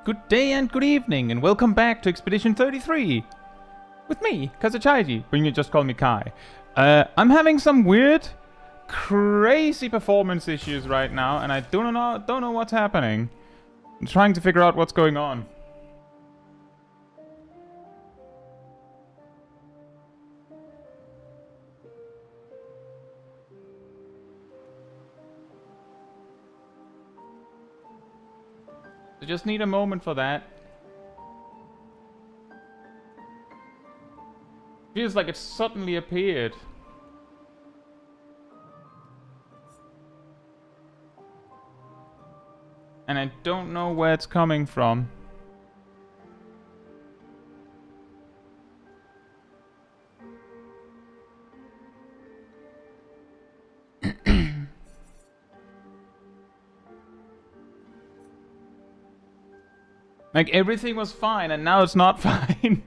Good day and good evening, and welcome back to Expedition 33 with me, Chaiji, but you just call me Kai. I'm having some weird, crazy performance issues right now, and I don't know what's happening. I'm trying to figure out what's going on. I just need a moment for that. Feels like it suddenly appeared. And I don't know where it's coming from. Like, everything was fine, and now it's not fine.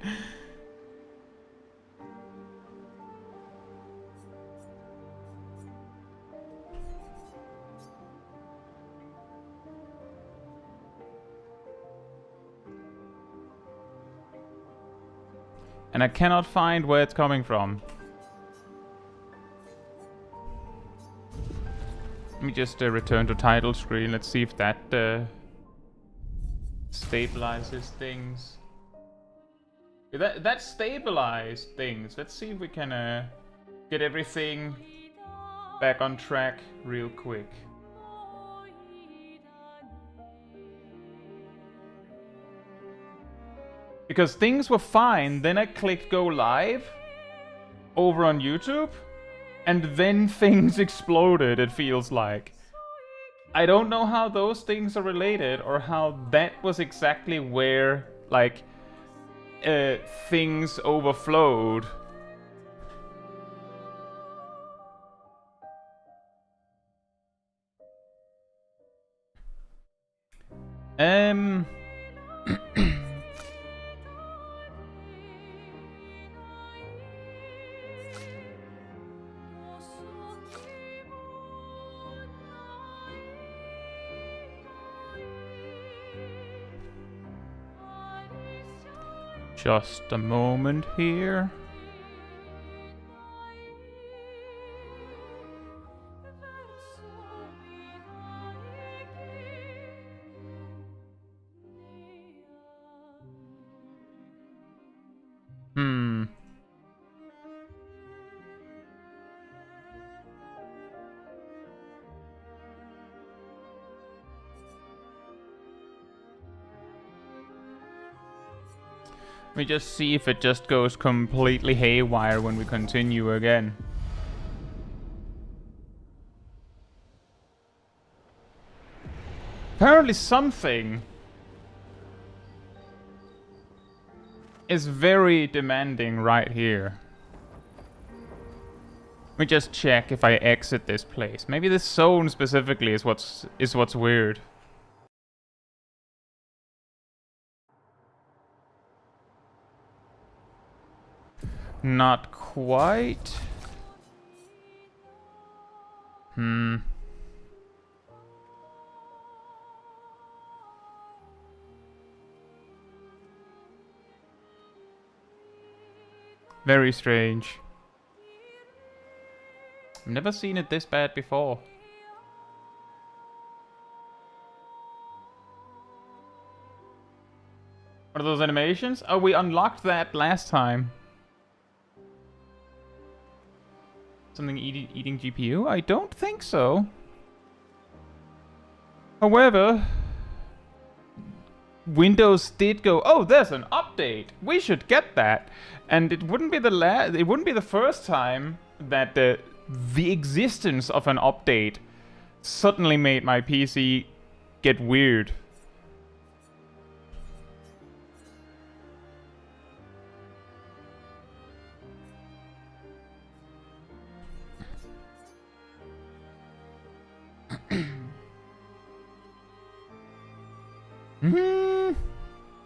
And I cannot find where it's coming from. Let me just return to title screen. Let's see if that stabilizes things. That stabilized things. Let's see if we can get everything back on track real quick. Because things were fine, then I clicked go live over on YouTube, and then things exploded, it feels like. I don't know how those things are related, or how that was exactly where, like, things overflowed. Just a moment here. Let me just see if it just goes completely haywire when we continue again. Apparently something is very demanding right here. Let me just check if I exit this place. Maybe this zone specifically is what's weird. Not quite. Very strange. I've never seen it this bad before. What are those animations? Oh, we unlocked that last time. Something eating GPU? I don't think so. However, Windows did go, oh, there's an update. We should get that. And it wouldn't be the first time that the existence of an update suddenly made my PC get weird.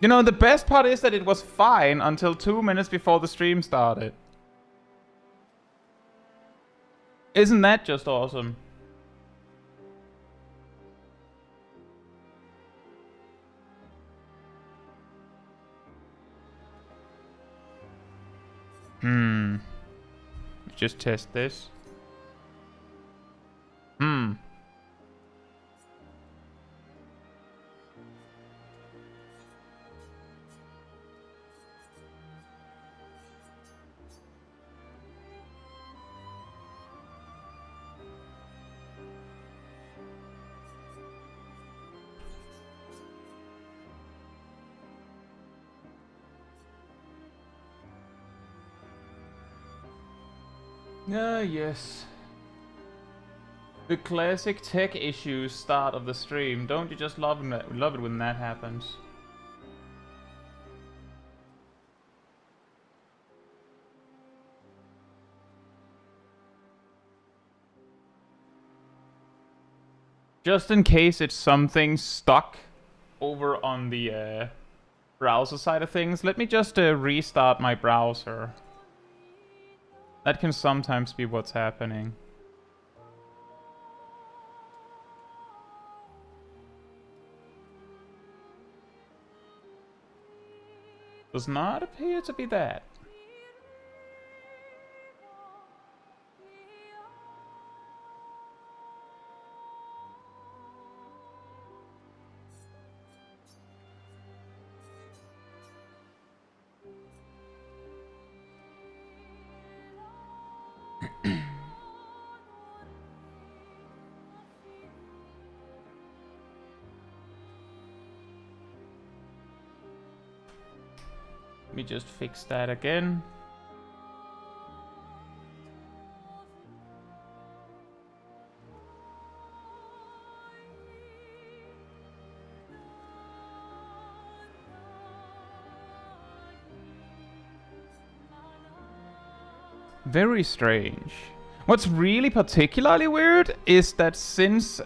You know, the best part is that it was fine until 2 minutes before the stream started. Isn't that just awesome? Just test this. Yes. The classic tech issues start of the stream. Don't you just love it when that happens? Just in case it's something stuck over on the browser side of things, let me just restart my browser. That can sometimes be what's happening. Does not appear to be that. Let me just fix that again. Very strange. What's really particularly weird is that since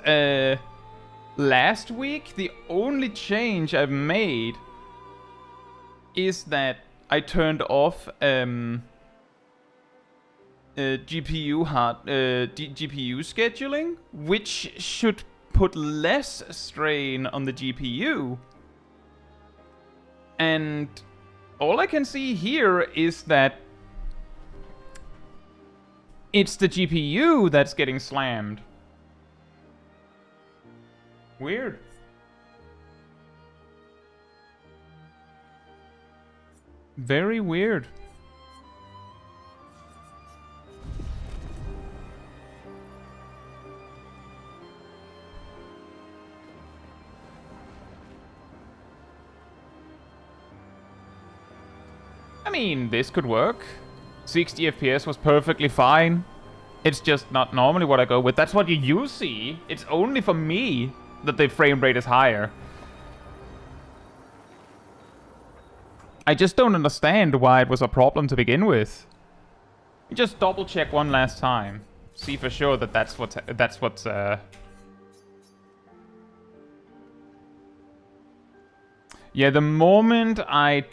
last week, the only change I've made is that I turned off GPU scheduling, which should put less strain on the GPU. And all I can see here is that it's the GPU that's getting slammed. Weird. Very weird. I mean, this could work. 60 FPS was perfectly fine. It's just not normally what I go with. That's what you see. It's only for me that the frame rate is higher. I just don't understand why it was a problem to begin with. Just double check one last time. See for sure that that's what's Yeah, the moment I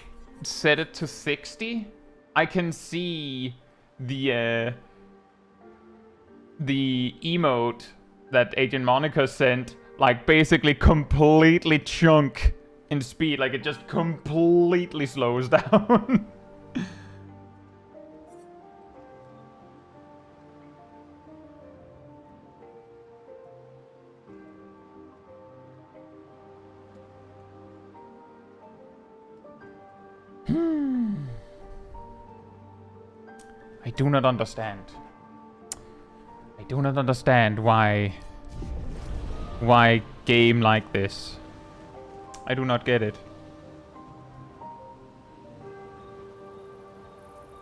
set it to 60, I can see the emote that Agent Monica sent, like, basically completely chunk in speed. Like, it just completely slows down. I do not understand. I do not understand why game like this. I do not get it.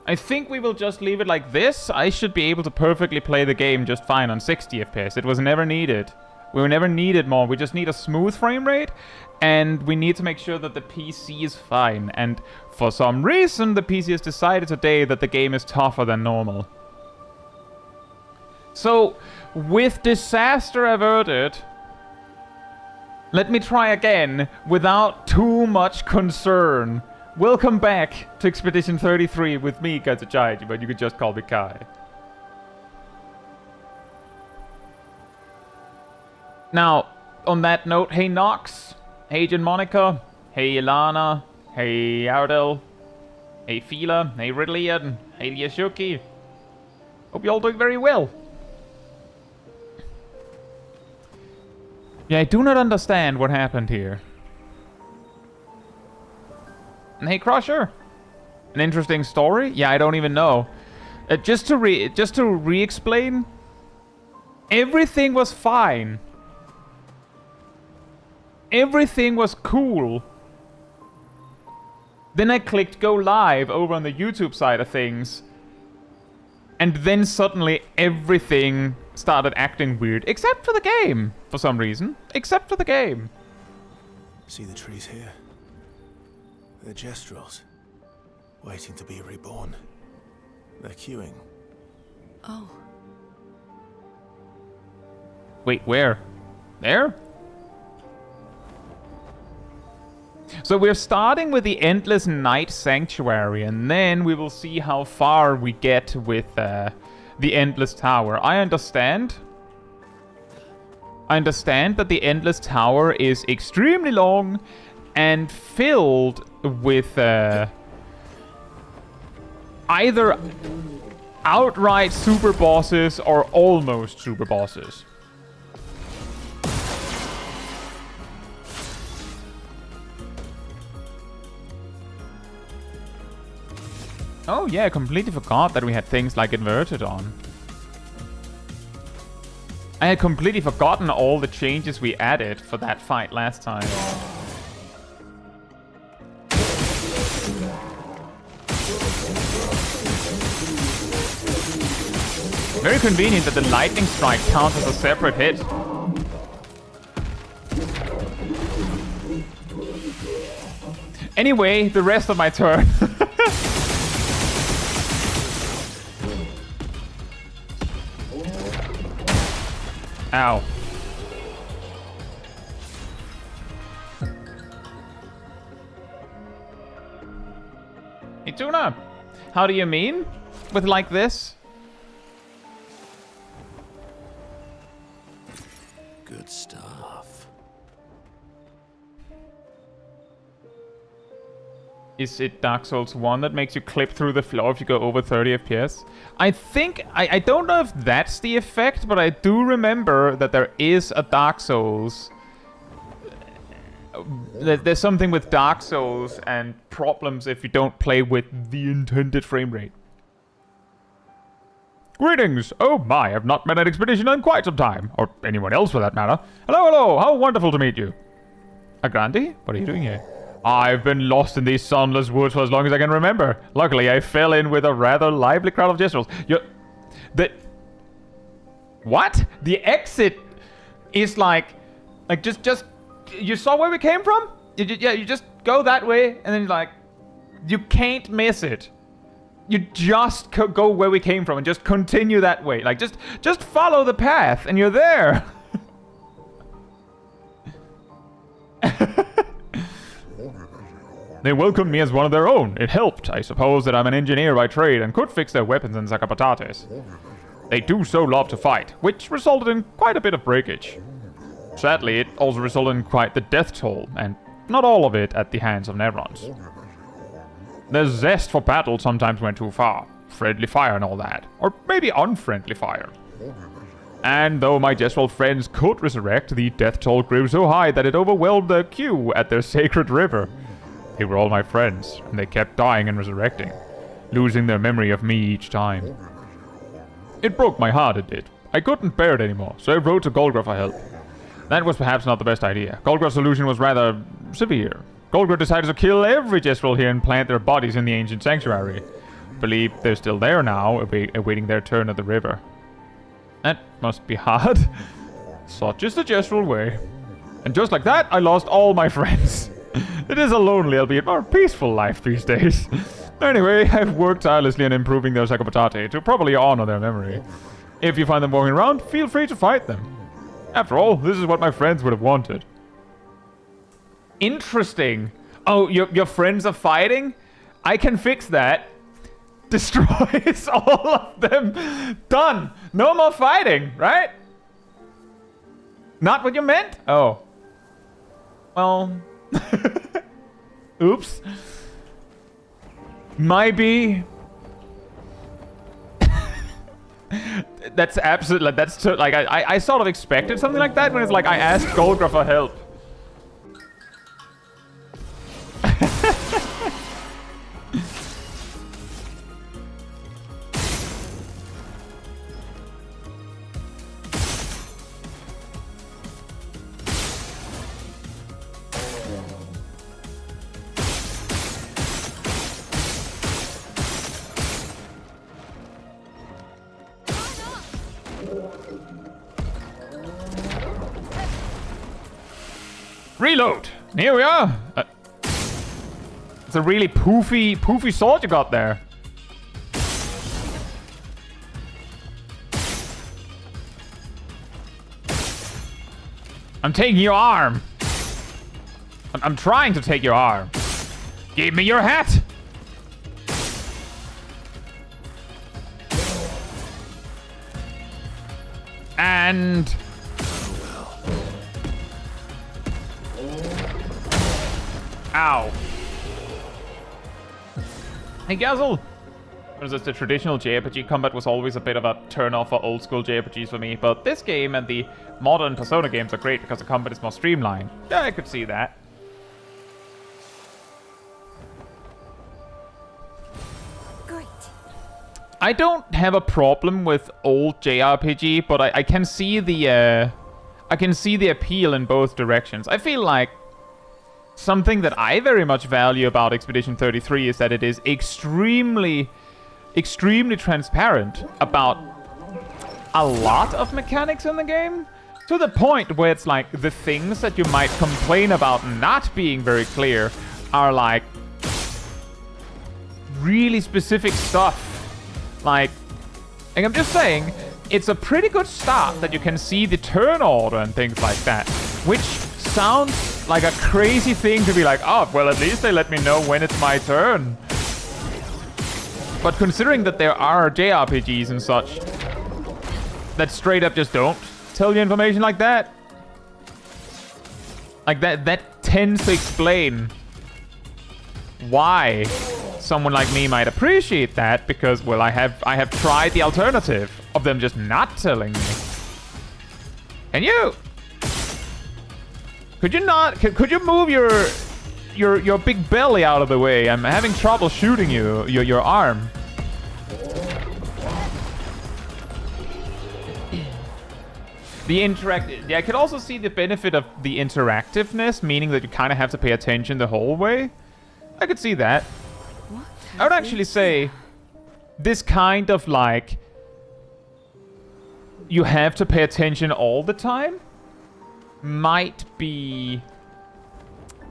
I think we will just leave it like this. I should be able to perfectly play the game just fine on 60 FPS. It was never needed. We never needed more. We just need a smooth frame rate, and we need to make sure that the PC is fine. And for some reason, the PC has decided today that the game is tougher than normal. So, with disaster averted, let me try again without too much concern. Welcome back to Expedition 33 with me, Chaiji, but you could just call me Kai. Now, on that note, hey Nox, hey Agent Monica, hey Ilana, hey Ardell, Hey Fila, hey Ridleyan, hey Yashuki. Hope you all doing very well. Yeah, I do not understand what happened here. And hey Crusher, an interesting story? Yeah, I don't even know. Just to re-explain, everything was fine. Everything was cool. Then I clicked go live over on the YouTube side of things. And then suddenly everything started acting weird. Except for the game, for some reason. Except for the game. See the trees here? They're gestrels. Waiting to be reborn. They're queuing. Oh. Wait, where? There? So we're starting with the Endless Night Sanctuary, and then we will see how far we get with the Endless Tower. I understand that the Endless Tower is extremely long and filled with either outright super bosses or almost super bosses. Oh yeah, I completely forgot that we had things like inverted on. I had completely forgotten all the changes we added for that fight last time. Very convenient that the lightning strike counts as a separate hit. Anyway, the rest of my turn. Ow. Hey, Tuna. How do you mean? With like this? Good stuff. Is it Dark Souls 1 that makes you clip through the floor if you go over 30 FPS? I think... I don't know if that's the effect, but I do remember that there is a Dark Souls. There's something with Dark Souls and problems if you don't play with the intended frame rate. Greetings! Oh my, I've not met an expedition in quite some time. Or anyone else for that matter. Hello, hello! How wonderful to meet you. Agrandi? What are you doing here? I've been lost in these sunless woods for as long as I can remember. Luckily, I fell in with a rather lively crowd of gestrels. What? The exit is like just... You saw where we came from? You just go that way, and then like... You can't miss it. You just go where we came from and just continue that way. Like, just follow the path, and you're there. They welcomed me as one of their own. It helped. I suppose that I'm an engineer by trade and could fix their weapons and Zakapatates. They do so love to fight, which resulted in quite a bit of breakage. Sadly, it also resulted in quite the death toll, and not all of it at the hands of Nevrons. Their zest for battle sometimes went too far. Friendly fire and all that. Or maybe unfriendly fire. And though my Jezreel friends could resurrect, the death toll grew so high that it overwhelmed the queue at their sacred river. They were all my friends, and they kept dying and resurrecting, losing their memory of me each time. It broke my heart, it did. I couldn't bear it anymore, so I wrote to Golgra for help. That was perhaps not the best idea. Golgra's solution was rather severe. Golgra decided to kill every Jezreel here and plant their bodies in the ancient sanctuary. Believe they're still there now, awaiting their turn at the river. That must be hard. Such is the Jezreel way. And just like that, I lost all my friends. It is a lonely, albeit more peaceful life these days. Anyway, I've worked tirelessly on improving their Sakopatate to properly honor their memory. If you find them walking around, feel free to fight them. After all, this is what my friends would have wanted. Interesting. Oh, your friends are fighting? I can fix that. Destroys all of them. Done. No more fighting, right? Not what you meant? Oh. Well. Oops. Might be. That's absolutely, that's like, I sort of expected something like that when it's like I asked Golgra for help. Reload! Here we are! It's a really poofy sword you got there. I'm taking your arm! I'm trying to take your arm. Give me your hat! And... Ow. Hey, Gazzle! What is this? The traditional JRPG combat was always a bit of a turn-off for old-school JRPGs for me, but this game and the modern Persona games are great because the combat is more streamlined. Yeah, I could see that. Great. I don't have a problem with old JRPG, but I can see the appeal in both directions. I feel like something that I very much value about Expedition 33 is that it is extremely transparent about a lot of mechanics in the game, to the point where it's like the things that you might complain about not being very clear are like really specific stuff. Like I'm just saying, it's a pretty good start that you can see the turn order and things like that, which sounds like a crazy thing to be like, oh, well, at least they let me know when it's my turn. But considering that there are JRPGs and such that straight up just don't tell you information like that, like that tends to explain why someone like me might appreciate that, because, well, I have tried the alternative of them just not telling me. And you... Could you move your big belly out of the way? I'm having trouble shooting your arm. Yeah, I could also see the benefit of the interactiveness, meaning that you kind of have to pay attention the whole way. I could see that. I would actually say this kind of like you have to pay attention all the time might be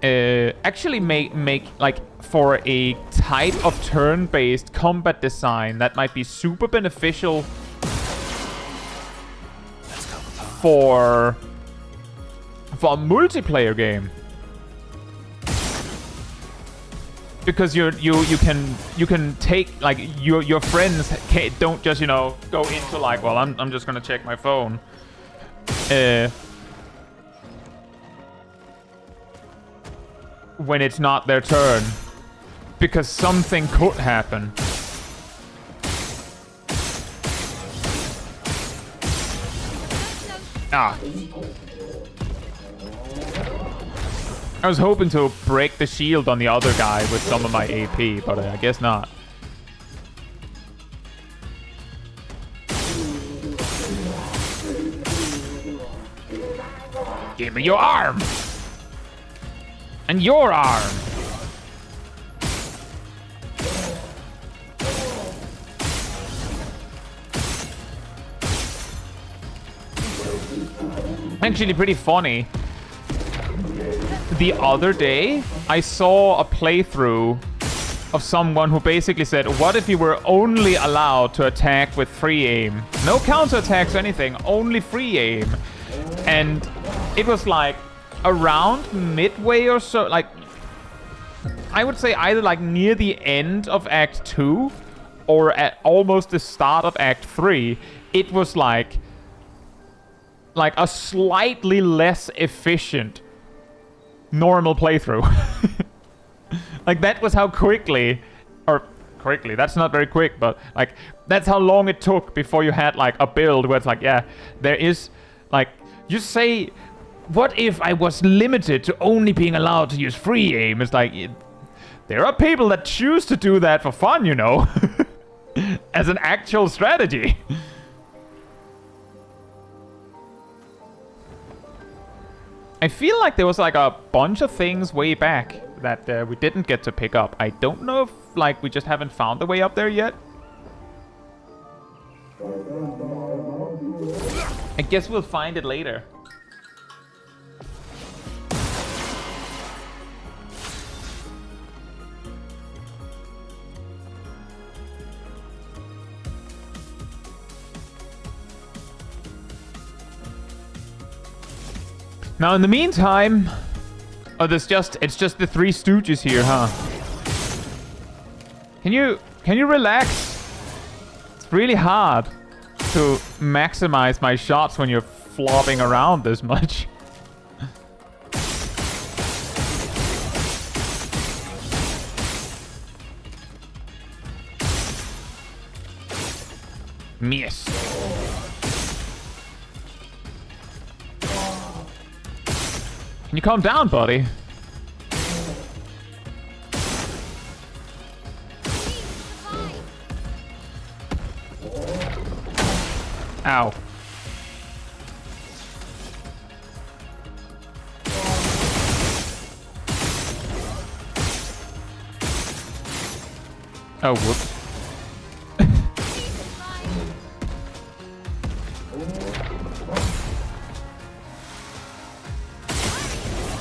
actually make like for a type of turn-based combat design that might be super beneficial for a multiplayer game, because you can take like your friends don't just, you know, go into like, well, I'm just gonna check my phone. When it's not their turn, because something could happen. Ah. I was hoping to break the shield on the other guy with some of my AP, but I guess not. Give me your arm! And your arm! Actually pretty funny. The other day, I saw a playthrough of someone who basically said, what if you were only allowed to attack with free aim? No counterattacks or anything, only free aim. And it was like around midway or so, like I would say either like near the end of Act 2 or at almost the start of Act 3, it was like a slightly less efficient normal playthrough. Like that was how quickly, or quickly. That's not very quick, but like that's how long it took before you had like a build where it's like, yeah, there is like, you say, what if I was limited to only being allowed to use free aim? It's like, there are people that choose to do that for fun, you know, as an actual strategy. I feel like there was like a bunch of things way back that we didn't get to pick up. I don't know if like we just haven't found the way up there yet. I guess we'll find it later. Now in the meantime, oh, it's just the Three Stooges here, huh? Can you relax? It's really hard to maximize my shots when you're flopping around this much. Miss. Can you calm down, buddy? Ow. Oh, whoops.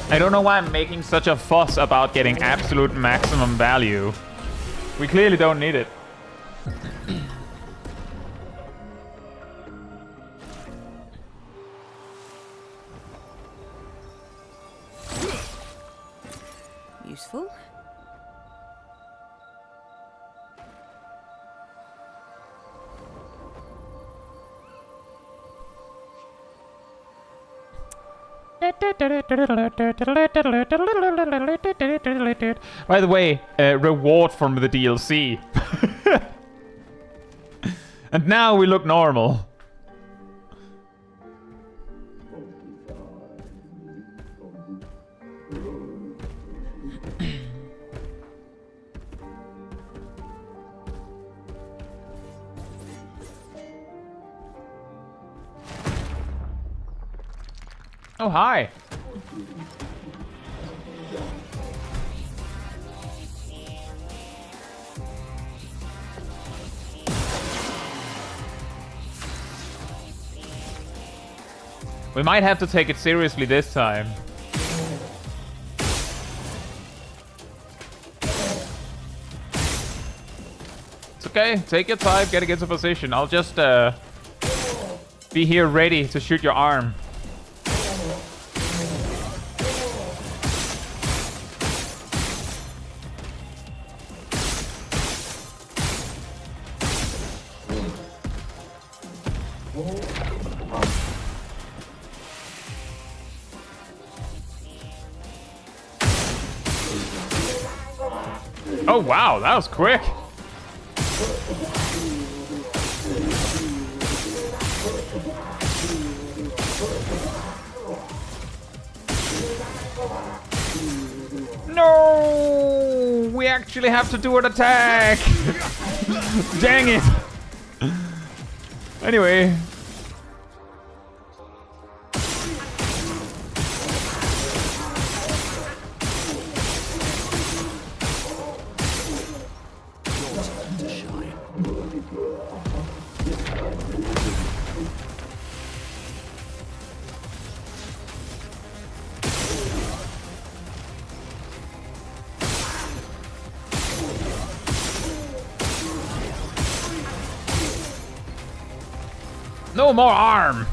I don't know why I'm making such a fuss about getting absolute maximum value. We clearly don't need it. Useful. By the way, reward from the DLC. And now we look normal. Oh, hi. We might have to take it seriously this time. It's okay. Take your time. Get into position. I'll just be here ready to shoot your arm. Oh wow, that was quick. No, we actually have to do an attack. Dang it. Anyway. No more arm!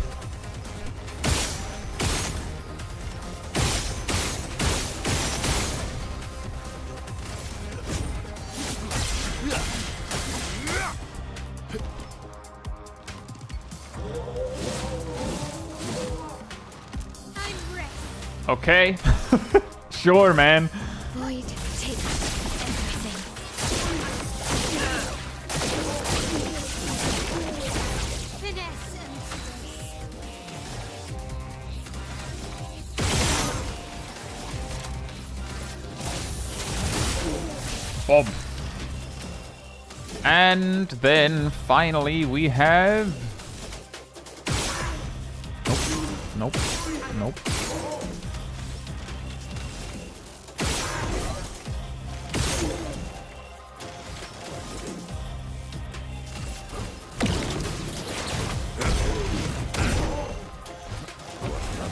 Okay. Sure, man. Void takes everything. Boom. And then finally we have... Nope. Nope. Nope.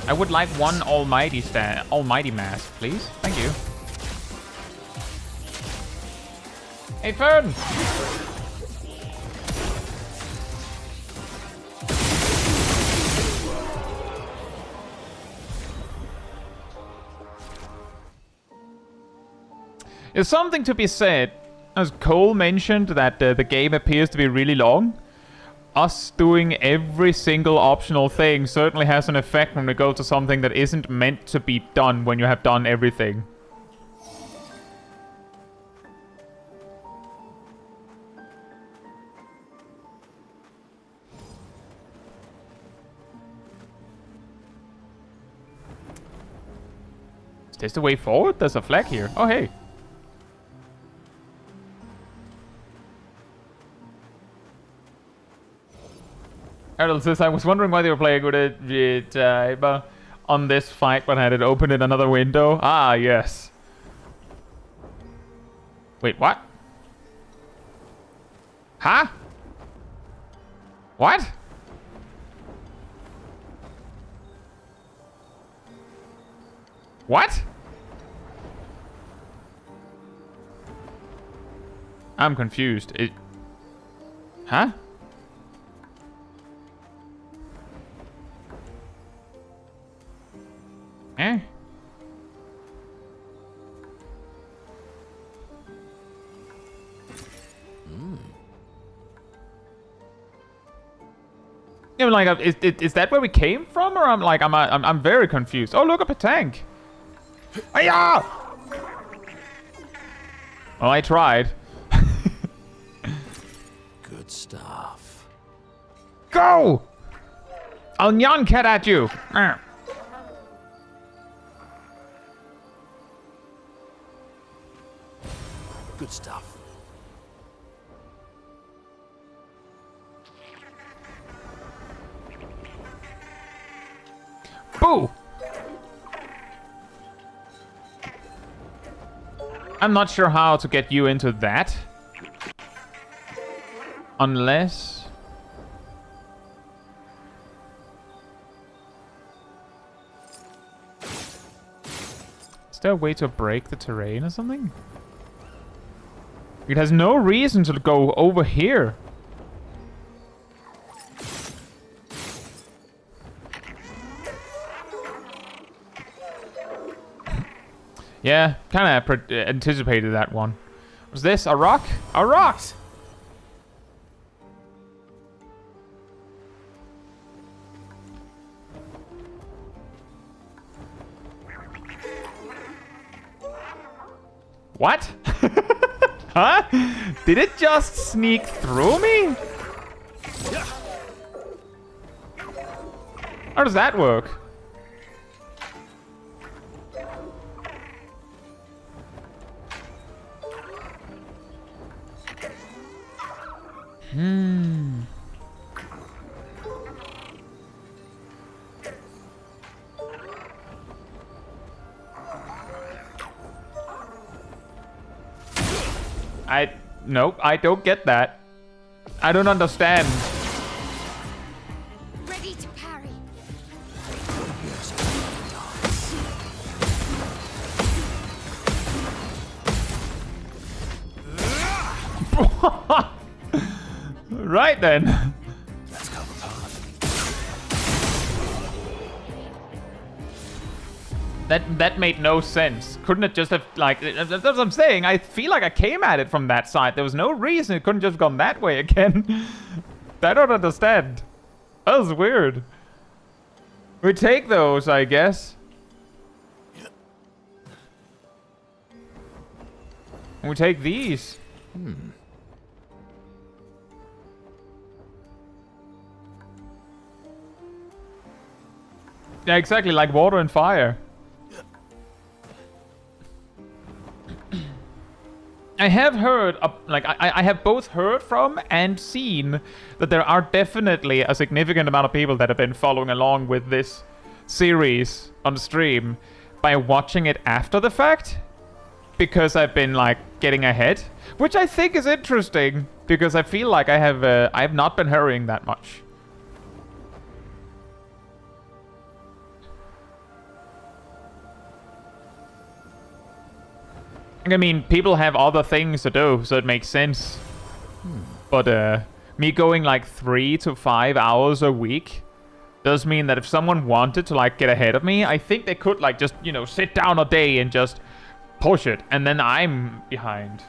I would like one almighty mask, please. Thank you. Hey, Fern! There's something to be said, as Cole mentioned, that the game appears to be really long. Us doing every single optional thing certainly has an effect when we go to something that isn't meant to be done when you have done everything. Is this the way forward? There's a flag here. Oh, hey. Errol says, I was wondering why they were playing with it on this fight when I had it open in another window. Ah, yes. Wait, what? Huh? What? What? I'm confused. Huh? Eh? Yeah, like, is that where we came from, or I'm very confused. Oh, look up a tank. Hiya! Well, I tried. Good stuff. Go! I'll nyan cat at you. Good stuff. Boo! I'm not sure how to get you into that. Unless... Is there a way to break the terrain or something? It has no reason to go over here. Yeah, kind of anticipated that one. Was this a rock? A rock! What? Huh? Did it just sneak through me? How does that work? Nope, I don't get that. I don't understand. Ready to parry. Right then. Let's cover path. That made no sense. Couldn't it just have, like, that's what I'm saying. I feel like I came at it from that side. There was no reason it couldn't just gone that way again. I don't understand. That was weird. We take those, I guess. And we take these. Yeah, exactly, like water and fire. I have heard, like, I have both heard from and seen that there are definitely a significant amount of people that have been following along with this series on stream by watching it after the fact, because I've been, like, getting ahead, which I think is interesting, because I feel like I have not been hurrying that much. I mean, people have other things to do, so it makes sense. But me going like 3 to 5 hours a week does mean that if someone wanted to like get ahead of me, I think they could like just, you know, sit down a day and just push it, and then I'm behind.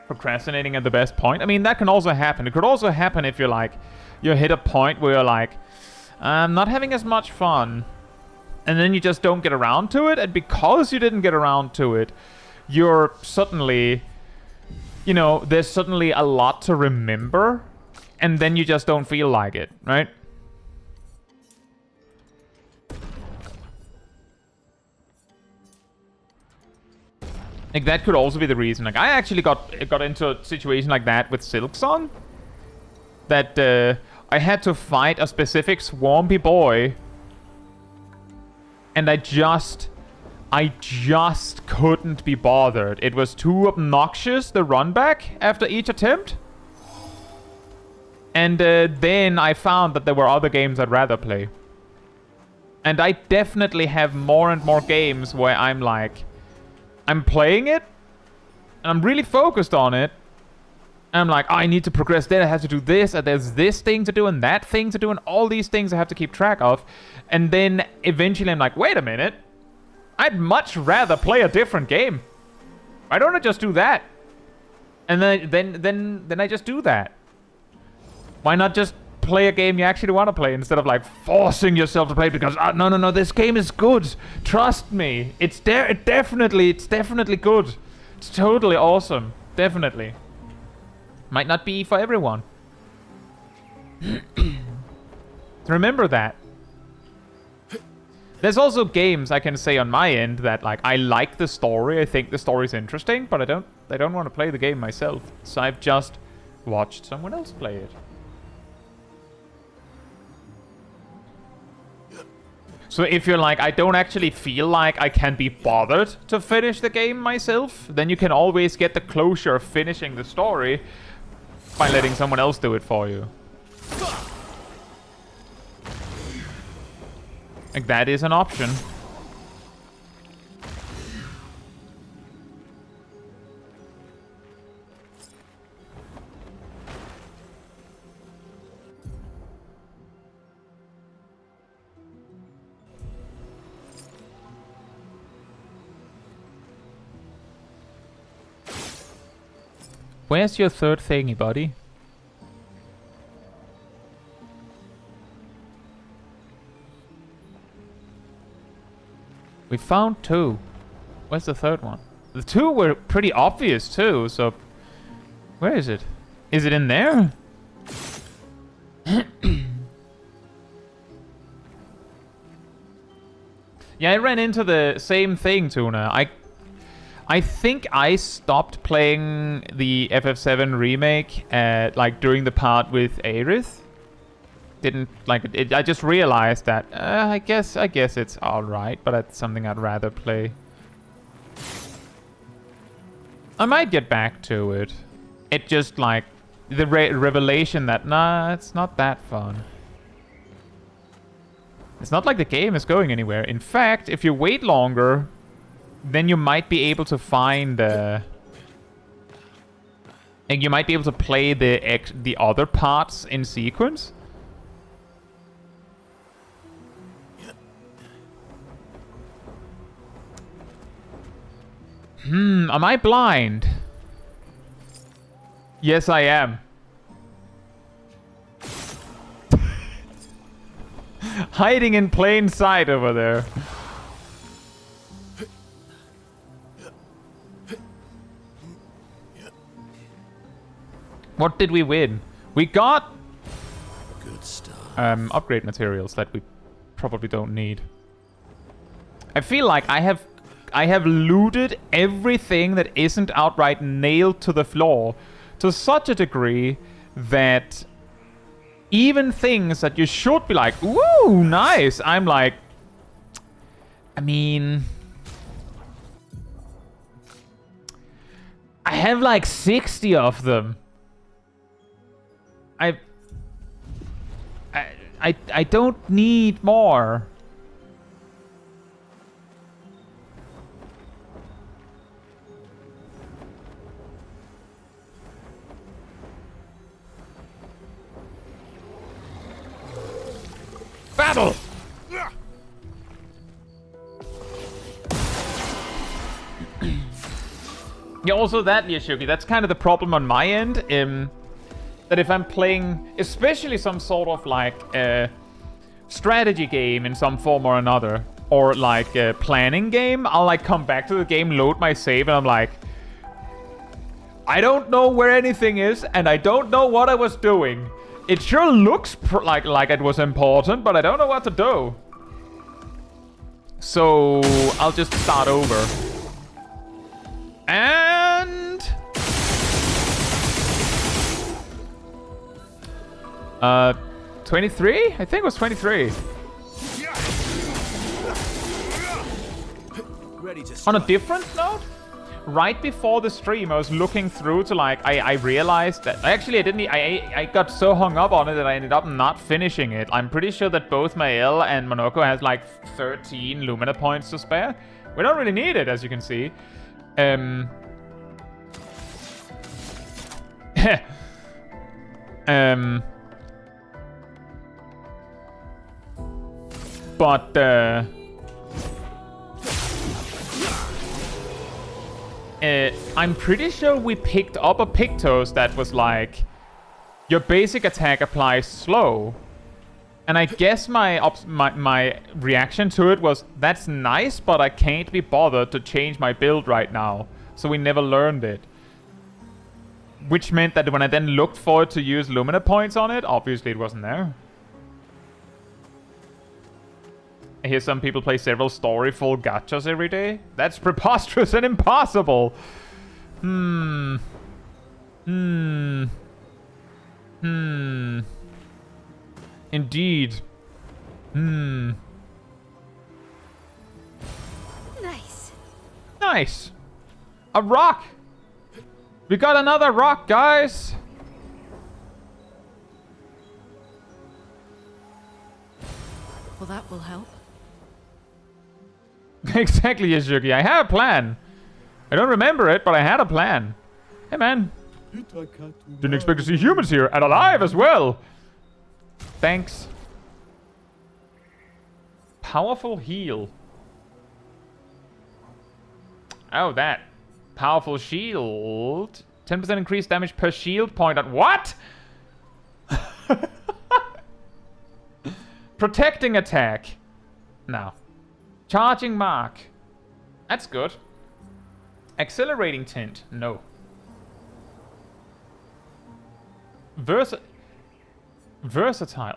Procrastinating at the best point. I mean, that can also happen. It could also happen if you're like, you hit a point where you're like, I'm not having as much fun. And then you just don't get around to it, and because you didn't get around to it, you're suddenly, you know, there's suddenly a lot to remember, and then you just don't feel like it, right? Like, that could also be the reason. Like, I actually got into a situation like that with Silksong, that I had to fight a specific swampy boy, and I just couldn't be bothered. It was too obnoxious, the run back after each attempt. And then I found that there were other games I'd rather play. And I definitely have more and more games where I'm like, I'm playing it, and I'm really focused on it. And I'm like, oh, I need to progress there, I have to do this, and there's this thing to do, and that thing to do, and all these things I have to keep track of. And then eventually I'm like, wait a minute. I'd much rather play a different game. Why don't I just do that? And then I just do that. Why not just play a game you actually want to play instead of like forcing yourself to play because no, this game is good. Trust me. It's definitely good. It's totally awesome. Definitely. Might not be for everyone. Remember that. There's also games I can say on my end that like I like the story, I think the story's interesting, but I don't want to play the game myself. So I've just watched someone else play it. So if you're like, I don't actually feel like I can be bothered to finish the game myself, then you can always get the closure of finishing the story by letting someone else do it for you. Like, that is an option. Where's your third thingy, buddy? We found 2. Where's the third one? The 2 were pretty obvious too, so... Where is it? Is it in there? Yeah, I ran into the same thing, Tuna. I think I stopped playing the FF7 remake like during the part with Aerith. Didn't like it. I just realized that I guess it's all right, but it's something I'd rather play. I might get back to it. It just like the revelation that nah, it's not that fun. It's not like the game is going anywhere. In fact, if you wait longer, then you might be able to find and you might be able to play the other parts in sequence. Am I blind? Yes, I am. Hiding in plain sight over there. What did we win? We got good stuff. Upgrade materials that we probably don't need. I feel like I have I have looted everything that isn't outright nailed to the floor to such a degree that even things that you should be like, ooh, nice, I'm like, I mean, I have like 60 of them. I don't need more. Battle! Yeah, also that, Yashuki, that's kind of the problem on my end. That if I'm playing, especially some sort of like strategy game in some form or another, or like a planning game, I'll like come back to the game, load my save, and I'm like, I don't know where anything is, and I don't know what I was doing. It sure looks like it was important, but I don't know what to do. So I'll just start over. And 23? I think it was 23. On a different note, right before the stream, I was looking through to like, I realized that actually I got so hung up on it that I ended up not finishing it. I'm pretty sure that both Mael and Monoko has like 13 Lumina points to spare. We don't really need it, as you can see. But I'm pretty sure we picked up a Pictos that was like, your basic attack applies slow. And I guess my reaction to it was, that's nice, but I can't be bothered to change my build right now. So we never learned it. Which meant that when I then looked for it to use Lumina points on it, obviously it wasn't there. I hear some people play several story-full gachas every day. That's preposterous and impossible. Indeed. Nice. Nice. A rock. We got another rock, guys. Well, that will help. Exactly, Yashuki. I have a plan. I don't remember it, but I had a plan. Hey, man. Didn't expect to see humans here, and alive as well. Thanks. Powerful heal. Oh, that. Powerful shield. 10% increased damage per shield point on... What? Protecting attack. No. Charging mark. That's good. Accelerating tint. No. Versatile.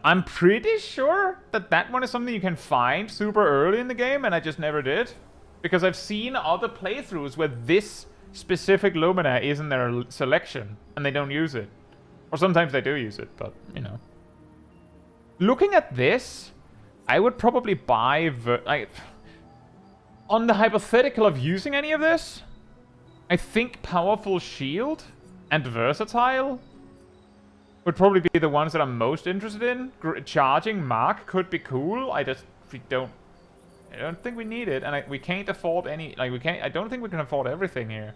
I'm pretty sure that one is something you can find super early in the game, and I just never did. Because I've seen other playthroughs where this specific Lumina is in their selection, and they don't use it. Or sometimes they do use it, but, you know. Looking at this, I would probably buy... on the hypothetical of using any of this, I think Powerful Shield and Versatile would probably be the ones that I'm most interested in. Charging Mark could be cool. I don't think we need it, and we can't afford any. I don't think we can afford everything here.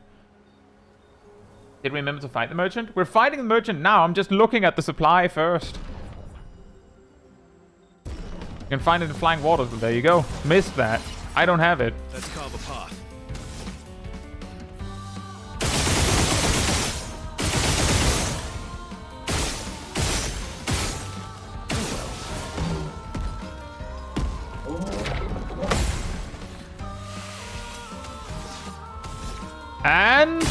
Did we remember to fight the merchant? We're fighting the merchant now. I'm just looking at the supply first. You can find it in Flying Waters. There you go. Missed that. I don't have it. Let's carve a path. And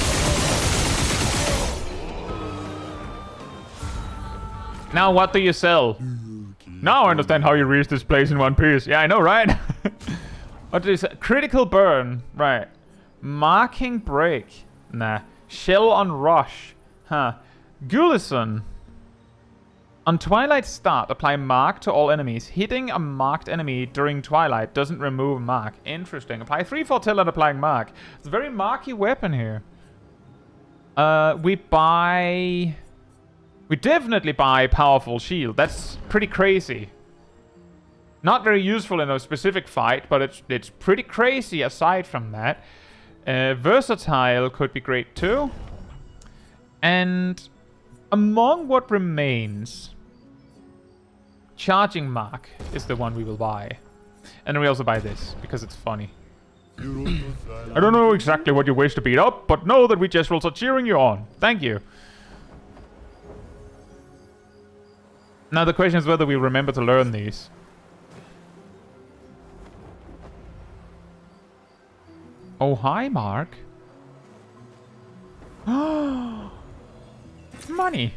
now what do you sell? Now I understand how you reach this place in one piece. Yeah, I know, right? What is it? Critical burn. Right. Marking break. Nah. Shell on rush. Huh. Gulison. On Twilight start, apply mark to all enemies. Hitting a marked enemy during Twilight doesn't remove mark. Interesting. Apply 3 for till and applying mark. It's a very marky weapon here. We definitely buy powerful shield. That's pretty crazy. Not very useful in a specific fight, but it's pretty crazy aside from that. Versatile could be great too. And among what remains, charging mark is the one we will buy. And then we also buy this, because it's funny. I don't know exactly what you wish to beat up, but know that we Jestrals are cheering you on. Thank you. Now the question is whether we remember to learn these. Oh, hi, Mark. Money.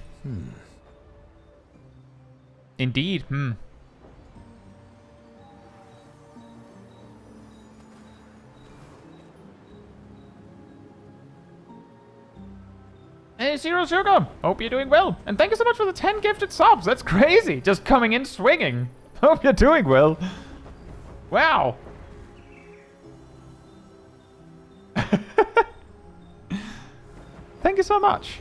Indeed. Hey, Zero Sugar. Hope you're doing well. And thank you so much for the 10 gifted subs. That's crazy. Just coming in swinging. Hope you're doing well. Wow. Thank you so much.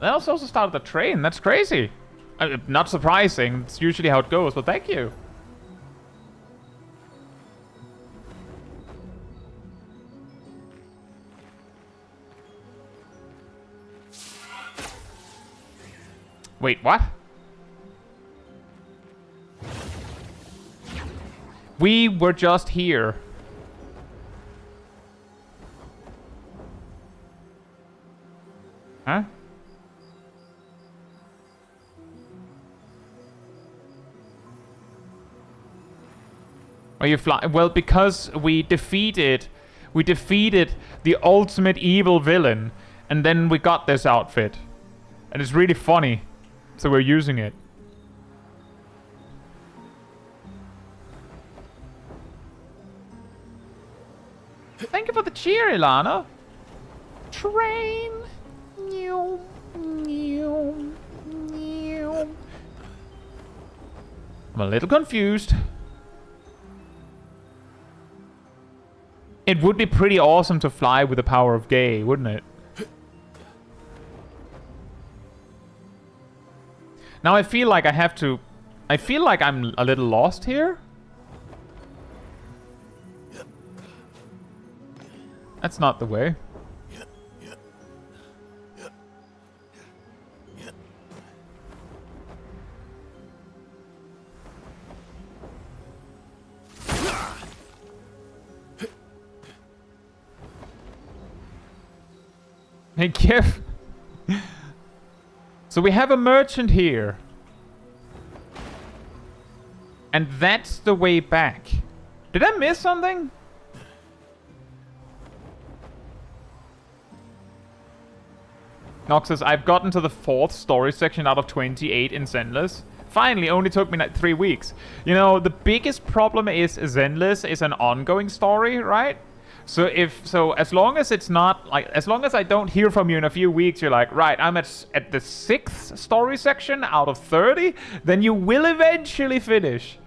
They also started a train. That's crazy. Not surprising. It's usually how it goes, but thank you. Wait, what? We were just here. Huh? Are you fly? Well, because we defeated the ultimate evil villain, and then we got this outfit, and it's really funny, so we're using it. Thank you for the cheer, Ilana. Train. I'm a little confused. It would be pretty awesome to fly with the power of gay, wouldn't it? Now I feel like I feel like I'm a little lost here. That's not the way. Hey, Kif. So we have a merchant here. And that's the way back. Did I miss something? Nox says, I've gotten to the 4th story section out of 28 in Zenless. Finally, only took me like 3 weeks. You know, the biggest problem is Zenless is an ongoing story, right? So as long as it's not like, as long as I don't hear from you in a few weeks, you're like, right, I'm at the 6th story section out of 30, then you will eventually finish.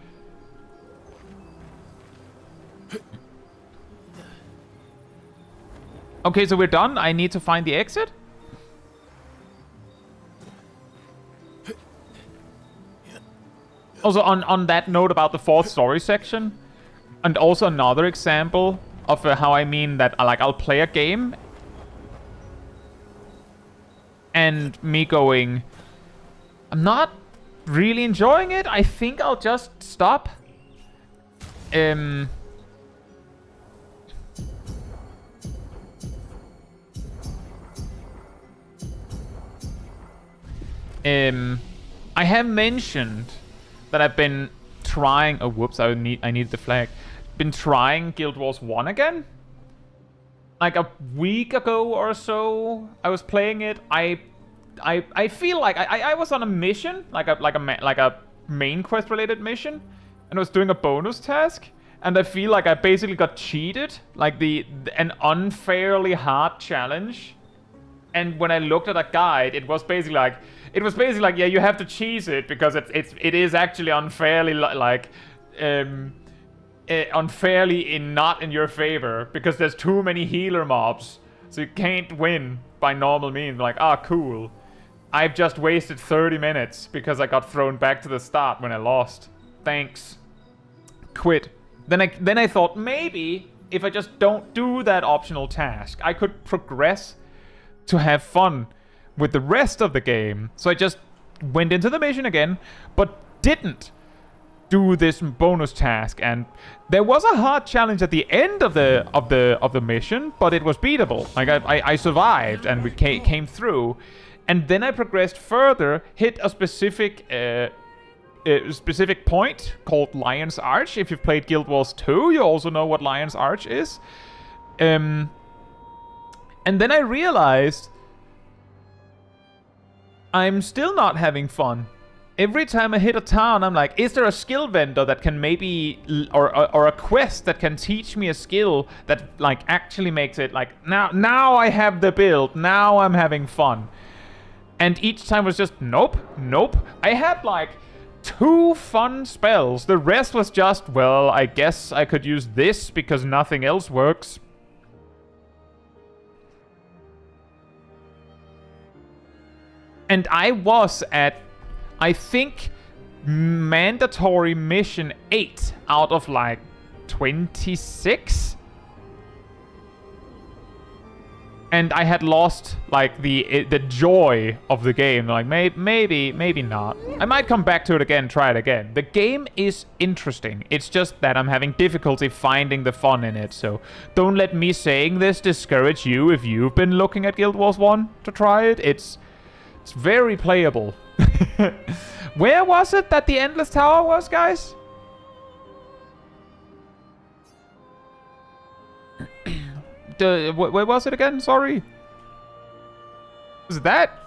Okay, so we're done. I need to find the exit. Also, on that note about the 4th story section, and also another example of how I mean that, like, I'll play a game and me going, I'm not really enjoying it. I think I'll just stop. I have mentioned that I've been trying. Oh, whoops! I need the flag. Been trying Guild Wars 1 again. Like a week ago or so, I was playing it. I I feel like I was on a mission, like a main quest related mission, and I was doing a bonus task, and I feel like I basically got cheated, like an unfairly hard challenge. And when I looked at a guide, it was basically like yeah, you have to cheese it because it is actually unfairly unfairly not in your favor because there's too many healer mobs, so you can't win by normal means. Like, ah, cool. I've just wasted 30 minutes because I got thrown back to the start when I lost. Thanks. Quit. Then I thought maybe if I just don't do that optional task, I could progress to have fun with the rest of the game. So I just went into the mission again, but didn't do this bonus task. And there was a hard challenge at the end of the mission, but it was beatable. Like I survived and we came through. And then I progressed further, hit a specific point called Lion's Arch. If you've played Guild Wars 2, you also know what Lion's Arch is. And then I realized I'm still not having fun. Every time I hit a town, I'm like, is there a skill vendor that can maybe, or a quest that can teach me a skill that like actually makes it like, now I have the build, now I'm having fun. And each time was just, nope. I had like 2 fun spells. The rest was just, well, I guess I could use this because nothing else works. And I was at, I think, mandatory mission 8 out of like 26. And I had lost like the joy of the game. Like maybe not. I might come back to it again, try it again. The game is interesting. It's just that I'm having difficulty finding the fun in it. So don't let me saying this discourage you if you've been looking at Guild Wars 1 to try it. It's very playable. Where was it that the Endless Tower was, guys? Where was it again? Sorry. Was that?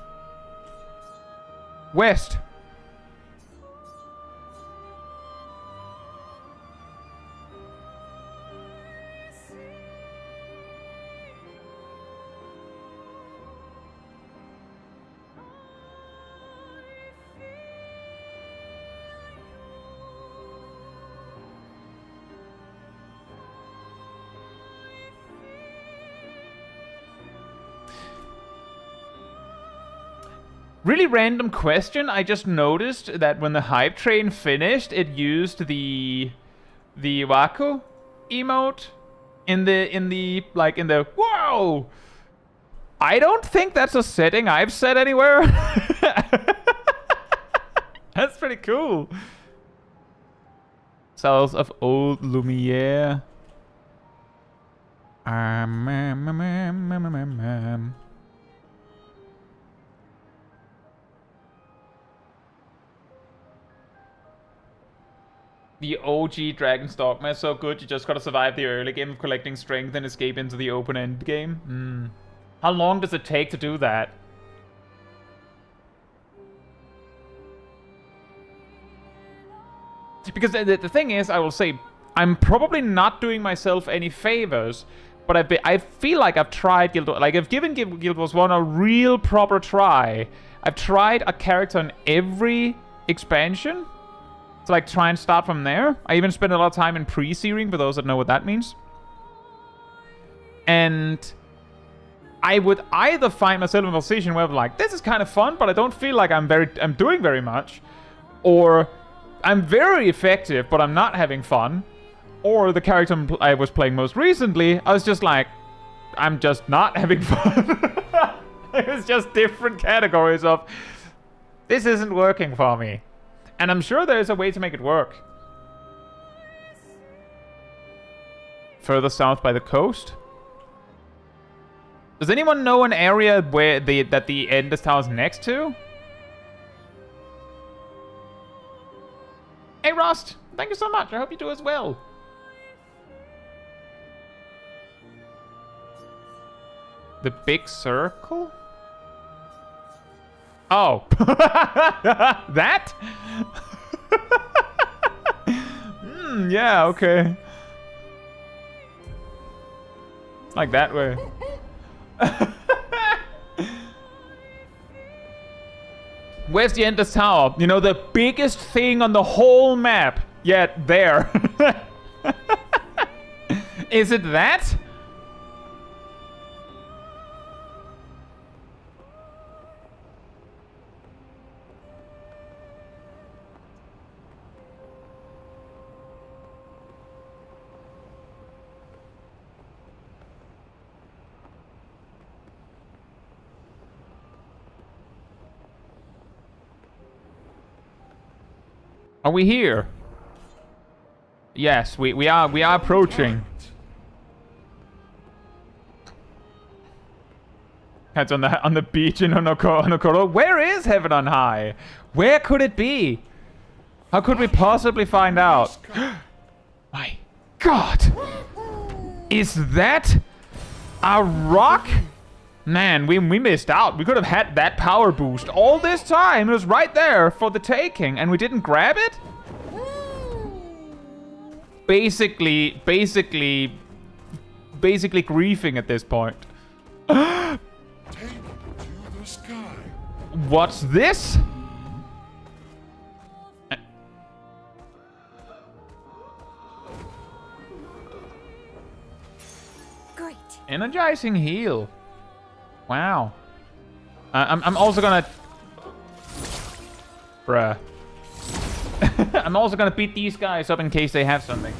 West. Really random question. I just noticed that when the hype train finished, it used the Waku emote in the whoa. I don't think that's a setting I've set anywhere. That's pretty cool. Cells of old Lumiere. The OG Dragon's Dogma is so good, you just gotta survive the early game of collecting strength and escape into the open end game. How long does it take to do that? Because the thing is, I will say, I'm probably not doing myself any favors, but I feel like I've tried Guild Wars, like I've given Guild Wars 1 a real proper try. I've tried a character in every expansion. So like try and start from there. I even spent a lot of time in pre-searing for those that know what that means. And I would either find myself in a position where I'm like, this is kind of fun, but I don't feel like I'm doing very much. Or I'm very effective, but I'm not having fun. Or the character I was playing most recently, I was just like, I'm just not having fun. It was just different categories of, this isn't working for me. And I'm sure there's a way to make it work. Further south by the coast? Does anyone know an area where that the Endless Tower is next to? Hey Rust, thank you so much. I hope you do as well. The big circle? Oh. That? Yeah, okay. Like that way. Where's the Endless Tower? You know, the biggest thing on the whole map. Yeah, there. Is it that? Are we here? Yes, we are approaching. That's on the beach in Honokoro. Where is Heaven on High? Where could it be? How could we possibly find out? My God! Is that a rock? Man, we missed out. We could have had that power boost all this time. It was right there for the taking, and we didn't grab it? Basically griefing at this point. Take to the sky. What's this? Great. Energizing heal. Wow. I'm also gonna... Bruh. I'm also gonna beat these guys up in case they have something.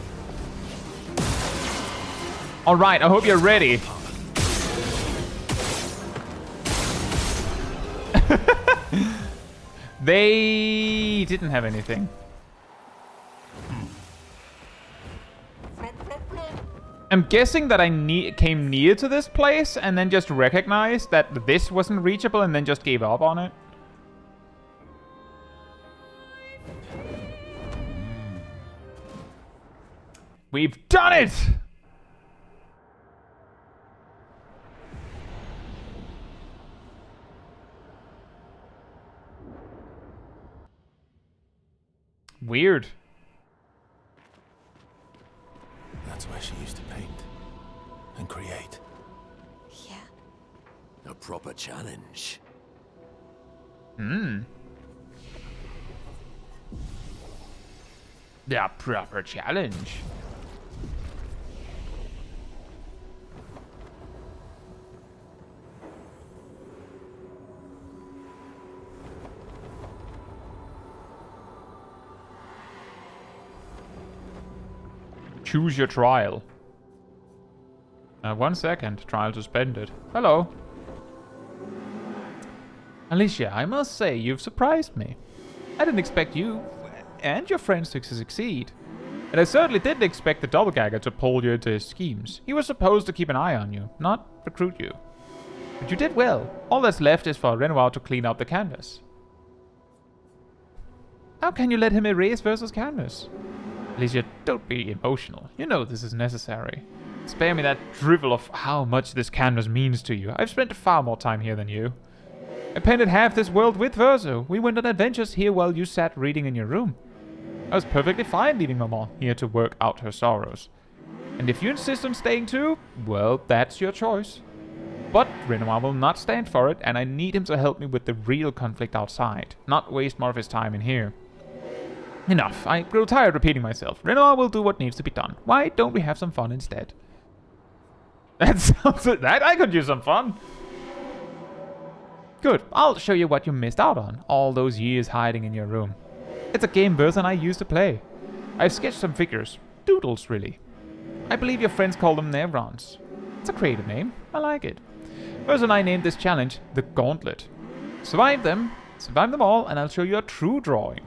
Alright, I hope you're ready. They didn't have anything. I'm guessing that I came near to this place and then just recognized that this wasn't reachable and then just gave up on it. We've done it! Weird. That's where she used to paint and create. Yeah. A proper challenge. The proper challenge. Choose your trial. 1 second. Trial suspended. Hello. Alicia, I must say, you've surprised me. I didn't expect you and your friends to succeed. And I certainly didn't expect the doppelganger to pull you into his schemes. He was supposed to keep an eye on you, not recruit you. But you did well. All that's left is for Renoir to clean up the canvas. How can you let him erase versus canvas? Alicia, don't be emotional. You know this is necessary. Spare me that drivel of how much this canvas means to you. I've spent far more time here than you. I painted half this world with Verso. We went on adventures here while you sat reading in your room. I was perfectly fine leaving Maman here to work out her sorrows. And if you insist on staying too, well, that's your choice. But Renoir will not stand for it, and I need him to help me with the real conflict outside, not waste more of his time in here. Enough. I grow tired repeating myself. Renoir will do what needs to be done. Why don't we have some fun instead? That sounds... that I could use some fun. Good. I'll show you what you missed out on. All those years hiding in your room. It's a game Versa and I used to play. I've sketched some figures. Doodles, really. I believe your friends call them Nevrons. It's a creative name. I like it. Versa and I named this challenge the Gauntlet. Survive them all, and I'll show you a true drawing.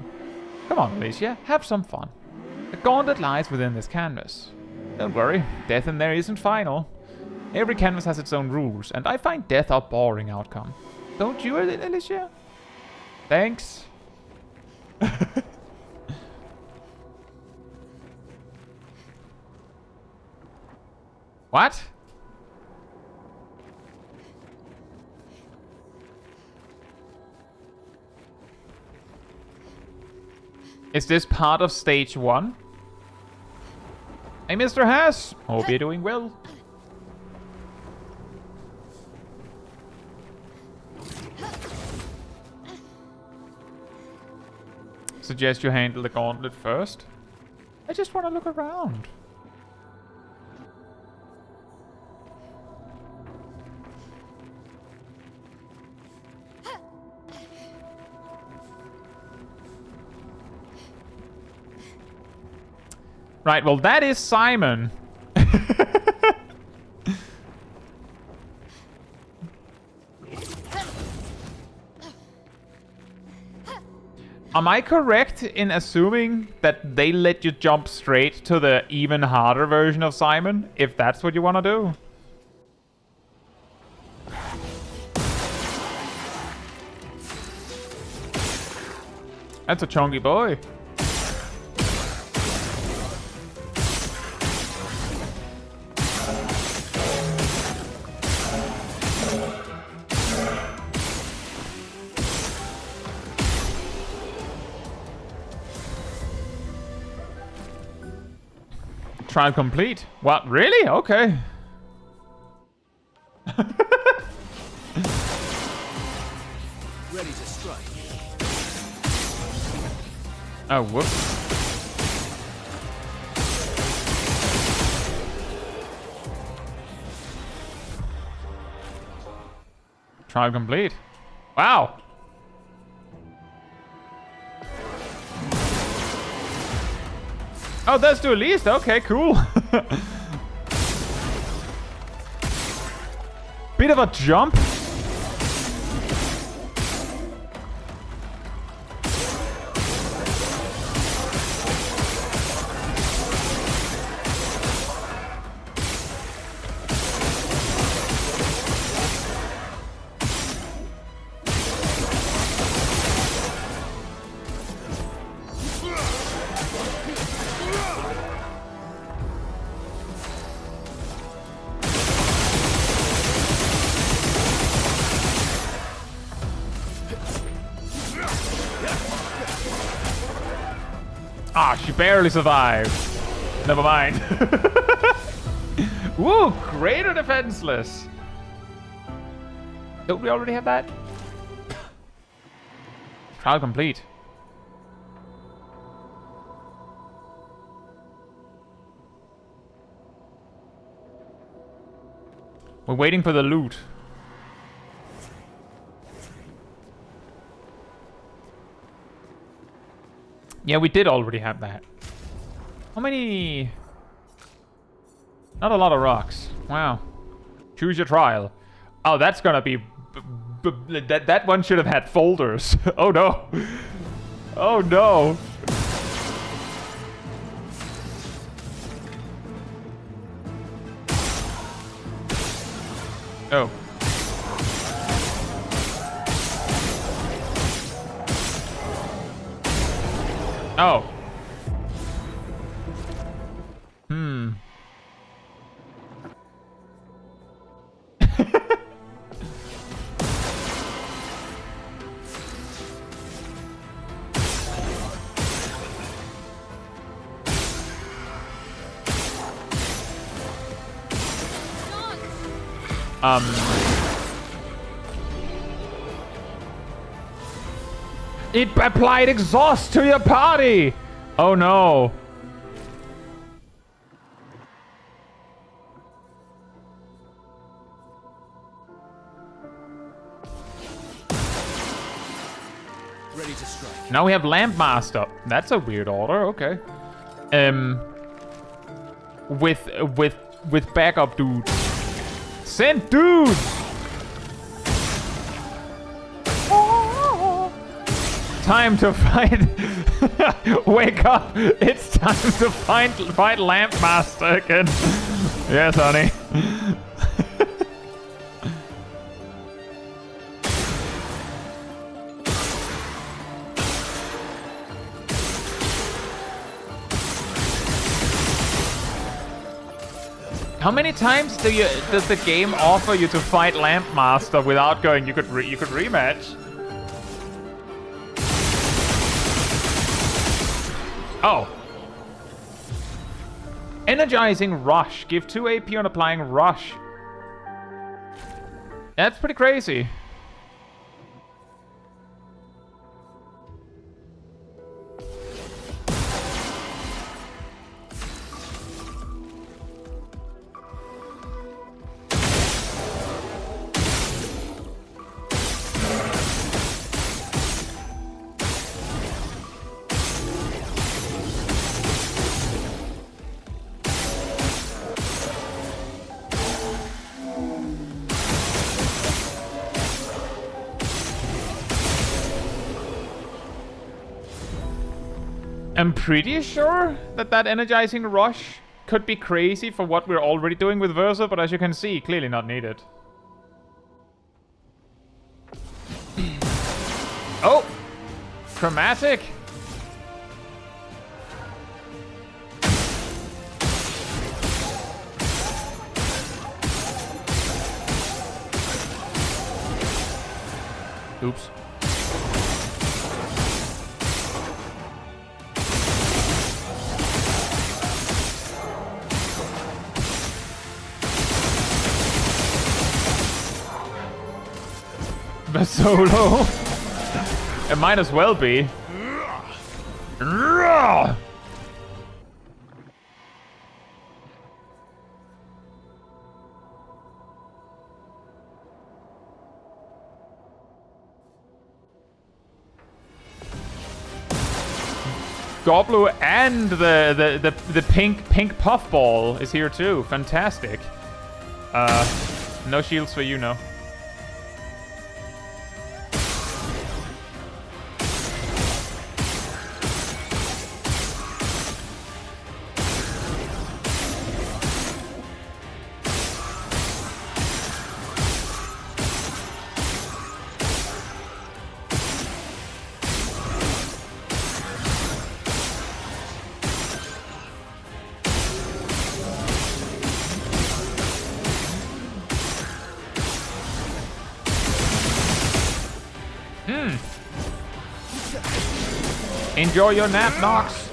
Come on, Alicia, have some fun. The gauntlet lies within this canvas. Don't worry, death in there isn't final. Every canvas has its own rules, and I find death a boring outcome. Don't you, Alicia? Thanks. What? Is this part of stage 1? Hey, Mr. Haas! Hope you're doing well. Suggest you handle the gauntlet first. I just want to look around. Right, well that is Simon. Am I correct in assuming that they let you jump straight to the even harder version of Simon, if that's what you want to do? That's a chunky boy. Trial complete. What? Really? Okay. Ready to strike. Oh, whoops. Trial complete. Wow. Oh, that's to at least. Okay, cool. Bit of a jump. Ah, she barely survived. Never mind. Woo, greater defenseless. Don't we already have that? Trial complete. We're waiting for the loot. Yeah, we did already have that. How many? Not a lot of rocks. Wow. Choose your trial. Oh, that's gonna be... that one should have had folders. Oh no. Oh no. Oh. Oh. Hmm. It applied exhaust to your party! Oh no. Ready to strike. Now we have Lamp Master. That's a weird order, okay. With backup dudes. Send dudes! Time to fight. Wake up. It's time to fight Lamp Master again. Yes, honey. How many times does the game offer you to fight Lamp Master without going? You could rematch. Oh. Energizing Rush. Give 2 AP on applying Rush. That's pretty crazy. I'm pretty sure that that energizing rush could be crazy for what we're already doing with Versa, but as you can see, clearly not needed. Oh! Chromatic! Oops. The solo. It might as well be. Goblu and the pink puffball is here too. Fantastic. No shields for you, no. Enjoy your nap, Nox.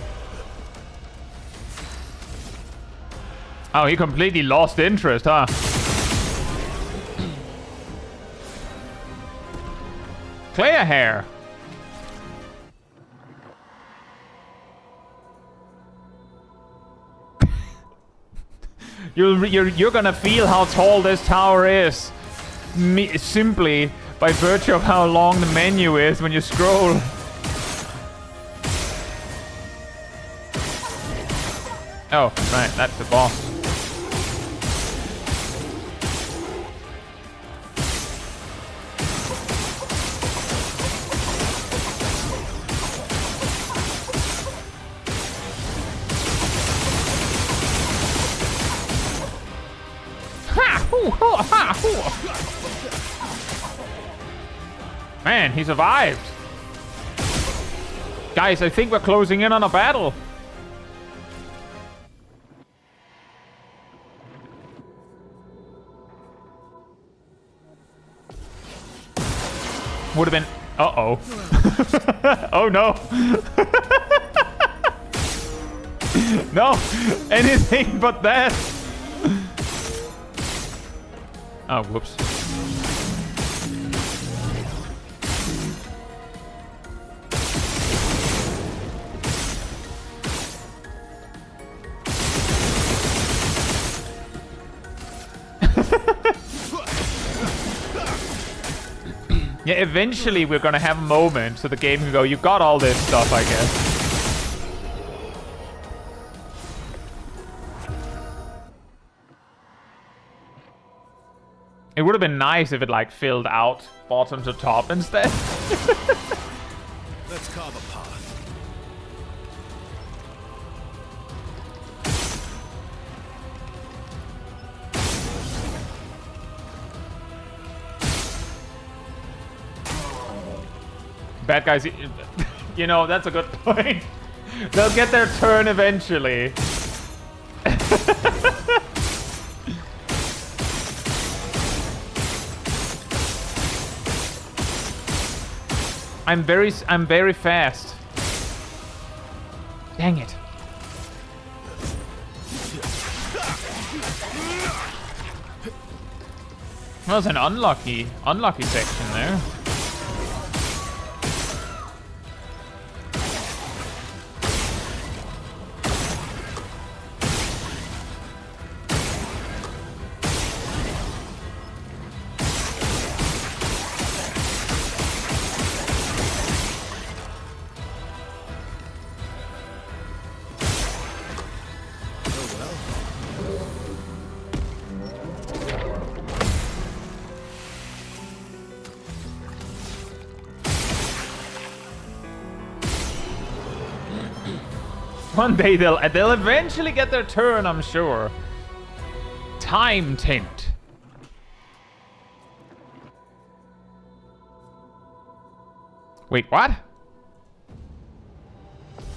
Oh, he completely lost interest, huh? Clair hair. You're gonna feel how tall this tower is, simply by virtue of how long the menu is when you scroll. Oh, right, that's the boss. Ha! Hoo, hoo, ha, hoo. Man, he survived. Guys, I think we're closing in on a battle. Would have been... Uh-oh. Oh, no. No. Anything but that. Oh, whoops. Yeah, eventually we're gonna have a moment so the game can go, you got all this stuff, I guess. It would have been nice if it like filled out bottom to top instead. Let's carve a path. Bad guys, you know, that's a good point. They'll get their turn eventually. I'm very fast. Dang it. That was an unlucky section there. One day they'll eventually get their turn, I'm sure. Time tint. Wait, what? I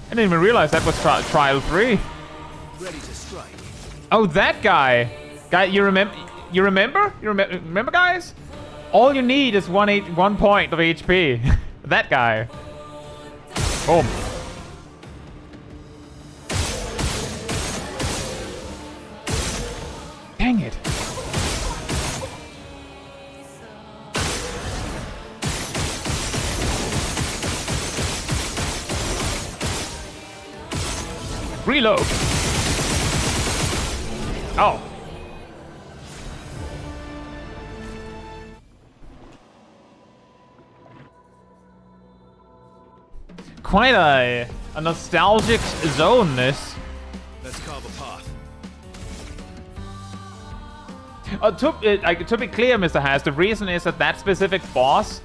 didn't even realize that was trial 3. Ready to strike. Oh, that guy. You remember? You remember, guys? All you need is 1 point of HP. That guy. Boom. Dang it. Reload. Oh. Quite a nostalgic zone, this. Let's carve a path. To be clear, Mr. Haas, the reason is that specific boss,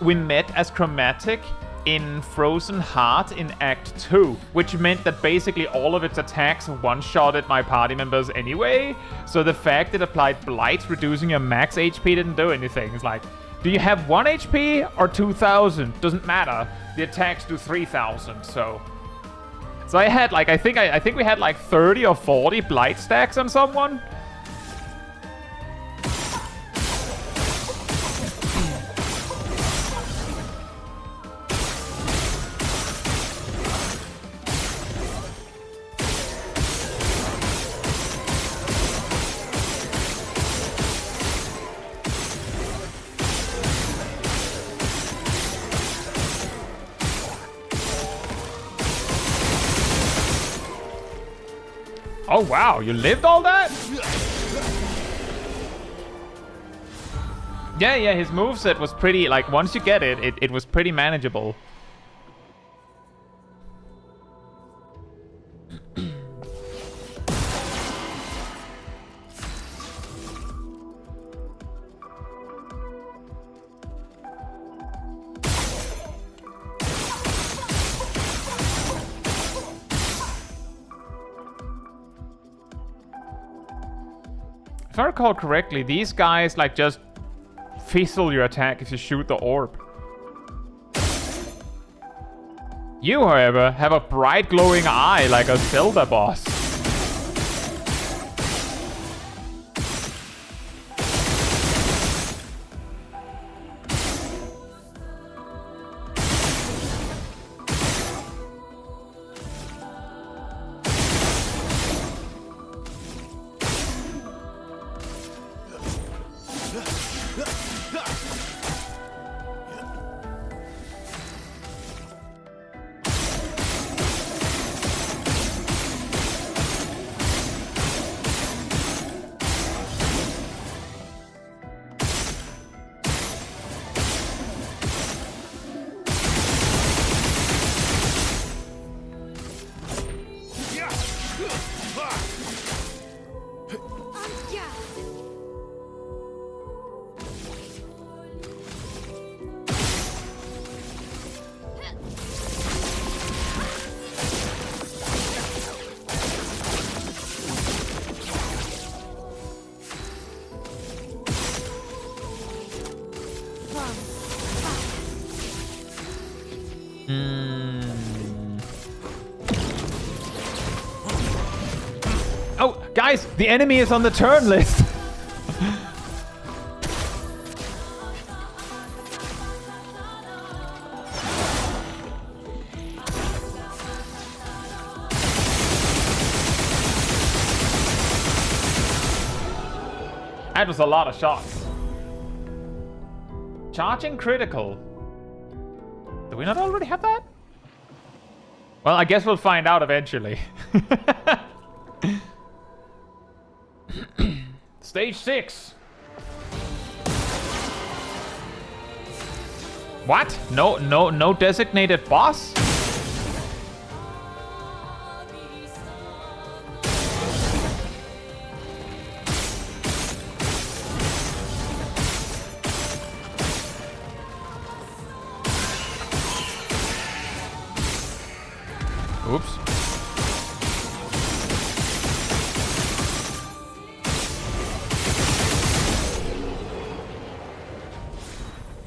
we met as Chromatic in Frozen Heart in Act 2, which meant that basically all of its attacks one-shotted my party members anyway, so the fact it applied Blight, reducing your max HP, didn't do anything. It's like, do you have 1 HP or 2,000? Doesn't matter. The attacks do 3,000, so I had like, I think we had like 30 or 40 Blight stacks on someone. Oh wow, you lived all that? Yeah, his moveset was pretty, like, once you get it, it was pretty manageable. If I recall correctly, these guys, like, just fizzle your attack if you shoot the orb. You, however, have a bright glowing eye like a Zelda boss. Oh, guys, the enemy is on the turn list. That was a lot of shots. Charging critical. Do we not already have that? Well, I guess we'll find out eventually. Stage 6. What? No designated boss? Oops.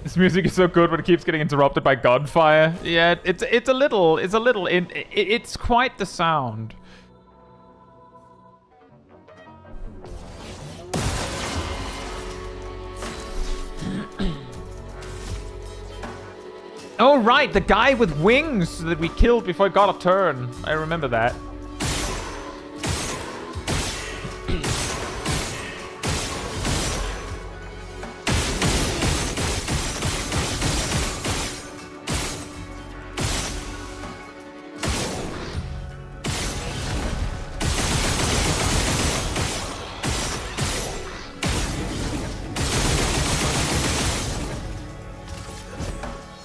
This music is so good, but it keeps getting interrupted by gunfire. Yeah, it's quite the sound. Oh right, the guy with wings that we killed before it got a turn. I remember that.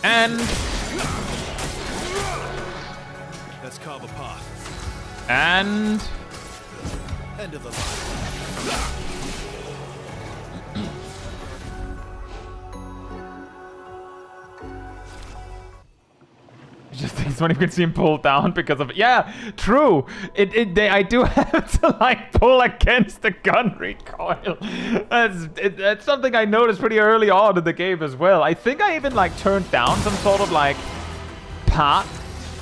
And Let's carve a path. And End of the line. just thinks when you can see him pull down because of it. Yeah, true. I do have to like pull against the gun recoil. That's something I noticed pretty early on in the game as well. I think I even like turned down some sort of like part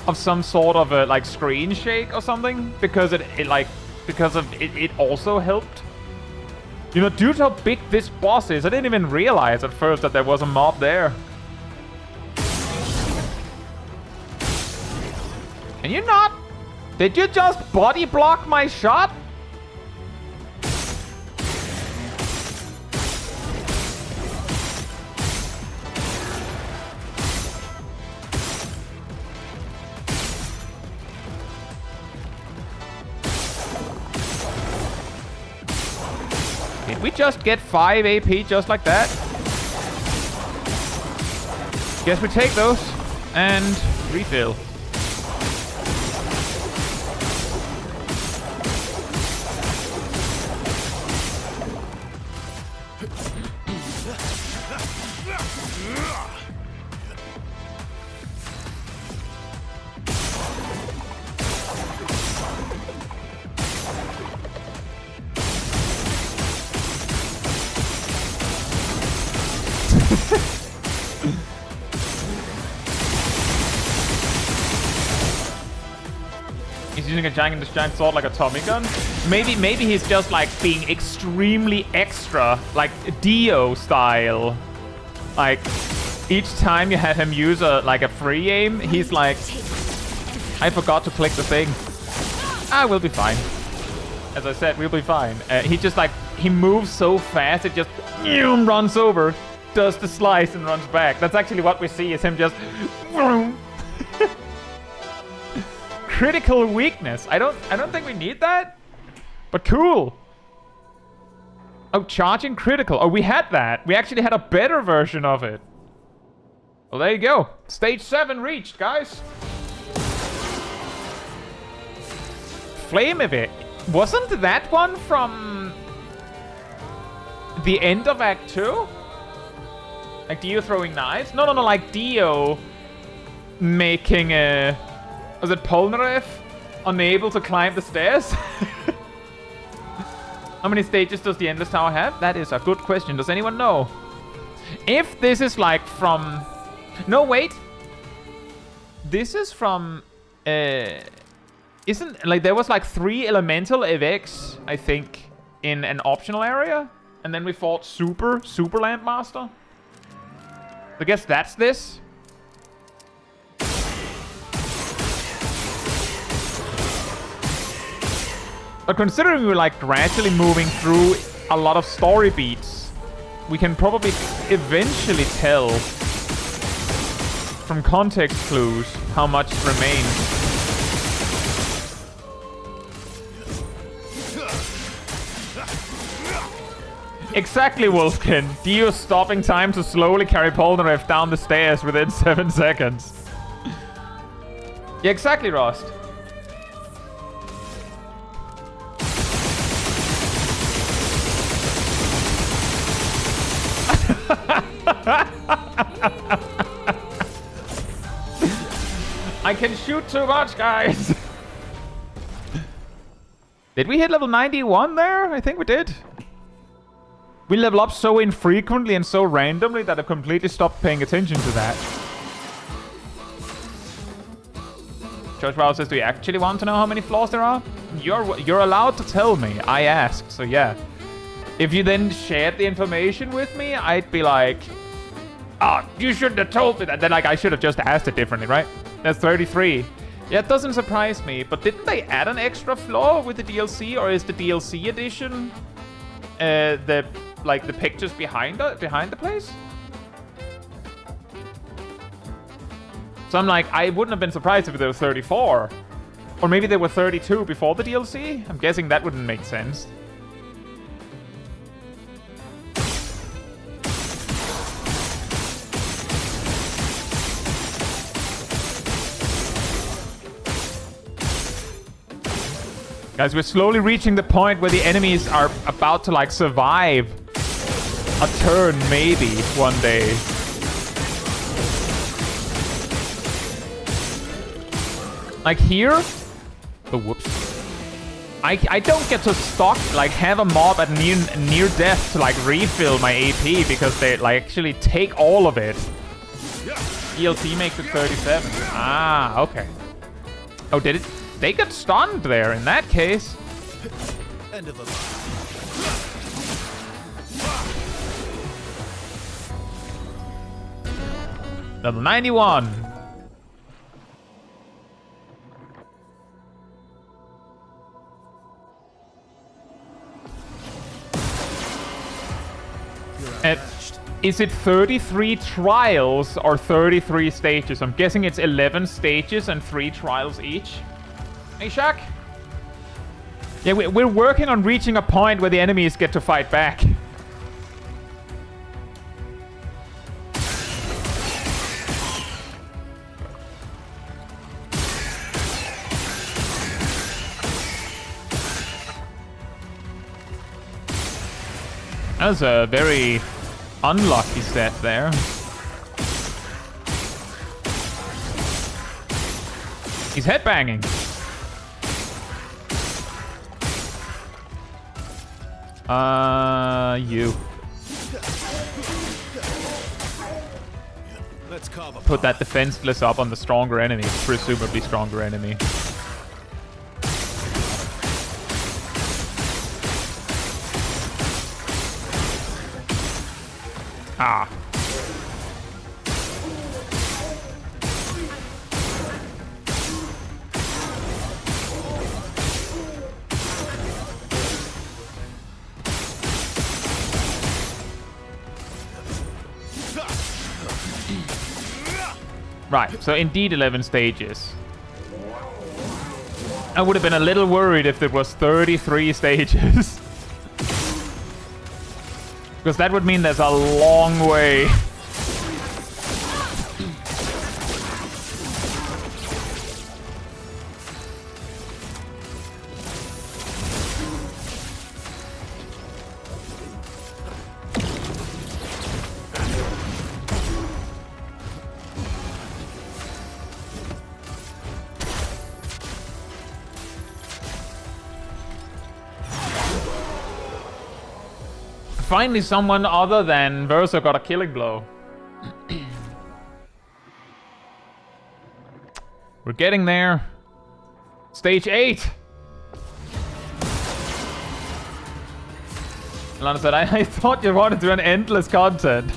of some sort of a like screen shake or something because it also helped. You know, due to how big this boss is, I didn't even realize at first that there was a mob there. Can you not? Did you just body block my shot? Did we just get 5 AP just like that? Guess we take those and refill. He's using a giant sword like a Tommy gun. Maybe he's just like being extremely extra, like Dio style. Like each time you have him use a free aim, he's like, I forgot to click the thing. We'll be fine. As I said, we'll be fine. He moves so fast, it just runs over, does the slice and runs back. That's actually what we see is him just critical weakness. I don't think we need that. But cool. Oh, charging critical. Oh, we had that. We actually had a better version of it. Well, there you go. Stage 7 reached, guys. Flame of it. Wasn't that one from the end of Act 2? Like Dio throwing knives? No, like Dio making a... Was it Polnareff unable to climb the stairs? How many stages does the Endless Tower have? That is a good question. Does anyone know? If this is like from... No, wait. This is from... Isn't... Like, there was like 3 elemental EVX, I think, in an optional area. And then we fought Super Landmaster. I guess that's this. But considering we were like gradually moving through a lot of story beats, we can probably eventually tell from context clues how much remains. Exactly, Wolfkin. Dio stopping time to slowly carry Polnareff down the stairs within 7 seconds. Yeah, exactly, Rost. I can shoot too much, guys. Did we hit level 91 there? I think we did. We level up so infrequently and so randomly that I've completely stopped paying attention to that. George Brown says, do you actually want to know how many floors there are? You're allowed to tell me. I asked, so yeah. If you then shared the information with me, I'd be like, you shouldn't have told me that. Then like I should have just asked it differently, right? That's 33. Yeah, it doesn't surprise me. But didn't they add an extra floor with the DLC, or is the DLC edition the pictures behind the place? So I'm like, I wouldn't have been surprised if there were 34. Or maybe there were 32 before the DLC. I'm guessing that wouldn't make sense. Guys, we're slowly reaching the point where the enemies are about to, like, survive a turn, maybe, one day. Like here? Oh, whoops. I don't get to stock, like, have a mob at near death to, like, refill my AP because they, like, actually take all of it. DLC makes it 37. Ah, okay. Oh, did it? They got stunned there in that case. End of the line. Level 91. Is it 33 trials or 33 stages? I'm guessing it's 11 stages and 3 trials each. Hey, Shaq. Yeah, we're working on reaching a point where the enemies get to fight back. That was a very unlucky set there. He's headbanging. You. Let's carve a Put that defenseless up on the stronger enemy, presumably stronger enemy. Ah. Right, so indeed 11 stages. I would have been a little worried if there was 33 stages. Because that would mean there's a long way. Finally, someone other than Verso got a killing blow. We're getting there. Stage 8. Lana said, I thought you wanted to do an endless content.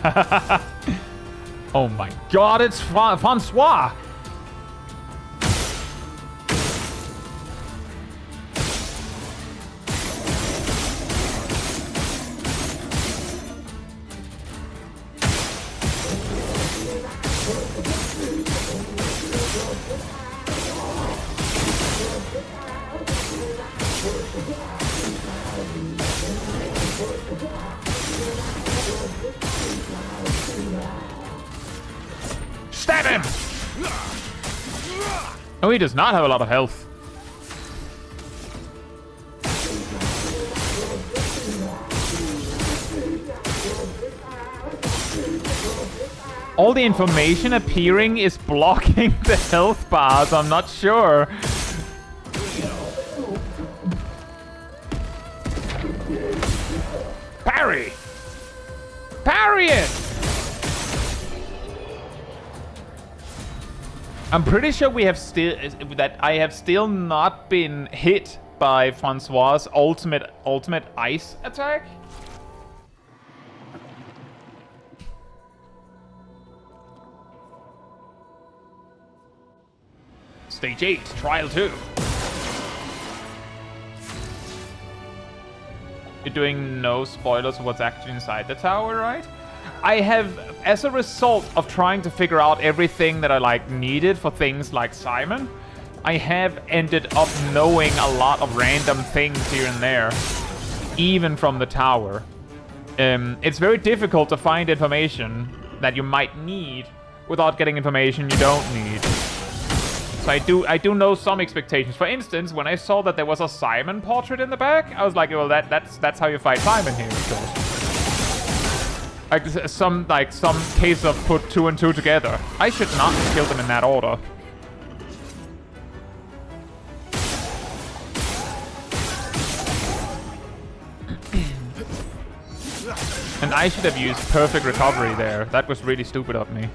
Oh my god, it's Francois. Stab him! Oh, he does not have a lot of health. All the information appearing is blocking the health bars, I'm not sure. Parry! Parry it! I'm pretty sure we have that I have still not been hit by Francois' ultimate ice attack. Stage 8, Trial 2. You're doing no spoilers of what's actually inside the tower, right? I have, as a result of trying to figure out everything that I needed for things like Simon, I have ended up knowing a lot of random things here and there, even from the tower. It's very difficult to find information that you might need without getting information you don't need. So I do know some expectations. For instance, when I saw that there was a Simon portrait in the back, I was like, well, that's how you fight Simon here, of course. Some case of put 2 and 2 together. I should not have killed them in that order. And I should have used perfect recovery there. That was really stupid of me.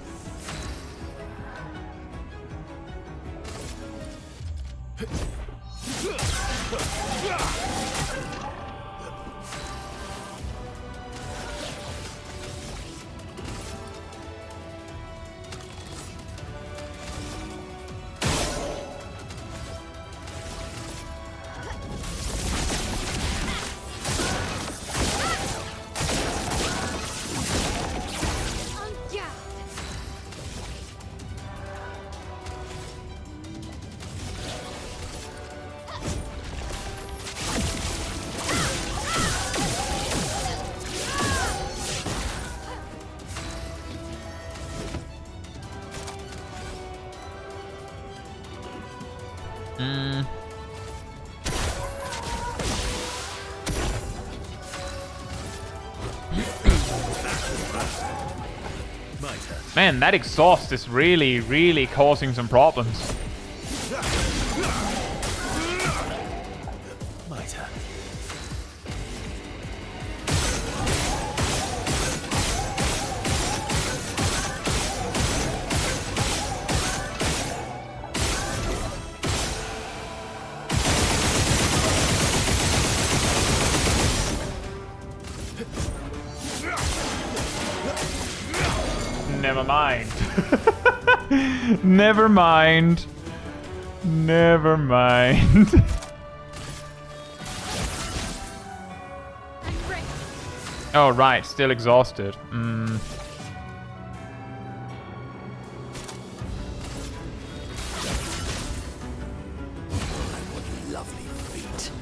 Man, that exhaust is really, really causing some problems. Never mind. Never mind. Never mind. Oh, right. Still exhausted. Lovely feet.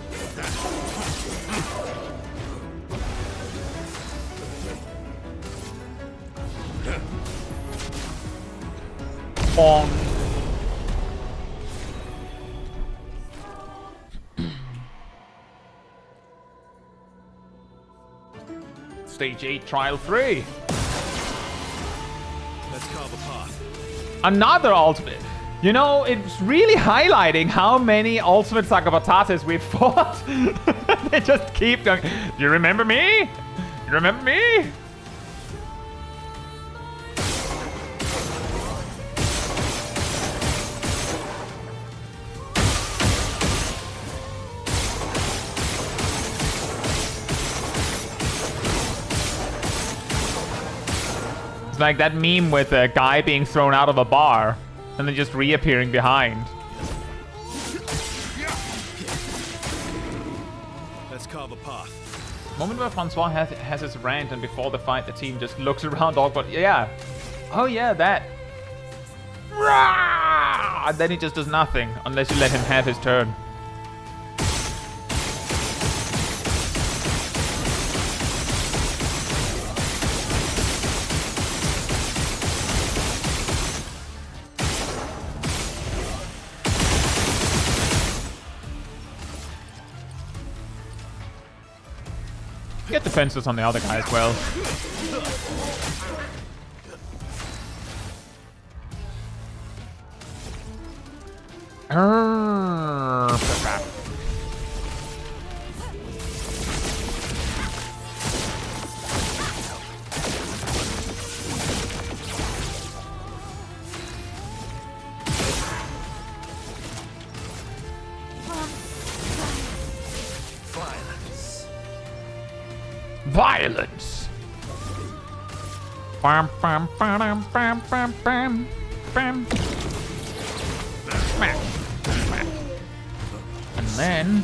Bonk. Stage 8, Trial 3. Let's carve a path. Another ultimate. You know, it's really highlighting how many ultimate Sakabatates we've fought. They just keep going. Do you remember me? You remember me? It's like that meme with a guy being thrown out of a bar and then just reappearing behind. Let's carve a path. Moment where Francois has his rant and before the fight the team just looks around awkward. Yeah. Oh yeah, that. And then he just does nothing unless you let him have his turn. get defenses on the other guy as well. Violence. Bam, bam, bam, bam, bam, bam, bam. Smack, smack. And then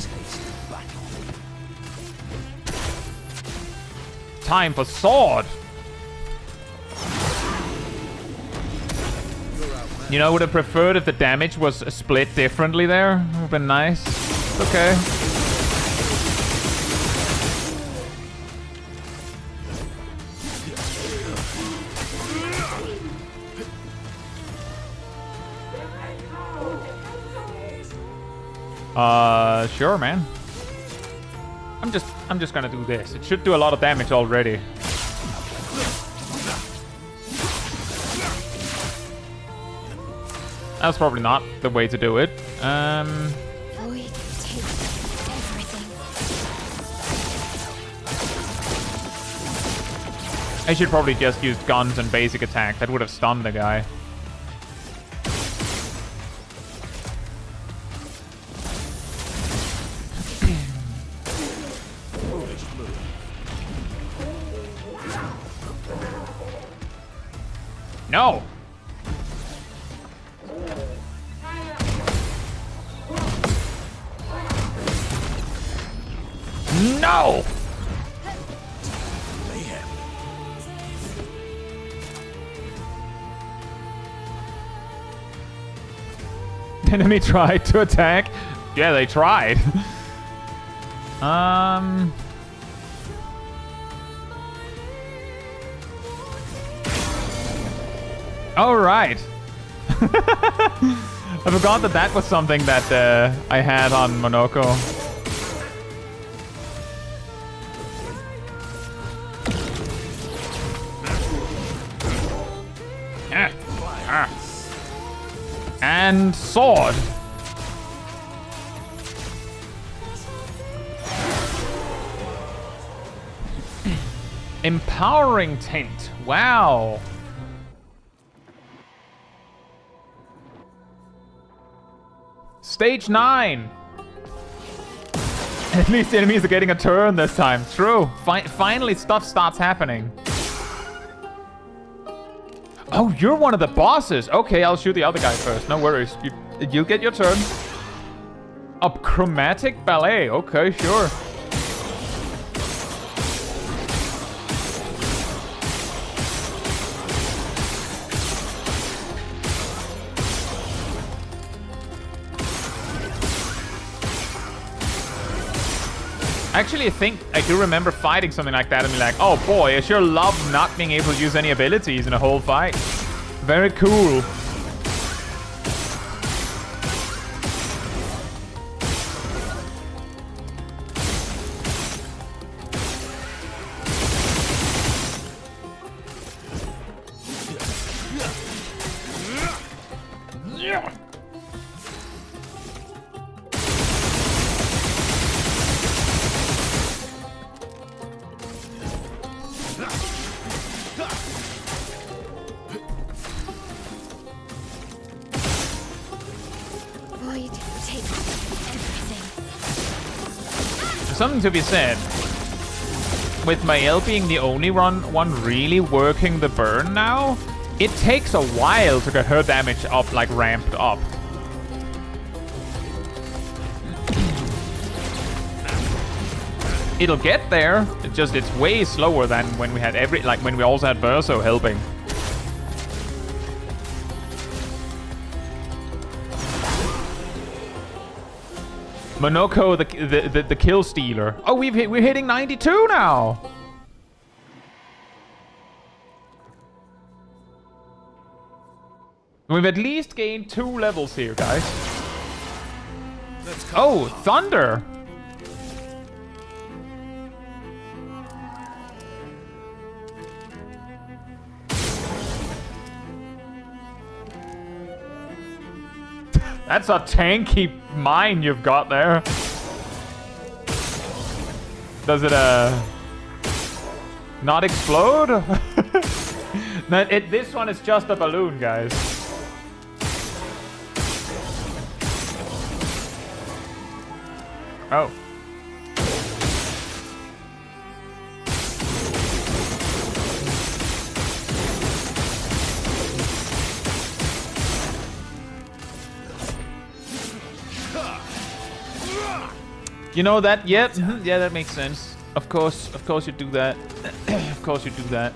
time for sword. You know, I would have preferred if the damage was split differently there. Would have been nice. It's okay. Sure, man. I'm just gonna do this. It should do a lot of damage already. That's probably not the way to do it. Void takes everything. I should probably just use guns and basic attack. That would have stunned the guy. No! No! The enemy tried to attack. Yeah, they tried. All right. I forgot that that was something that I had on Monoko. And sword. Empowering Taint. Wow. Stage 9. At least the enemies are getting a turn this time. True. Finally stuff starts happening. Oh, you're one of the bosses. Okay, I'll shoot the other guy first. No worries. You'll get your turn. A chromatic ballet. Okay, sure. Actually, I think I do remember fighting something like that and be like, oh boy, I sure love not being able to use any abilities in a whole fight. Very cool. Void takes everything. Something to be said. With Mael being the only one really working the burn now, it takes a while to get her damage up, like ramped up. It'll get there. It's way slower than when we had when we also had Verso helping. Monoko, the kill stealer. Oh, we're hitting 92 now. We've at least gained 2 levels here, guys. Oh, thunder. That's a tanky mine you've got there. Does it, not explode? No, this one is just a balloon, guys. Oh. You know that? Yeah, yeah, that makes sense. Of course you do that. Of course you do that.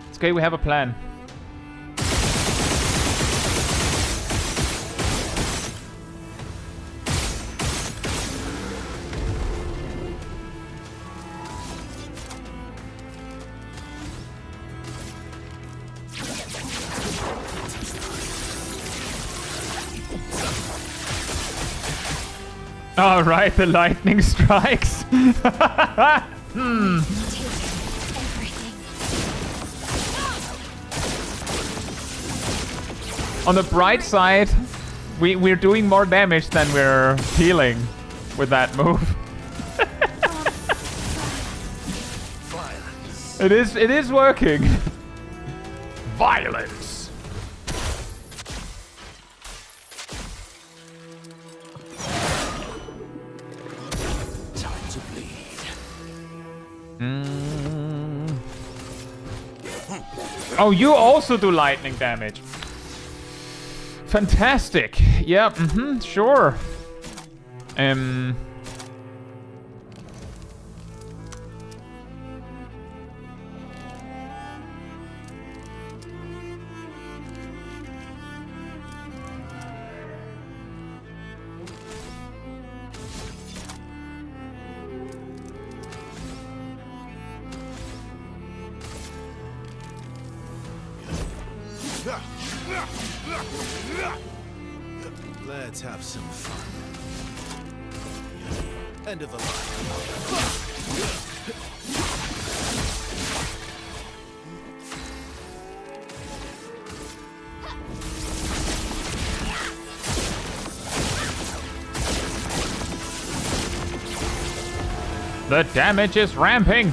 It's okay, we have a plan. All right, the lightning strikes. On the bright side, we're doing more damage than we're healing with that move. It is working. Violence. Oh, you also do lightning damage. Fantastic. Yeah, sure. Let's have some fun. End of the line. The damage is ramping.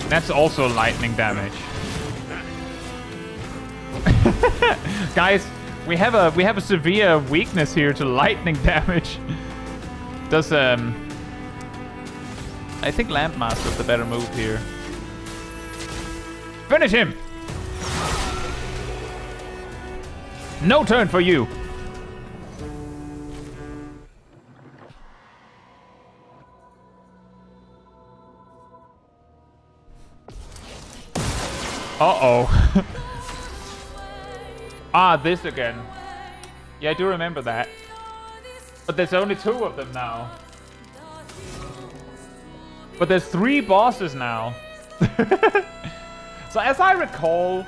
That's also lightning damage. Guys, we have a severe weakness here to lightning damage. Does I think Lampmaster's the better move here. Finish him! No turn for you. Uh-oh. Ah, this again. Yeah, I do remember that. But there's only 2 of them now. But there's 3 bosses now. So as I recall,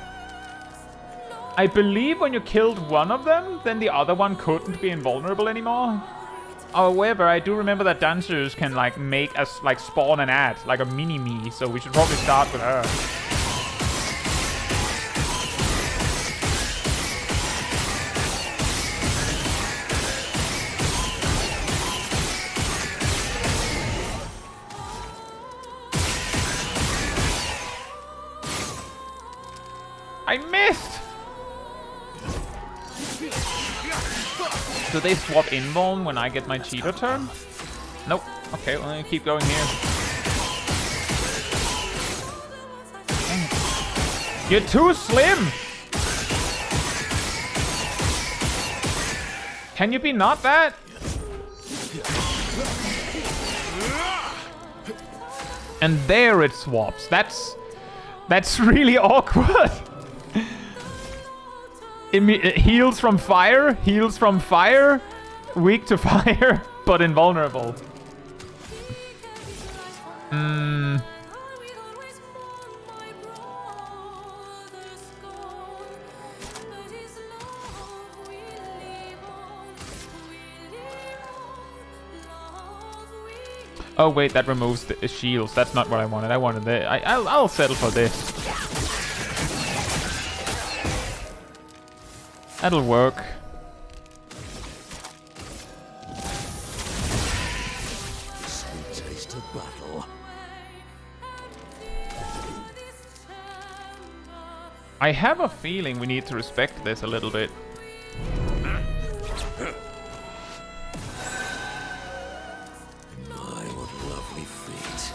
I believe when you killed one of them, then the other one couldn't be invulnerable anymore. However, I do remember that dancers can like make us like spawn an ad, like a mini-me, so we should probably start with her. I missed! Do they swap invuln when I get my cheater turn? Nope. Okay, well, I'm gonna keep going here. You're too slim! Can you be not that? And there it swaps. That's really awkward. It heals from fire, weak to fire, but invulnerable. Oh wait, that removes the shields. That's not what I wanted. I wanted it. I'll settle for this. That'll work. Sweet taste of battle. I have a feeling we need to respect this a little bit. My, what lovely feet.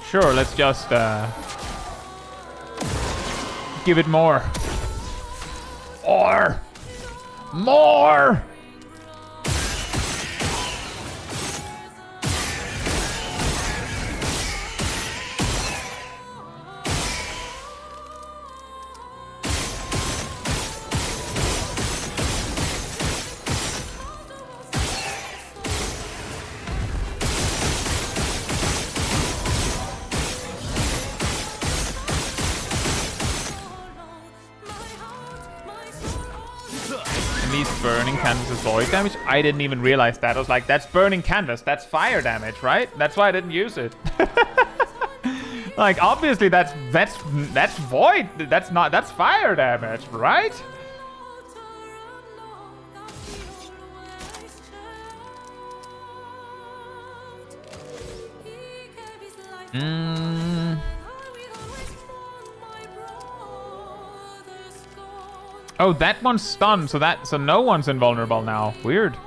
Sure, let's just give it more. More! Burning canvas is void damage. I didn't even realize that. I was like, that's burning canvas. That's fire damage, right? That's why I didn't use it. Like, obviously that's void. That's fire damage, right? Oh, that one's stunned, so no one's invulnerable now. Weird.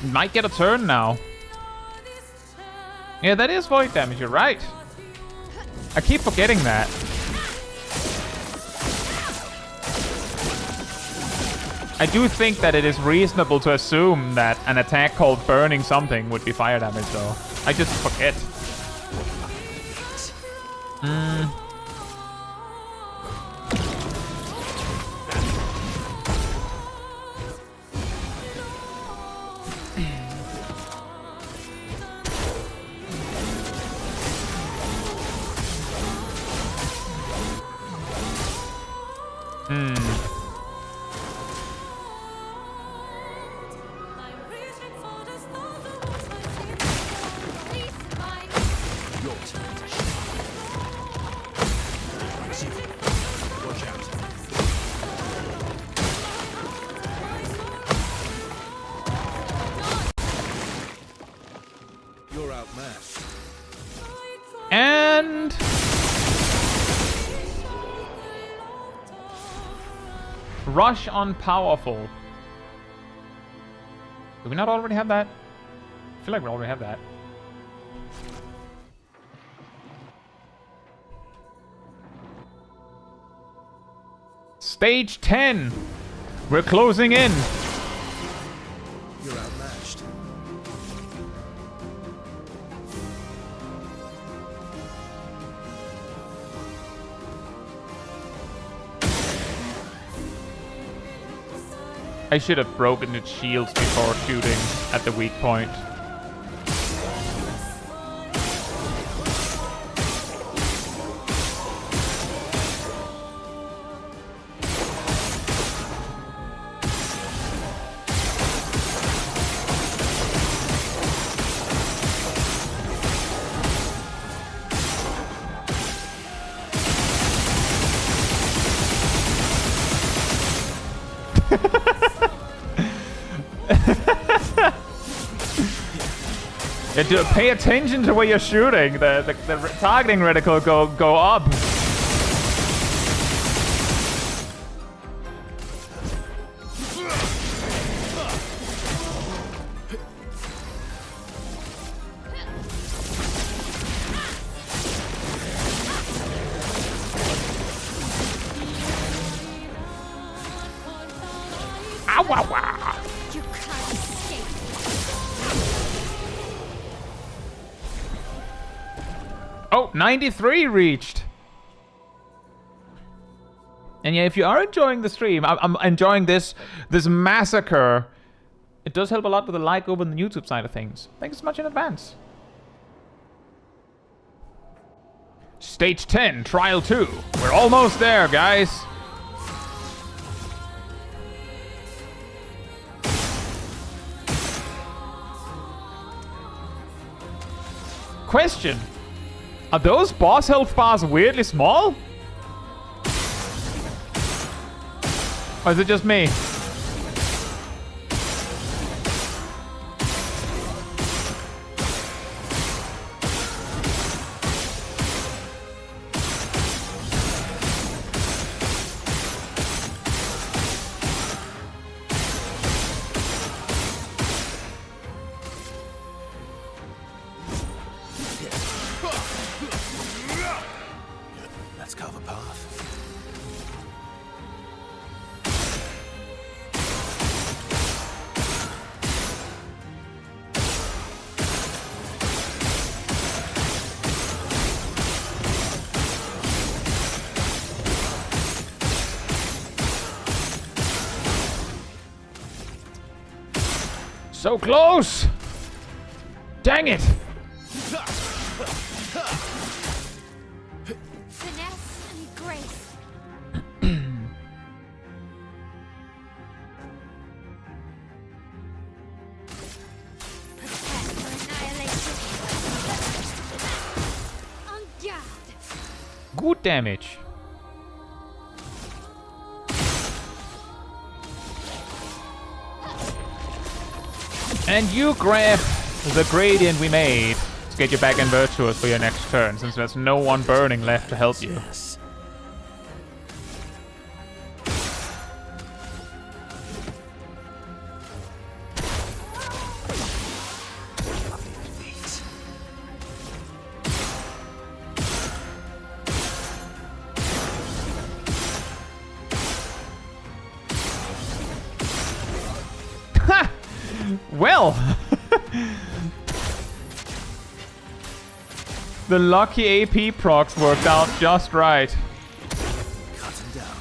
Might get a turn now. Yeah, that is void damage, you're right. I keep forgetting that. I do think that it is reasonable to assume that an attack called burning something would be fire damage, though. I just forget. You're outmatched. And rush on powerful. Do we not already have that? I feel like we already have that. Stage 10. We're closing in. You're outmatched. I should have broken its shields before shooting at the weak point. Yeah, pay attention to where you're shooting. The targeting reticle go up. Ow, ow, ow. You can't escape. Oh, 93 reached. And yeah, if you are enjoying the stream, I'm enjoying this massacre. It does help a lot with the like over on the YouTube side of things. Thanks so much in advance. Stage 10, Trial 2. We're almost there, guys. Question. Are those boss health bars weirdly small? Or is it just me? Let's carve a path. So close! Dang it! Finesse and grace. Prepare for annihilation. On guard. Good damage. And you grab the gradient we made to get you back in Virtuous for your next turn, since there's no one burning left to help you. Yes. Feet. Ha! Well, the lucky AP procs worked out just right. Cut him down.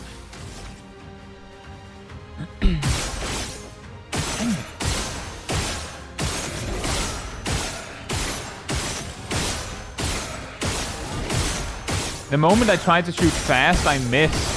The moment I tried to shoot fast, I missed.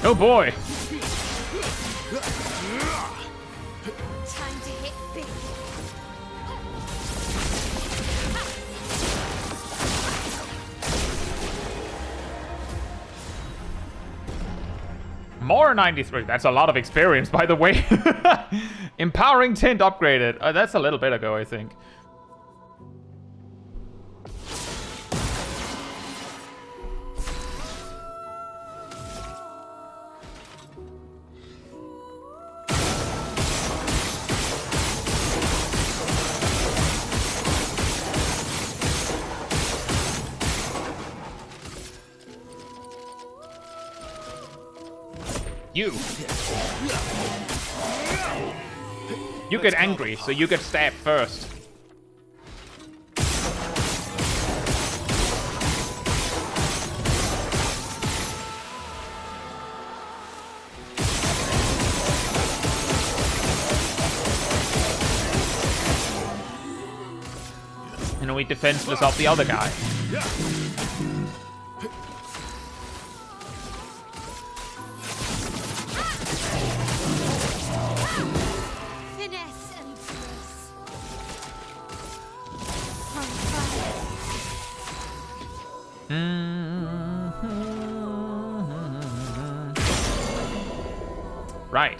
Oh boy! Time to hit big. More 93. That's a lot of experience, by the way. Empowering Tint upgraded. That's a little bit ago, I think. You get angry, so you get stabbed first. And we defenseless off the other guy. Finesse and grace. Right.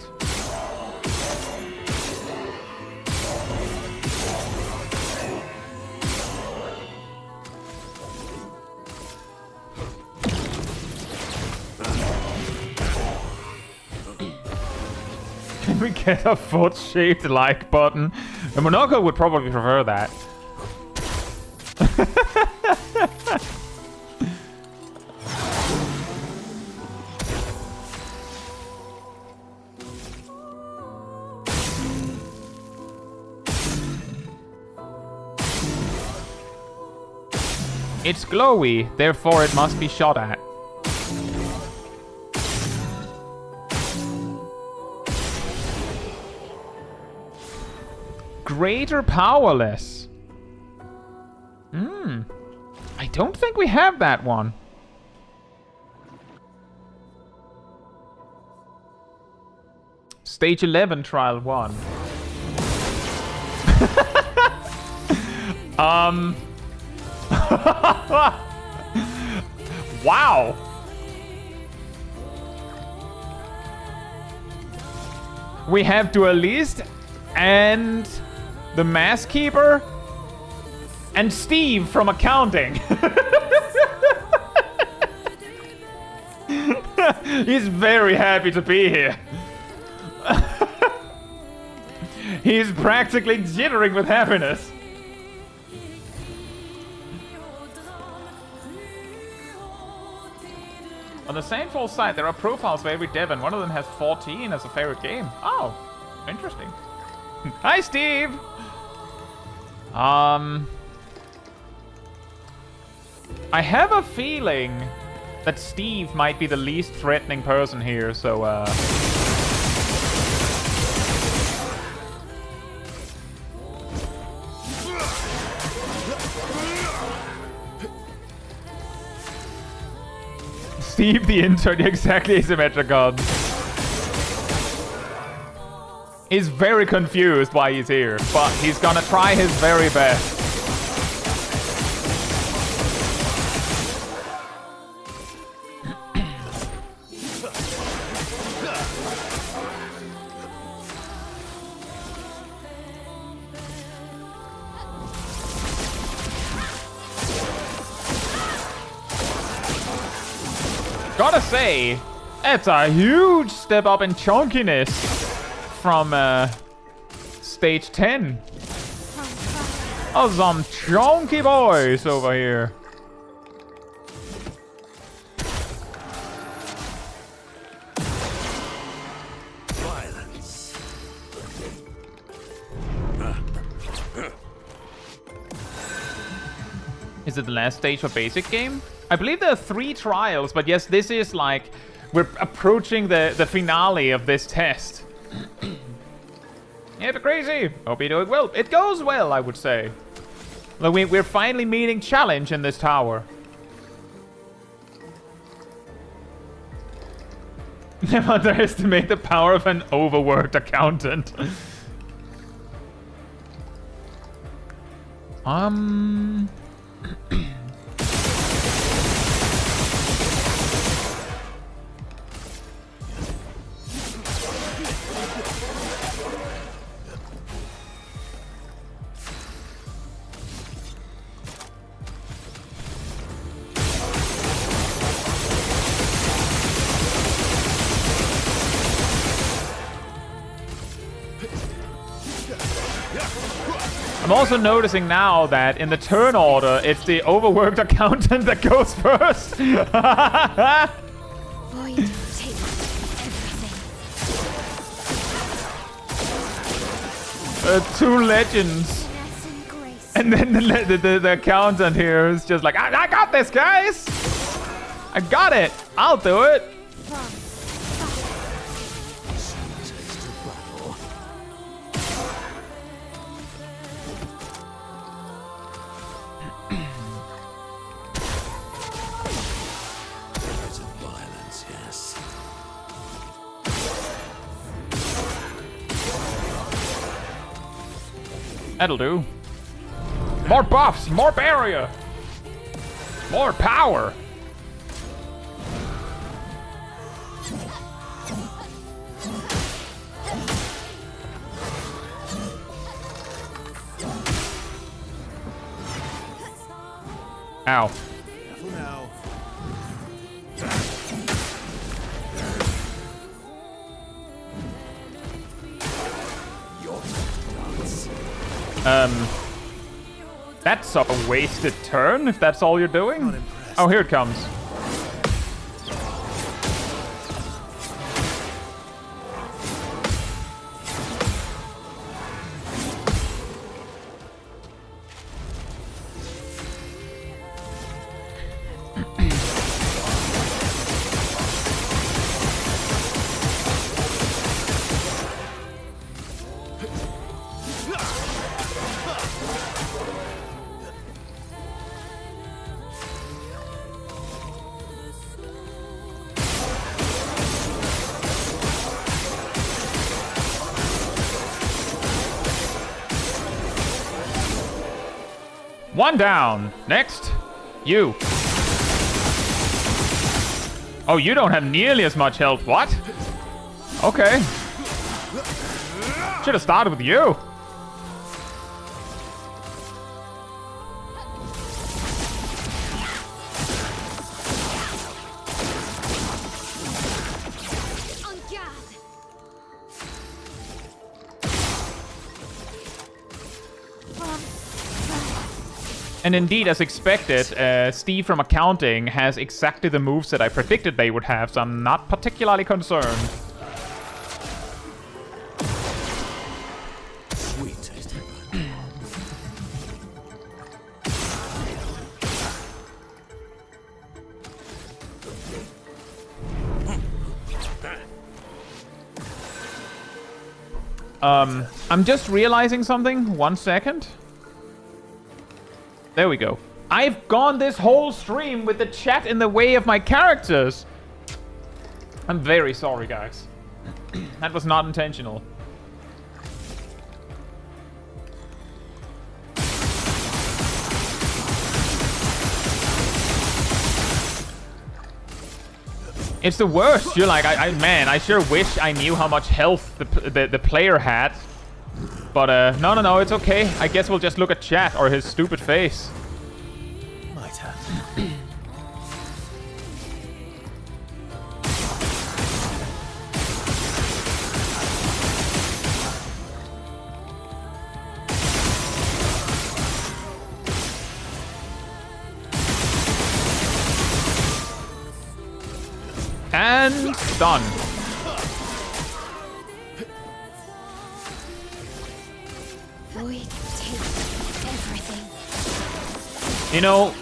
Can we get a foot-shaped like button? The Monoko would probably prefer that. It's glowy, therefore it must be shot at. Great or powerless? I don't think we have that one. Stage 11, Trial 1. Wow! We have Duelist and the Mask Keeper and Steve from accounting. He's very happy to be here. He's practically jittering with happiness. On the Saintfall site, there are profiles for every dev, and one of them has 14 as a favorite game. Oh, interesting. Hi, Steve! I have a feeling that Steve might be the least threatening person here, so, Steve the intern, exactly asymmetric god. He's very confused why he's here, but he's gonna try his very best. Gotta say, it's a huge step up in chunkiness from stage 10. Oh, some chunky boys over here. Violence. Is it the last stage for basic game? I believe there are 3 trials, but yes, this is like, we're approaching the finale of this test. Yeah, but crazy. Hope you're doing well. It goes well, I would say. Look, we're finally meeting challenge in this tower. Never underestimate the power of an overworked accountant. I'm also noticing now that in the turn order, it's the overworked accountant that goes first. Void take everything. 2 legends. Finesse and grace. And then the accountant here is just like, I got this, guys! I got it! I'll do it! From Taste of battle. There's a violence, yes. That'll do. More buffs, more barrier, more power. Ow. Careful now. That's a wasted turn, if that's all you're doing. Oh, here it comes. One down. Next, you. Oh, you don't have nearly as much health. What? Okay. Should have started with you. On guard. And indeed, as expected, Steve from accounting has exactly the moves that I predicted they would have, so I'm not particularly concerned. Sweet tasting. I'm just realizing something. 1 second. There we go. I've gone this whole stream with the chat in the way of my characters. I'm very sorry, guys. That was not intentional. It's the worst. You're like, man, I sure wish I knew how much health the player had. But, no, it's okay. I guess we'll just look at chat or his stupid face. Might have. And done. We take everything. You know,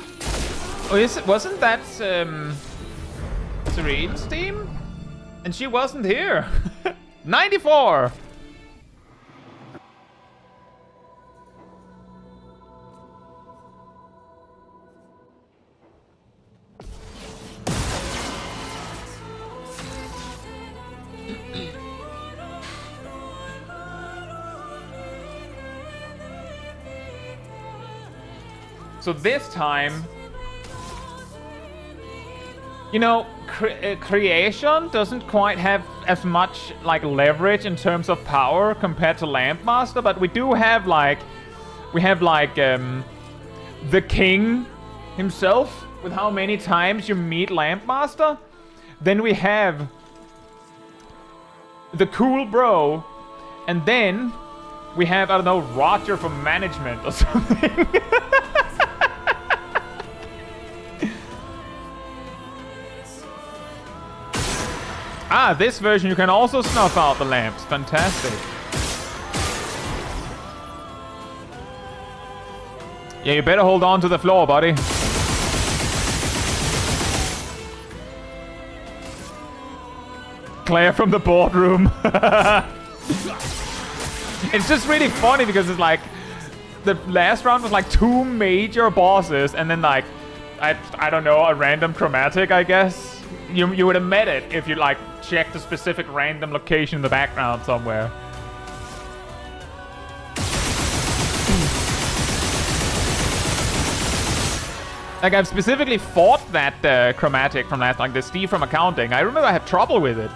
wasn't that Serene's team? And she wasn't here. 94. So this time, you know, creation doesn't quite have as much like leverage in terms of power compared to Lampmaster, but we do have like, the king himself with how many times you meet Lampmaster. Then we have the cool bro, and then we have, I don't know, Roger from management or something. Ah, this version you can also snuff out the lamps. Fantastic. Yeah, you better hold on to the floor, buddy. Claire from the boardroom. It's just really funny because it's like the last round was like 2 major bosses and then like I don't know, a random chromatic, I guess. You would have met it if you like checked a specific random location in the background somewhere. Like I've specifically fought that chromatic from last, like the Steve from accounting. I remember I had trouble with it.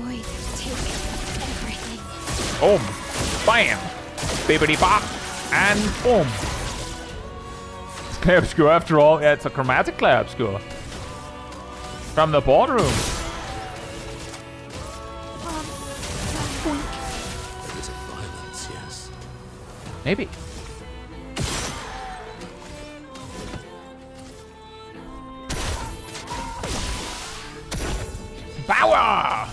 We take everything. Boom. Bam. Bibbidi bop. And boom. It's Clair Obscur after all. Yeah, it's a chromatic Clair Obscur. From the boardroom. A bit of violence, yes. Maybe. Power!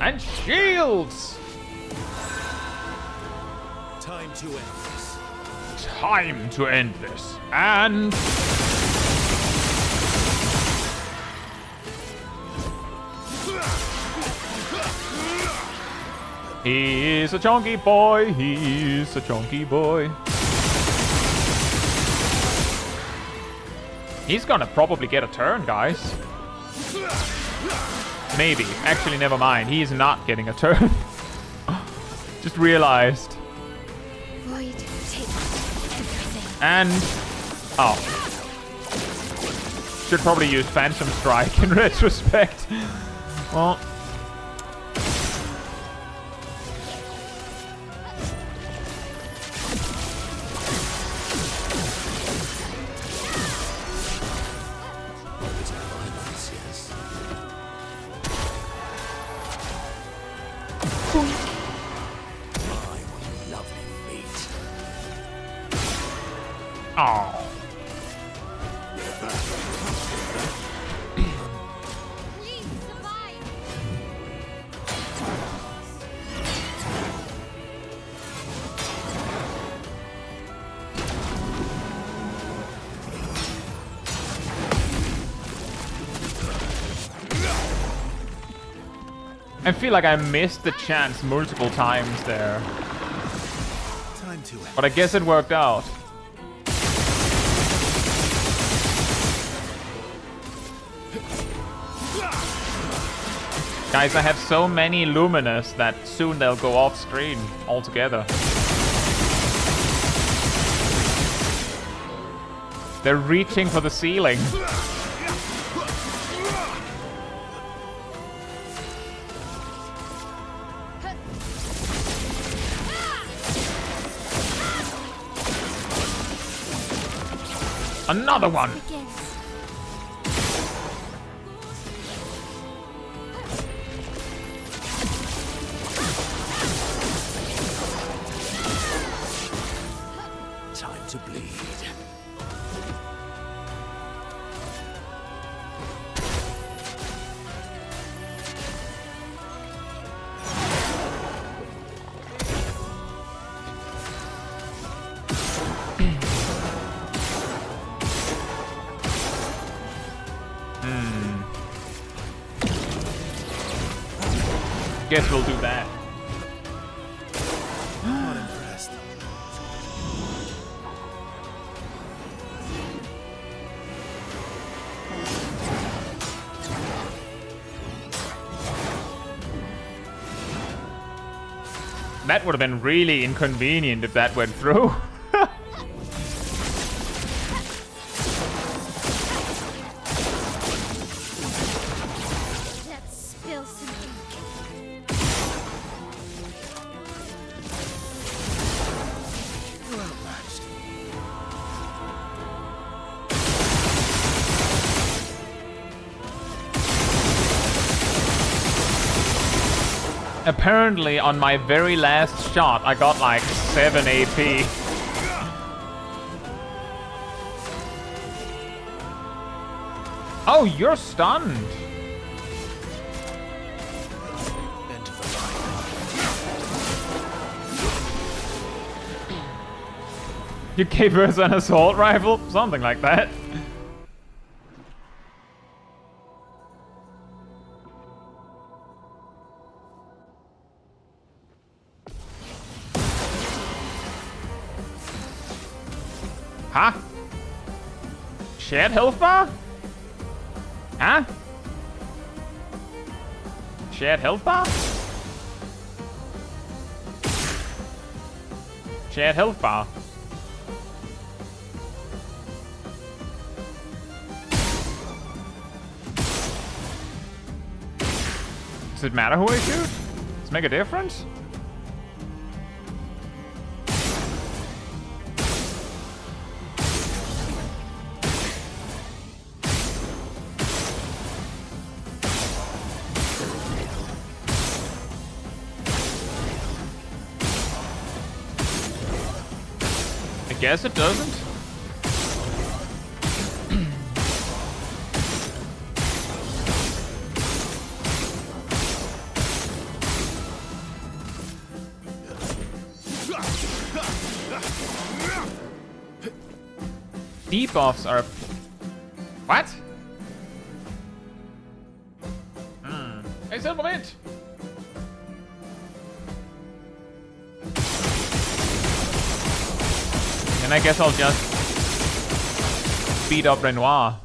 And shields! Time to end this. Time to end this. And... he's a chunky boy, he's a chunky boy. He's gonna probably get a turn, guys. Maybe. Actually, never mind. He's not getting a turn. Just realized. Void takes everything. And... oh. Should probably use Phantom Strike in retrospect. Well... oh. Please survive. I feel like I missed the chance multiple times there. Time to end. But I guess it worked out. Guys, I have so many Luminous that soon they'll go off screen altogether. They're reaching for the ceiling. Another one! Begins. Time to bleed. Guess we'll do that. Not impressed. That would have been really inconvenient if that went through. Let's spill some ink. You're outmatched. Apparently, on my very last shot, I got like 7 AP. Oh, you're stunned. End of the line. You gave us an assault rifle? Something like that. Huh? Shared health bar? Huh? Shared health bar? Shared health bar. Does it matter who I shoot? Does it make a difference? I guess it doesn't. Debuffs are... What? Hey, Silver Mint! And I guess I'll just beat up Renoir.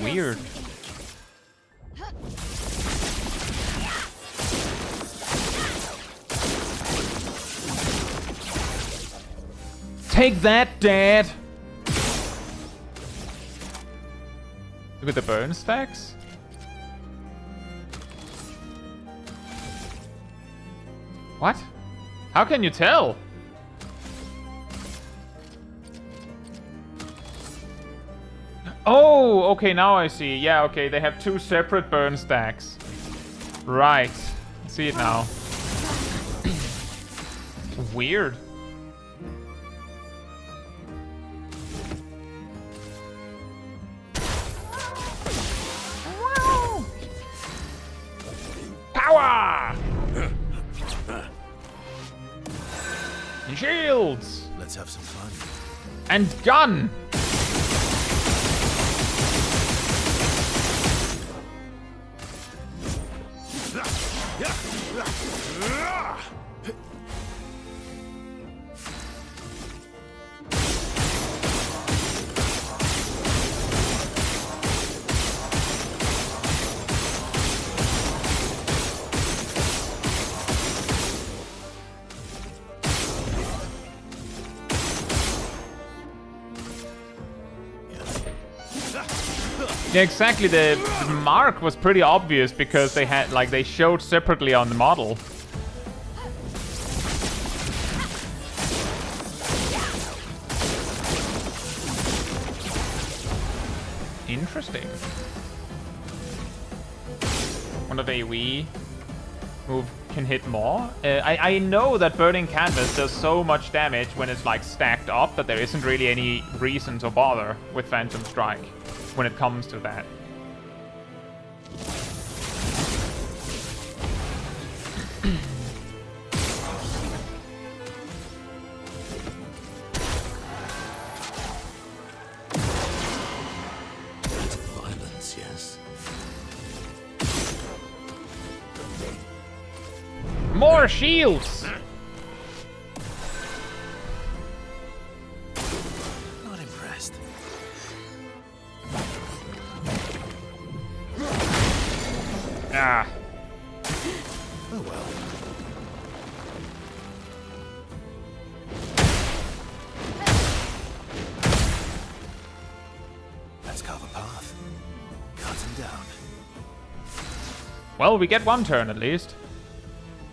Weird. Take that, Dad! Look at the burn stacks. What? How can you tell? Oh, okay, now I see. Yeah, okay, they have two separate burn stacks. Right. I see it now. Weird. Power! And shields! Let's have some fun. And gun! Yeah, exactly. The mark was pretty obvious because they had, like, they showed separately on the model. Interesting. Wonder if AoE move can hit more. I know that burning canvas does so much damage when it's like stacked up that there isn't really any reason to bother with Phantom Strike when it comes to that. Violence, yes. More shields! Not impressed. Ah. Oh well. Let's carve a path. Cut him down. Well, we get one turn at least.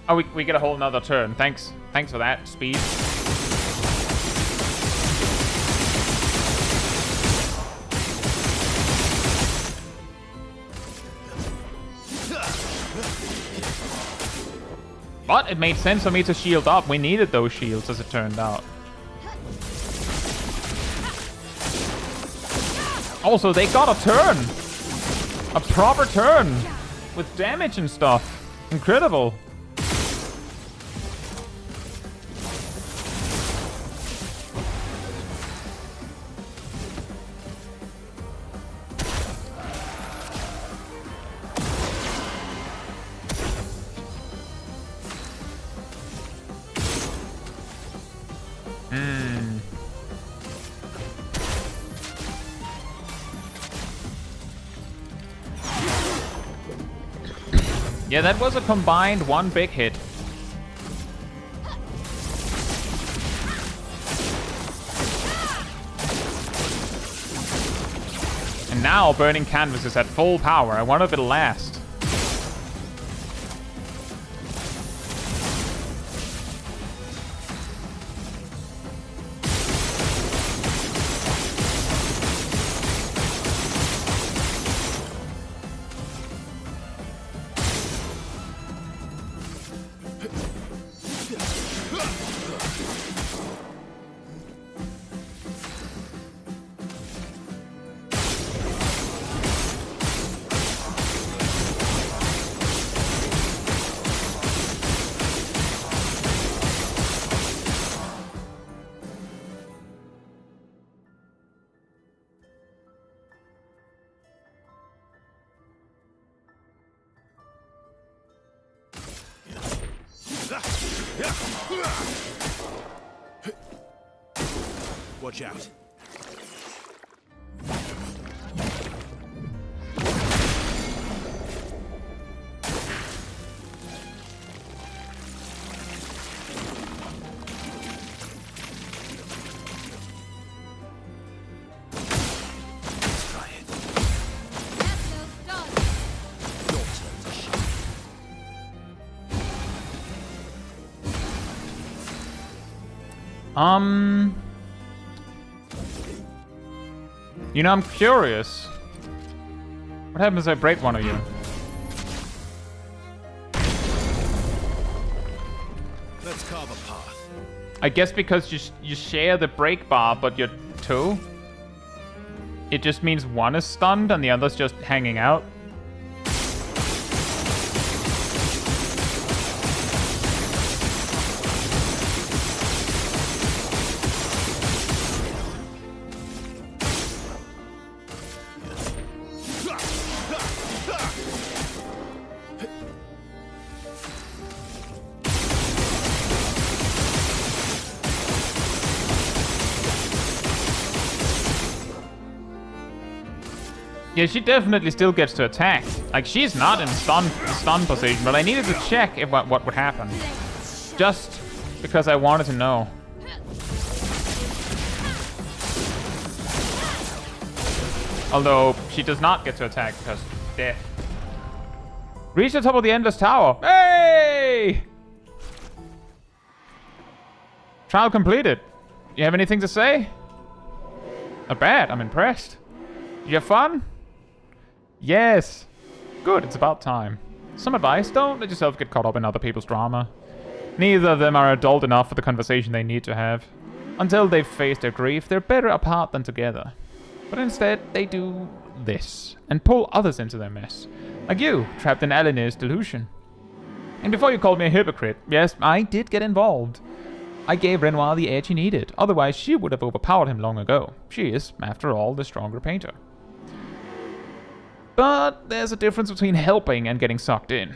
Oh, we get a whole nother turn. Thanks. Thanks for that, speed. But it made sense for me to shield up. We needed those shields, as it turned out. Also, they got a turn! A proper turn! With damage and stuff. Incredible. Yeah, that was a combined one big hit. And now burning canvas is at full power. I wonder if it'll last. Watch out. You know, I'm curious. What happens if I break one of you? Let's carve a path. I guess because you share the break bar, but you're two? It just means one is stunned and the other's just hanging out? Yeah, she definitely still gets to attack. Like, she's not in stun position, but I needed to check if what would happen. Just because I wanted to know. Although, she does not get to attack because death. Reach the top of the Endless Tower. Hey! Trial completed. You have anything to say? Not bad, I'm impressed. You have fun? Yes. Good, it's about time. Some advice, don't let yourself get caught up in other people's drama. Neither of them are adult enough for the conversation they need to have. Until they've faced their grief, they're better apart than together. But instead, they do this, and pull others into their mess. Like you, trapped in Eleanor's delusion. And before you called me a hypocrite, yes, I did get involved. I gave Renoir the edge he needed, otherwise she would have overpowered him long ago. She is, after all, the stronger painter. But there's a difference between helping and getting sucked in.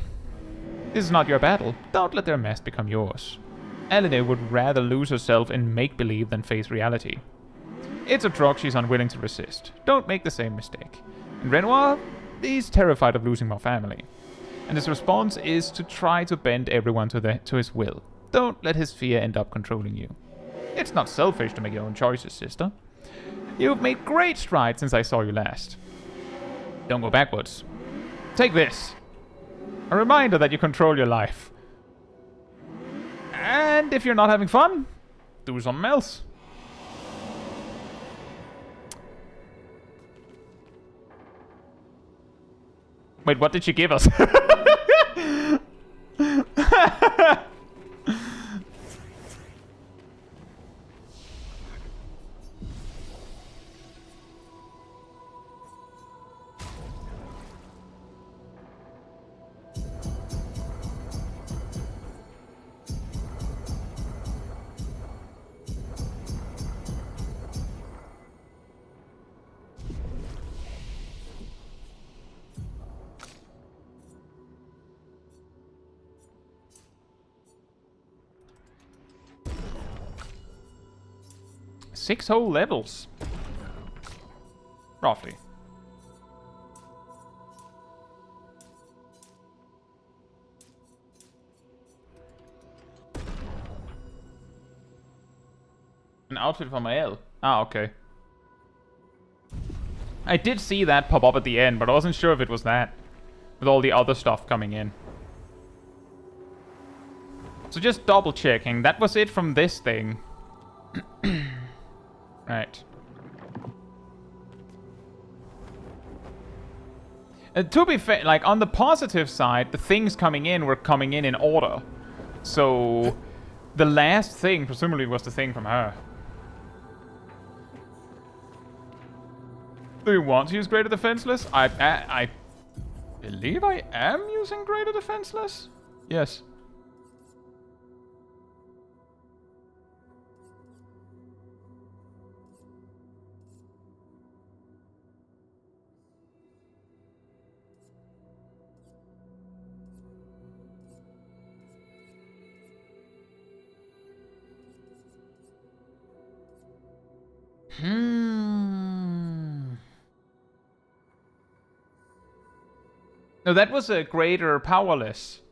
This is not your battle. Don't let their mess become yours. Eleanor would rather lose herself in make-believe than face reality. It's a drug she's unwilling to resist. Don't make the same mistake. And Renoir, he's terrified of losing more family. And his response is to try to bend everyone to his will. Don't let his fear end up controlling you. It's not selfish to make your own choices, sister. You've made great strides since I saw you last. Don't go backwards. Take this. A reminder that you control your life. And if you're not having fun, do something else. Wait, what did she give us? Six whole levels. Roughly. An outfit for my L. Ah, okay. I did see that pop up at the end, but I wasn't sure if it was that. With all the other stuff coming in. So just double checking. That was it from this thing. Right. To be fair, like, on the positive side, the things coming in were coming in order. So, the last thing, presumably, was the thing from her. Do you want to use Greater Defenseless? I believe I am using Greater Defenseless? Yes. No, that was a greater powerless.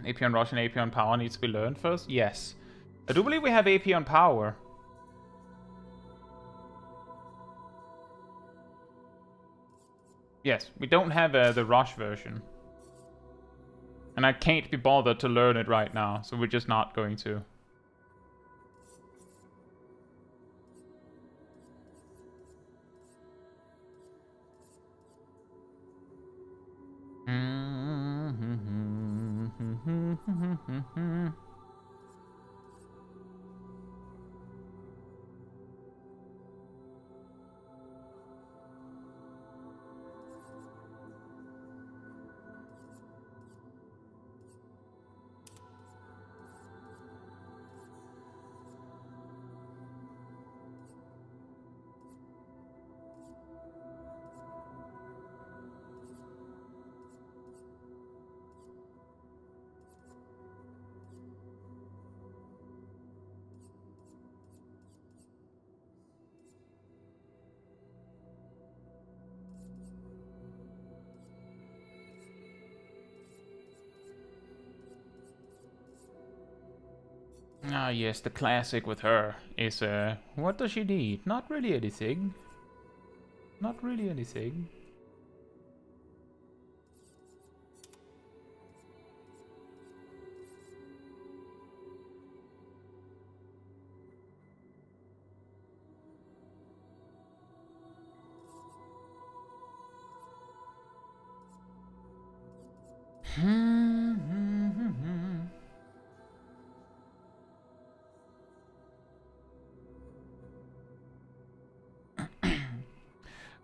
AP on Rush and AP on Power needs to be learned first? Yes. I do believe we have AP on Power. Yes, we don't have the Rush version. And I can't be bothered to learn it right now, so we're just not going to. Ah, yes, the classic with her is, what does she need? Not really anything. Not really anything.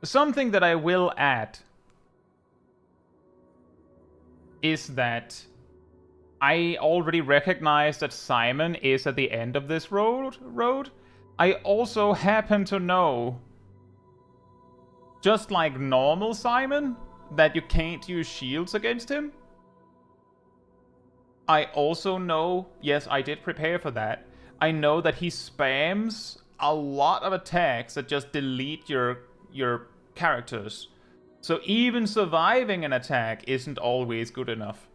Something that I will add is that I already recognize that Simon is at the end of this road. I also happen to know, just like normal Simon, that you can't use shields against him. I also know, yes, I did prepare for that. I know that he spams a lot of attacks that just delete your characters. So even surviving an attack isn't always good enough.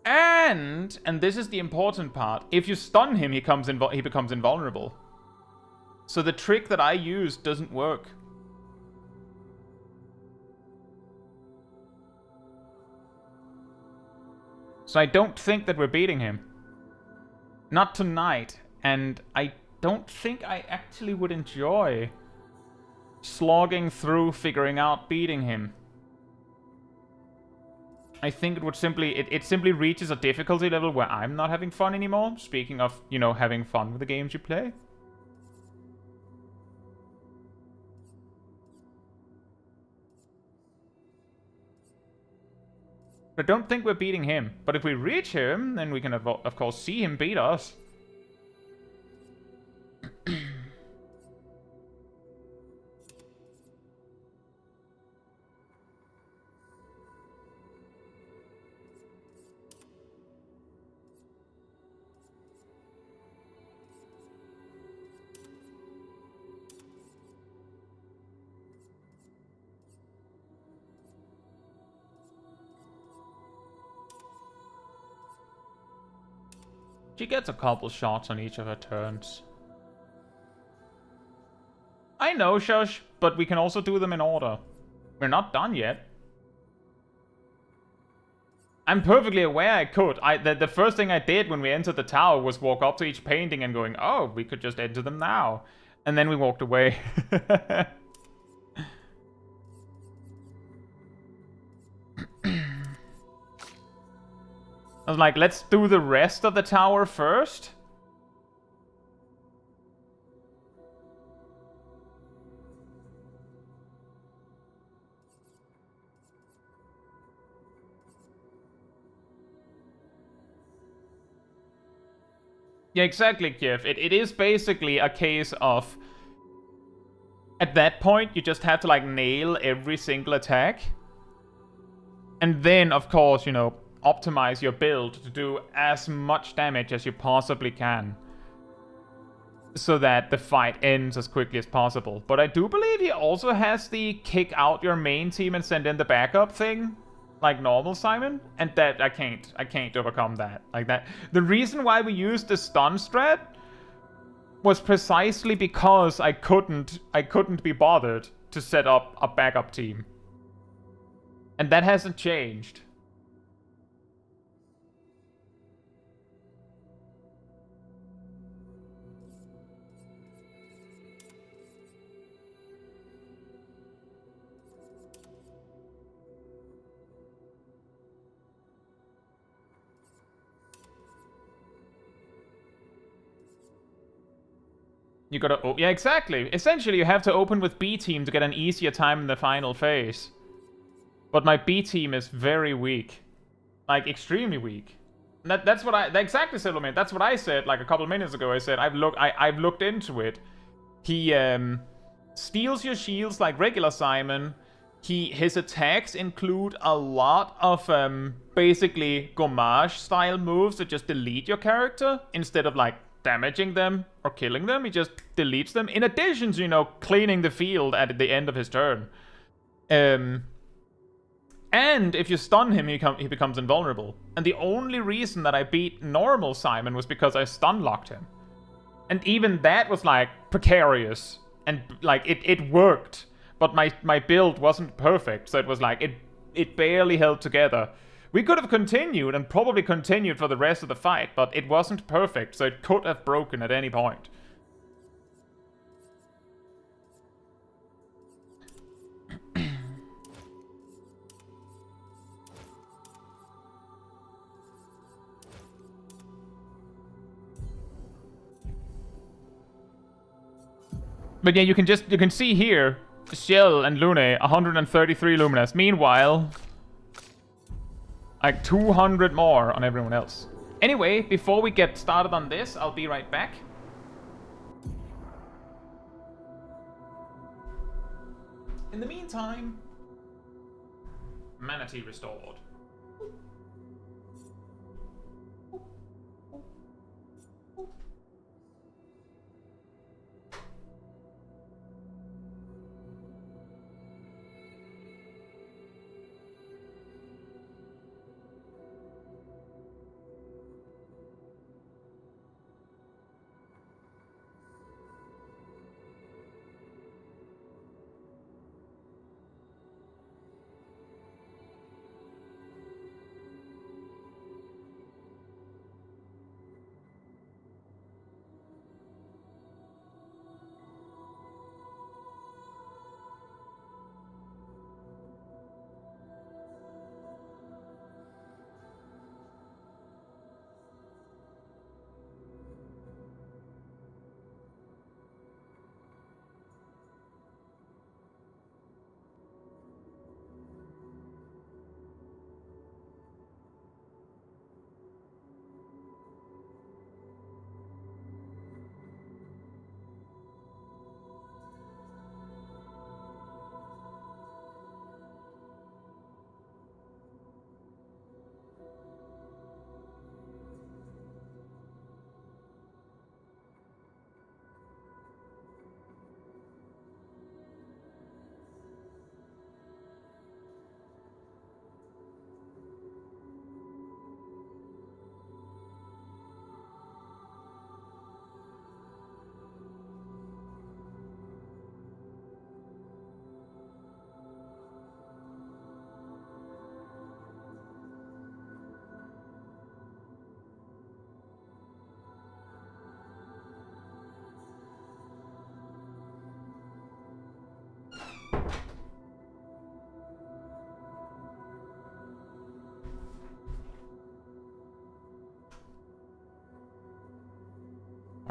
And this is the important part, if you stun him, he becomes invulnerable. So the trick that I used doesn't work. So I don't think that we're beating him. Not tonight. And I don't think I actually would enjoy slogging through figuring out beating him. I think it would simply, it simply reaches a difficulty level where I'm not having fun anymore. Speaking of, you know, having fun with the games you play. I don't think we're beating him. But if we reach him, then we can of course see him beat us. She gets a couple shots on each of her turns. I know, Shush, but we can also do them in order. We're not done yet. I'm perfectly aware I could. The first thing I did when we entered the tower was walk up to each painting and going, oh, we could just enter them now. And then we walked away. I was like, let's do the rest of the tower first. Yeah, exactly, Kiev. It is basically a case of... At that point, you just have to, like, nail every single attack. And then, of course, you know, optimize your build to do as much damage as you possibly can. So that the fight ends as quickly as possible. But I do believe he also has the kick out your main team and send in the backup thing. Like normal Simon. And that, I can't overcome that. Like that. The reason why we used the stun strat was precisely because I couldn't be bothered to set up a backup team. And that hasn't changed. You gotta... Oh, yeah, exactly. Essentially, you have to open with B team to get an easier time in the final phase. But my B team is very weak. Like, extremely weak. That's what I... Exactly, Silverman. That's what I said, like, a couple minutes ago. I said, I've looked into it. He, steals your shields like regular Simon. His attacks include a lot of, basically, Gommage-style moves that just delete your character instead of, like, damaging them or killing them. He just deletes them. In addition to, you know, cleaning the field at the end of his turn. And if you stun him, he becomes invulnerable. And the only reason that I beat normal Simon was because I stun locked him. And even that was, like, precarious. And, like, it worked. But my build wasn't perfect. So it was like, it barely held together. We could have continued, and probably continued for the rest of the fight, but it wasn't perfect, so it could have broken at any point. But yeah, you can see here, Shell and Lune, 133 Luminous. Meanwhile... like 200 more on everyone else. Anyway, before we get started on this, I'll be right back. In the meantime, Manatee restored.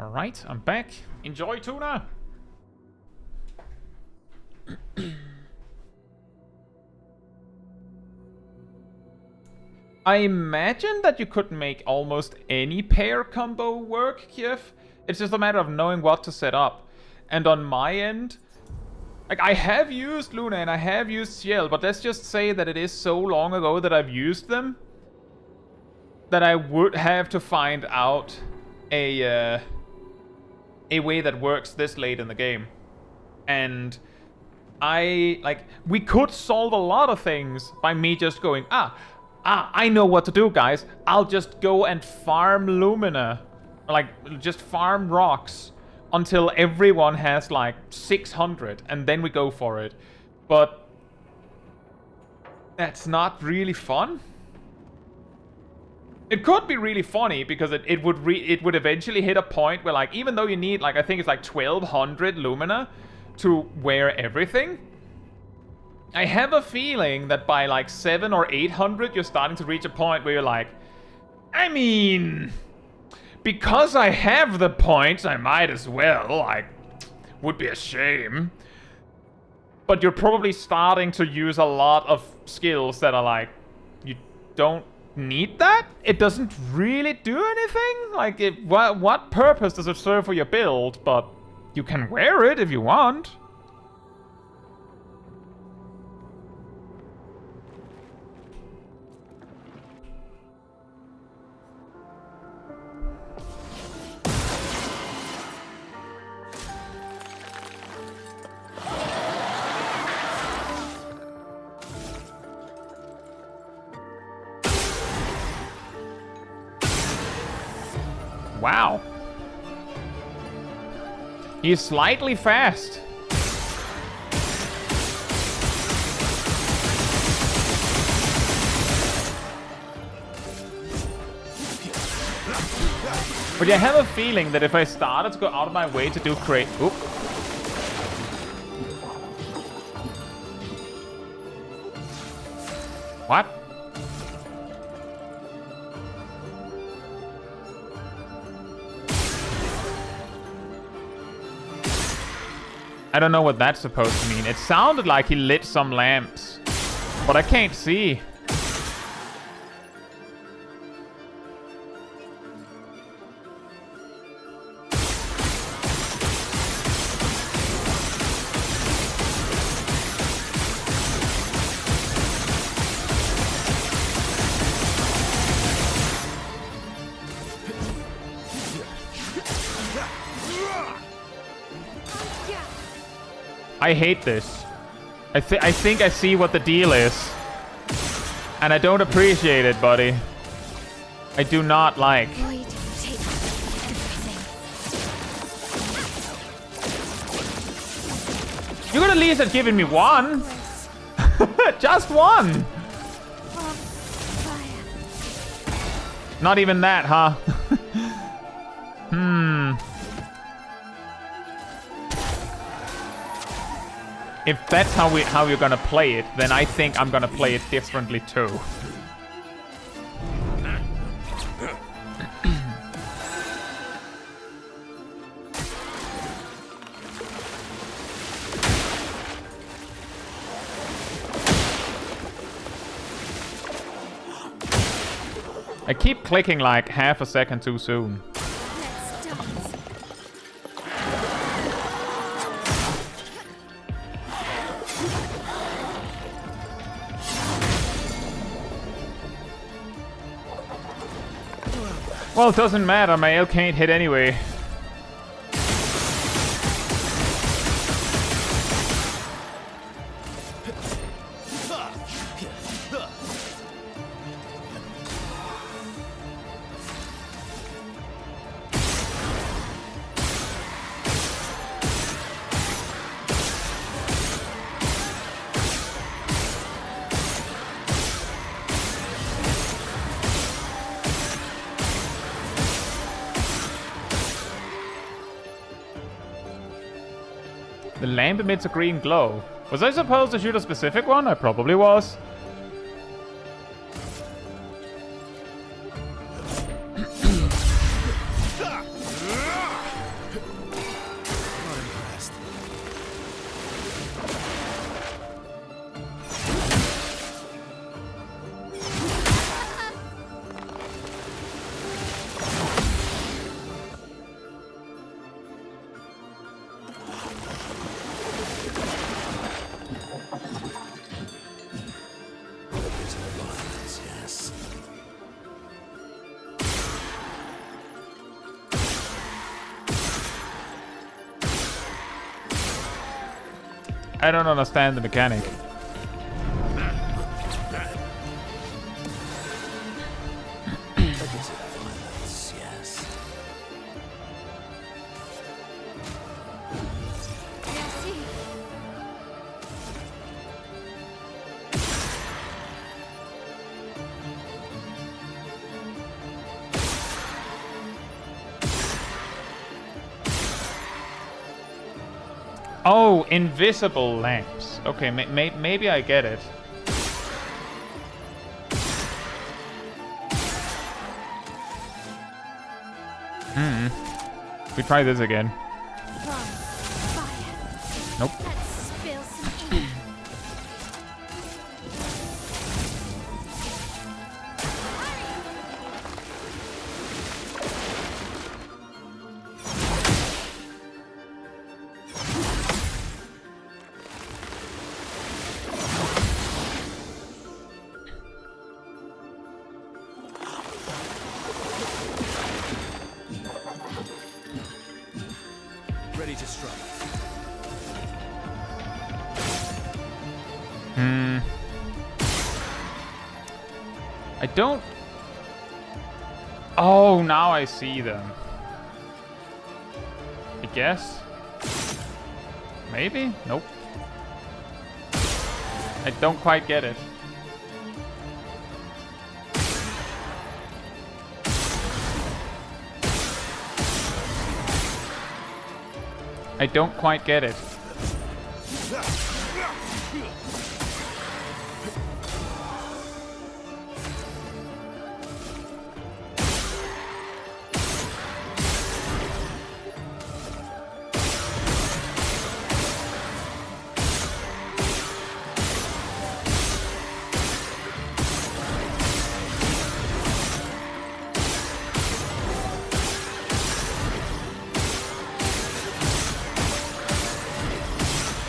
Alright, I'm back. Enjoy, Tuna! I imagine that you could make almost any pair combo work, Kiev. It's just a matter of knowing what to set up. And on my end, like, I have used Luna and I have used Ciel, but let's just say that it is so long ago that I've used them that I would have to find out a way that works this late in the game. And we could solve a lot of things by me just going, I know what to do, guys. I'll just go and farm Lumina. Like, just farm rocks until everyone has, like, 600. And then we go for it. But that's not really fun. It could be really funny because it would eventually hit a point where, like, even though you need, like, I think it's like 1200 Lumina to wear everything, I have a feeling that by like 700 or 800, you're starting to reach a point where you're like, I mean, because I have the points, I might as well. Like, would be a shame. But you're probably starting to use a lot of skills that are like, you don't need that? It doesn't really do anything? Like, what purpose does it serve for your build? But you can wear it if you want. Wow. He's slightly fast. But I have a feeling that if I started to go out of my way to do Oop. What? I don't know what that's supposed to mean. It sounded like he lit some lamps, but I can't see. I hate this. I think I see what the deal is. And I don't appreciate it, buddy. I do not like. Void, take everything. You could at least have given me one. Just one. Fire. Not even that, huh? If that's how you're gonna play it, then I think I'm gonna play it differently too. I keep clicking like half a second too soon. Let's dance. Well, it doesn't matter, my L can't hit anyway. The lamp emits a green glow. Was I supposed to shoot a specific one? I probably was. I don't understand the mechanic. A bit of violence, yes. Merci. Oh, invisible lamps. Okay, maybe I get it. We try this again. From fire. Nope. Let's spill some ink. Ready to strike. I don't... Oh, now I see them. I guess. Maybe? Nope. I don't quite get it. I don't quite get it.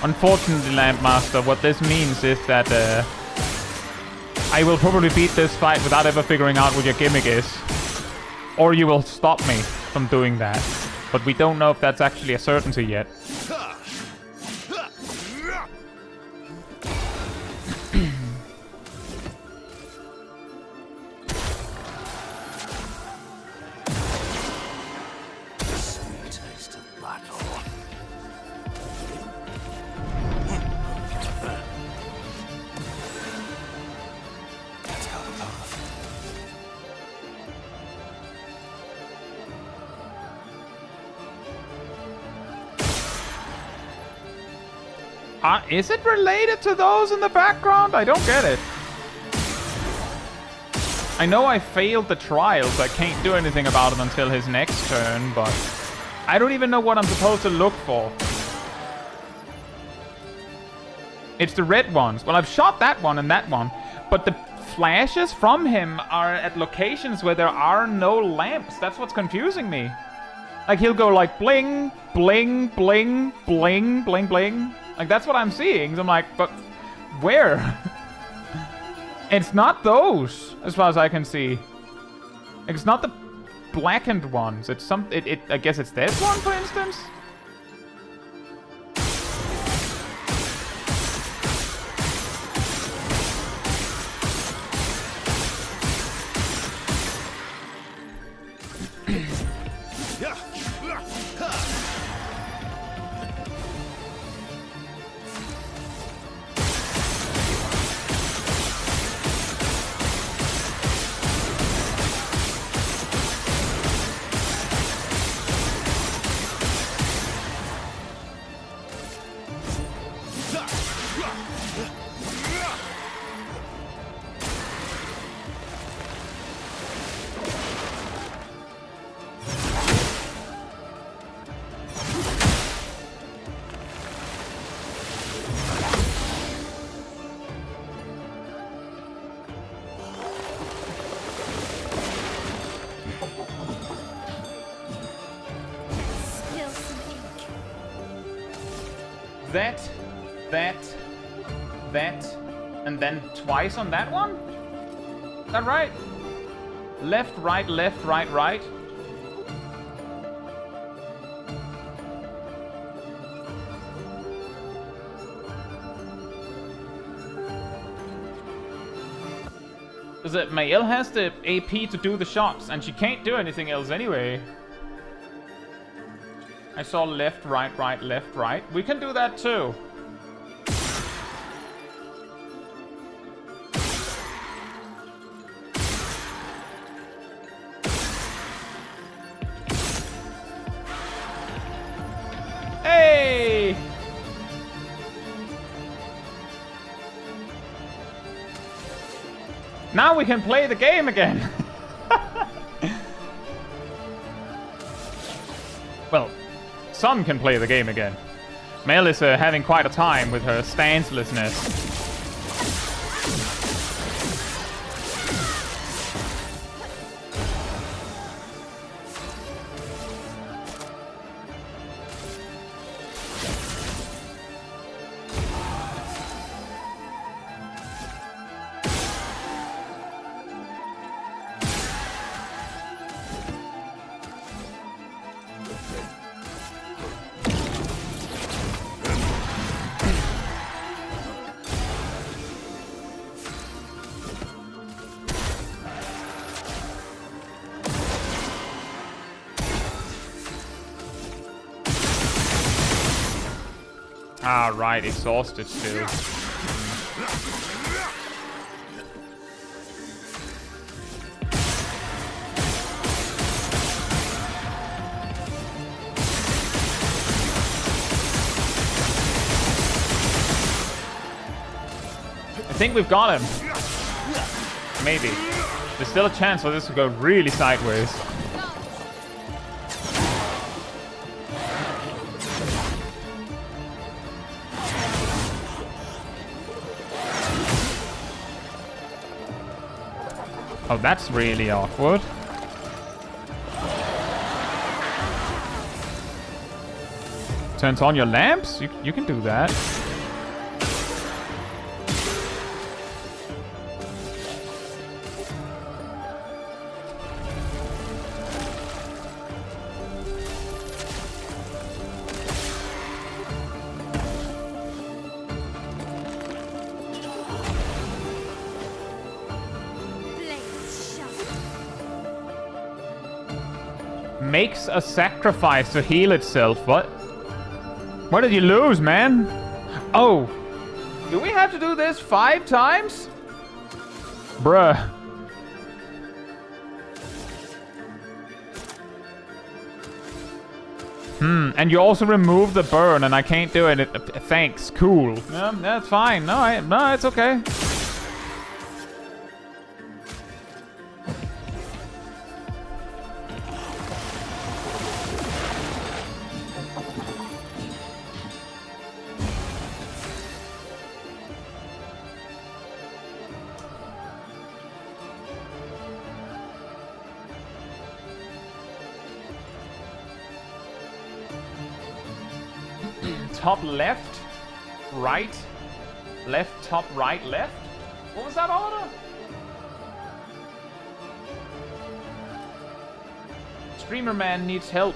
Unfortunately, Lampmaster, what this means is that I will probably beat this fight without ever figuring out what your gimmick is. Or you will stop me from doing that. But we don't know if that's actually a certainty yet. Sweet taste of battle. Let's go the path. Is it related to those in the background? I don't get it. I know I failed the trial, so I can't do anything about it until his next turn, but I don't even know what I'm supposed to look for. It's the red ones. Well, I've shot that one and that one, but the flashes from him are at locations where there are no lamps. That's what's confusing me. Like, he'll go like bling, bling, bling, bling, bling, bling. Like, that's what I'm seeing. So I'm like, but where? It's not those, as far as I can see. Like, it's not the blackened ones. It's some. I guess it's this one, for instance. Spill some ink. That, and then twice on that one? Is that right? Left, right, right. Is that Mael has the AP to do the shots, and she can't do anything else anyway. I saw left, right, right, left, right. We can do that too. Hey! Now we can play the game again. Well, some can play the game again. Mel is having quite a time with her stancelessness. Ah, right, exhausted still. I think we've got him. Maybe. There's still a chance for this to go really sideways. Oh, that's really awkward. Turns on your lamps? You can do that. Makes a sacrifice to heal itself. What? What did you lose, man? Oh. Do we have to do this 5 times? Bruh. And you also remove the burn, and I can't do it. Thanks. Cool. That's fine. No, it's okay. Top left, right, left, top right, left? What was that order? Streamer man needs help.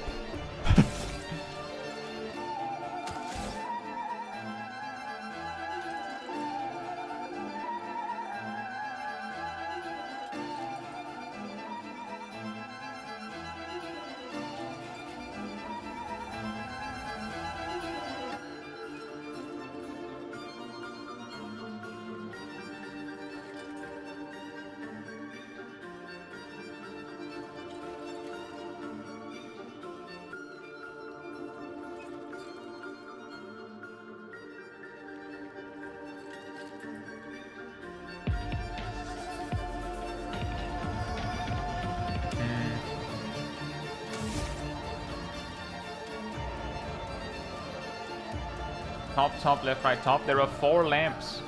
Top, left, right, top. There are 4 lamps.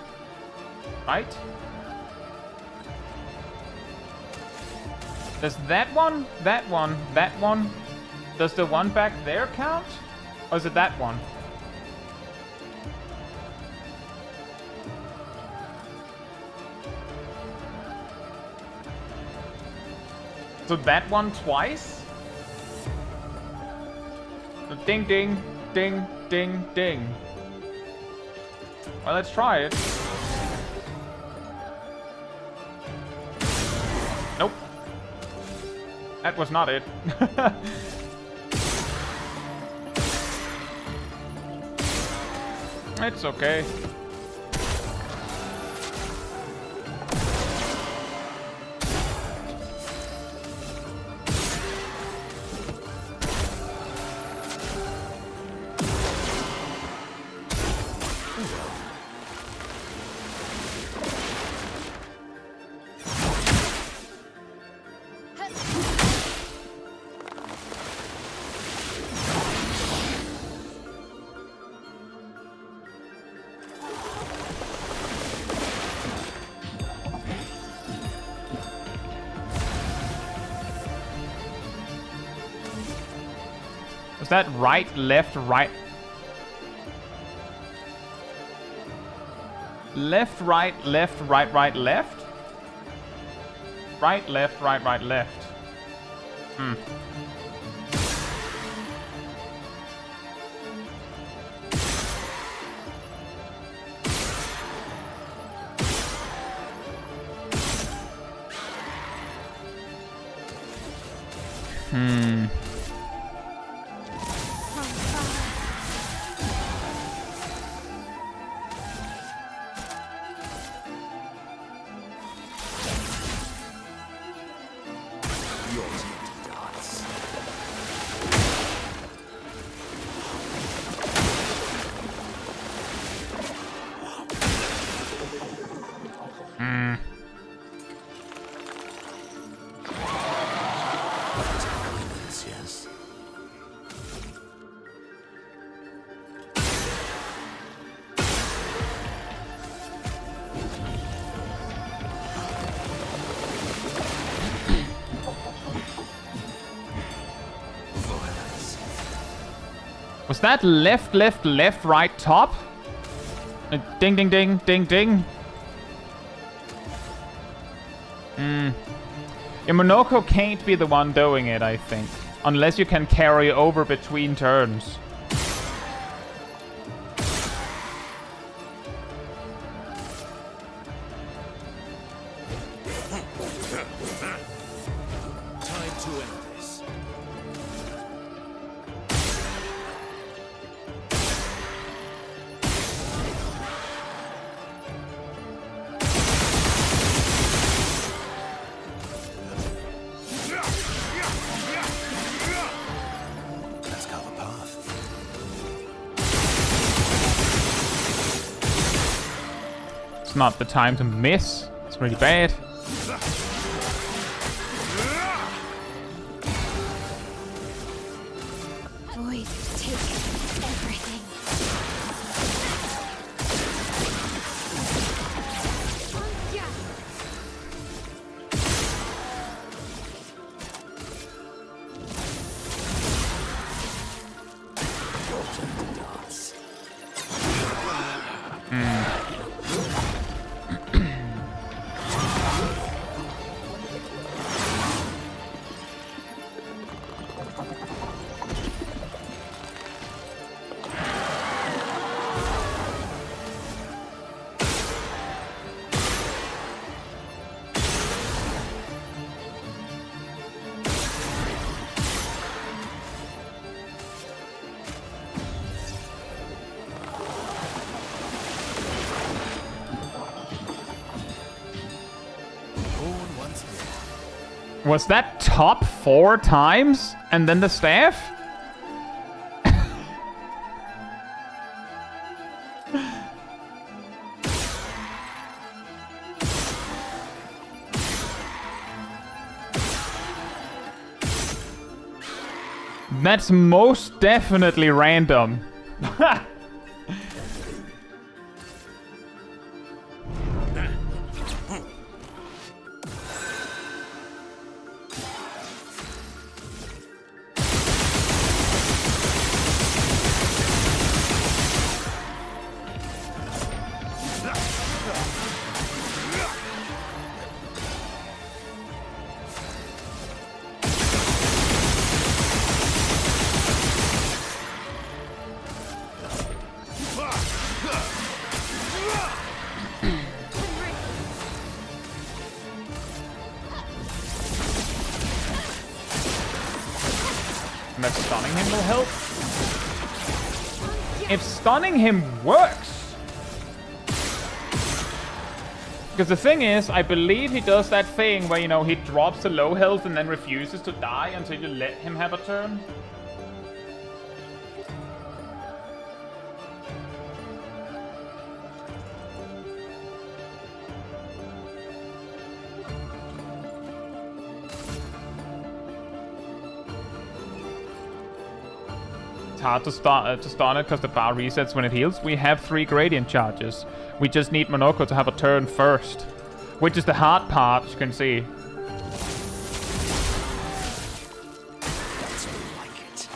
Right? Does that one, that one, that one... Does the one back there count? Or is it that one? So that one twice? So ding, ding, ding, ding, ding. Well, let's try it. That was not it. It's okay. Was that right, left, right? Left, right, left, right, right, left? Right, left, right, right, left. Hmm. Hmm. Yes. Was that left, left, left, right, top? Ding, ding, ding, ding, ding. Monoko can't be the one doing it, I think. Unless you can carry over between turns. Time to end this. Let's carve a path. It's not the time to miss. It's really bad. Void take everything. Yeah. Was that top 4 times? And then the staff? That's most definitely random. imagine that stunning him will help. If stunning him works! Because the thing is, I believe he does that thing where, you know, he drops to low health and then refuses to die until you let him have a turn. It's hard to stun it because the bar resets when it heals. We have 3 gradient charges. We just need Monoko to have a turn first, which is the hard part, as you can see. That's more like it.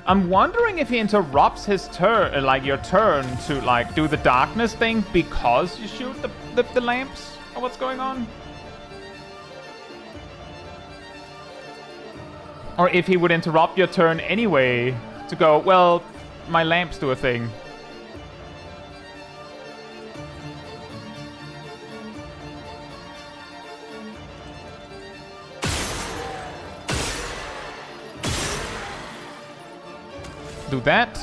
I'm wondering if he interrupts his turn, like your turn, to like do the darkness thing because you shoot the lamps, or what's going on? Or if he would interrupt your turn anyway to go, well, my lamps do a thing. Do that.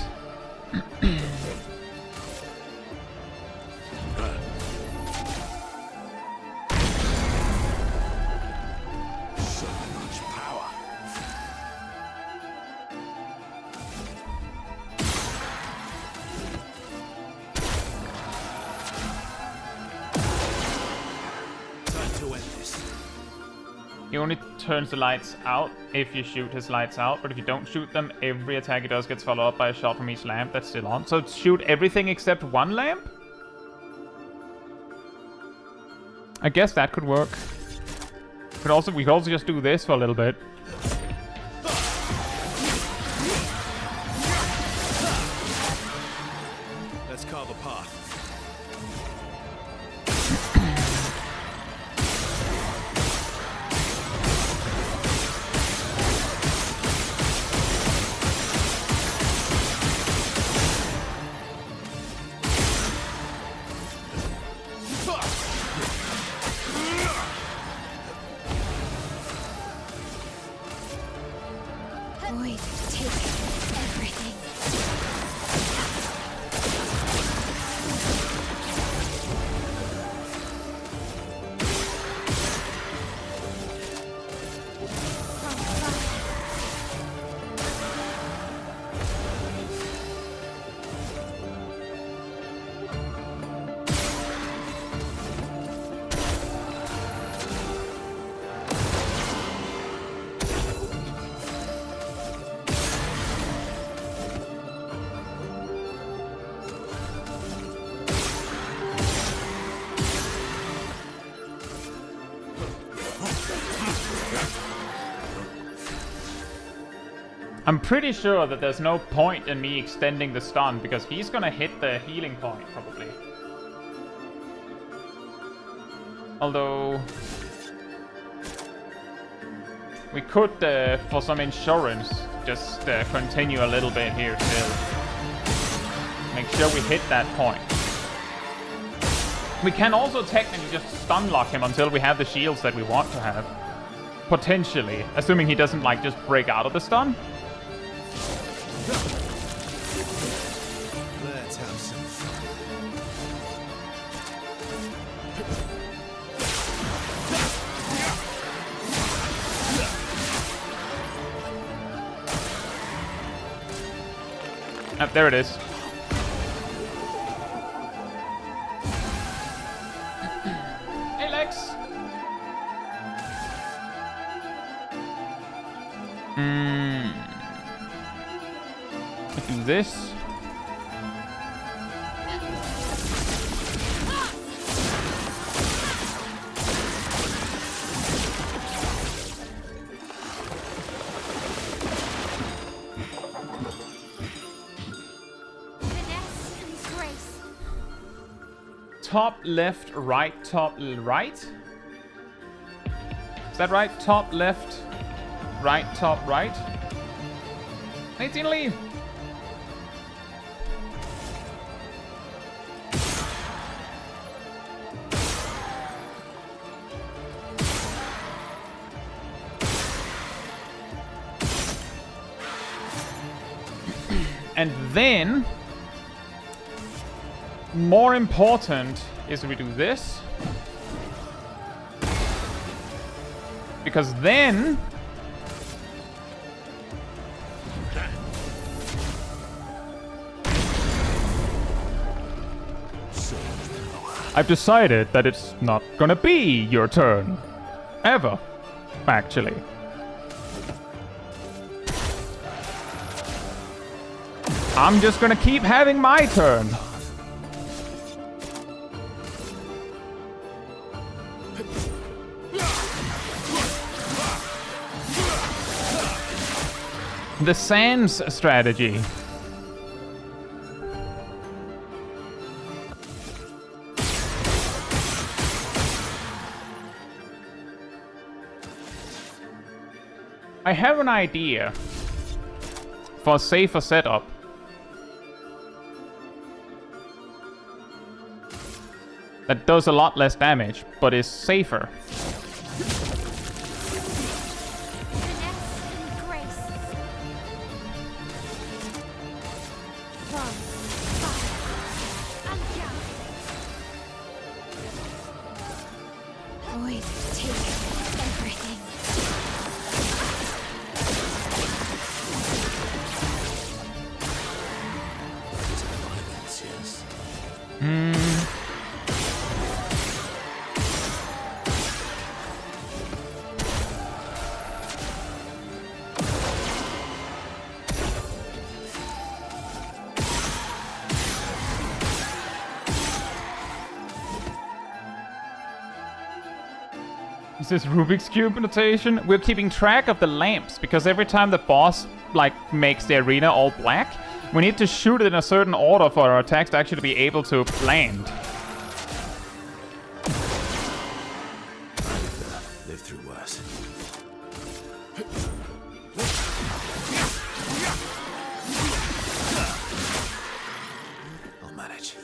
So much power. Time to end this. He only turns the lights out if you shoot his lights out, but if you don't shoot them, every attack he does gets followed up by a shot from each lamp that's still on. So shoot everything except one lamp? I guess that could work. We could also just do this for a little bit. Let's carve a path. Void, take everything. I'm pretty sure that there's no point in me extending the stun because he's gonna hit the healing point, probably. Although... we could, for some insurance, just continue a little bit here still. Make sure we hit that point. We can also technically just stun lock him until we have the shields that we want to have. Potentially. Assuming he doesn't, like, just break out of the stun. Let's have some fun. There it is. Hey, Lex. Do this. Finesse and grace. Top, left, right, top, right? Is that right? Top, left, right, top right. 18, leave! And then, more important is we do this. Because then... I've decided that it's not gonna be your turn. Ever. Actually. I'm just gonna keep having my turn. The Sans strategy. I have an idea for a safer setup. That does a lot less damage, but is safer. Is this Rubik's Cube notation? We're keeping track of the lamps, because every time the boss, like, makes the arena all black, we need to shoot it in a certain order for our attacks to actually be able to land. Live through worse. I'll manage.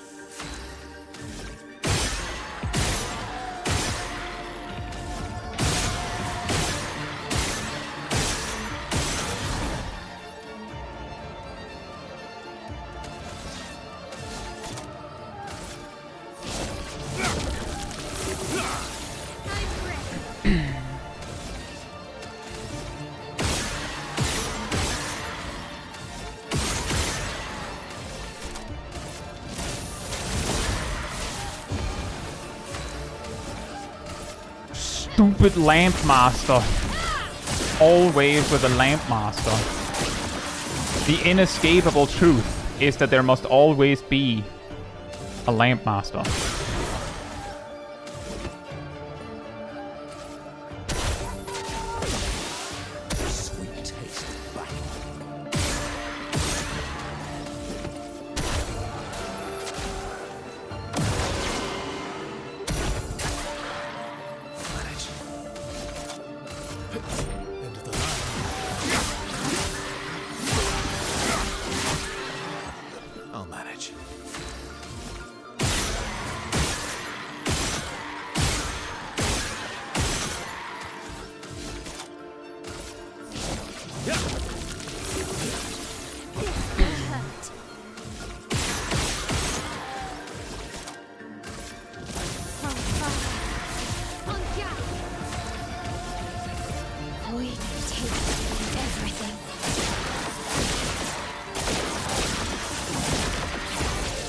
Stupid Lamp Master. Always with a Lamp Master. The inescapable truth is that there must always be a Lamp Master. Sweet taste of battle. End of the line. I'll manage.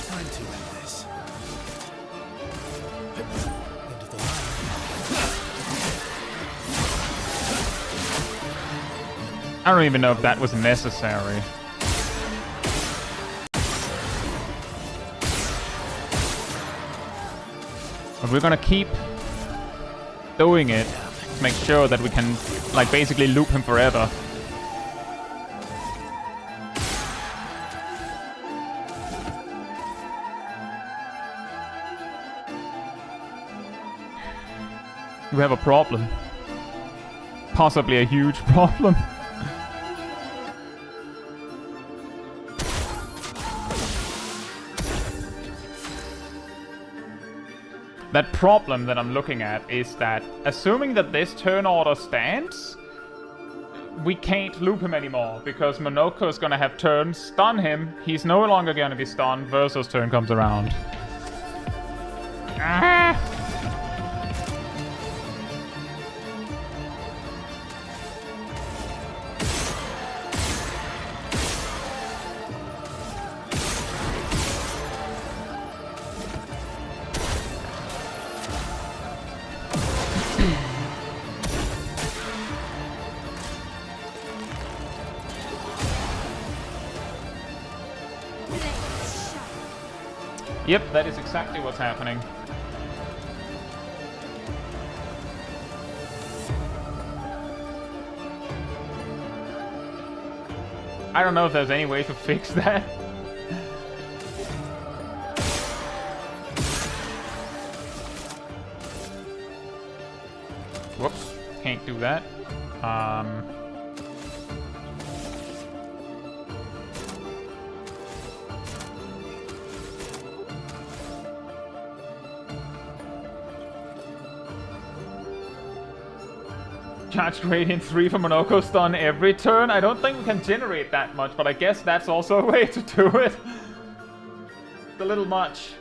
Time to end this. End of the line. I don't even know if that was necessary. But we're gonna keep doing it to make sure that we can, like, basically loop him forever. We have a problem. possibly a huge problem. That problem that I'm looking at is that, assuming that this turn order stands, we can't loop him anymore, because Monoko is gonna have turn stun him. He's no longer gonna be stunned. Versus turn comes around. Ah! Yep, that is exactly what's happening. I don't know if there's any way to fix that. Whoops, can't do that. Charge Gradient 3 for Monoko stun every turn. I don't think we can generate that much, but I guess that's also a way to do it. It's a little much.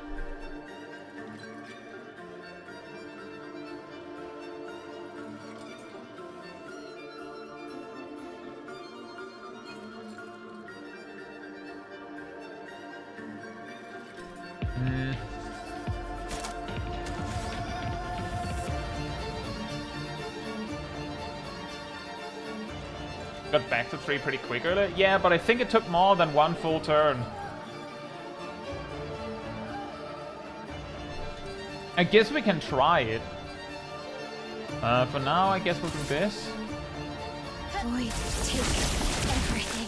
Got back to 3 pretty quick earlier. Yeah, but I think it took more than 1 full turn. I guess we can try it. For now, I guess we'll do this. Void, take everything.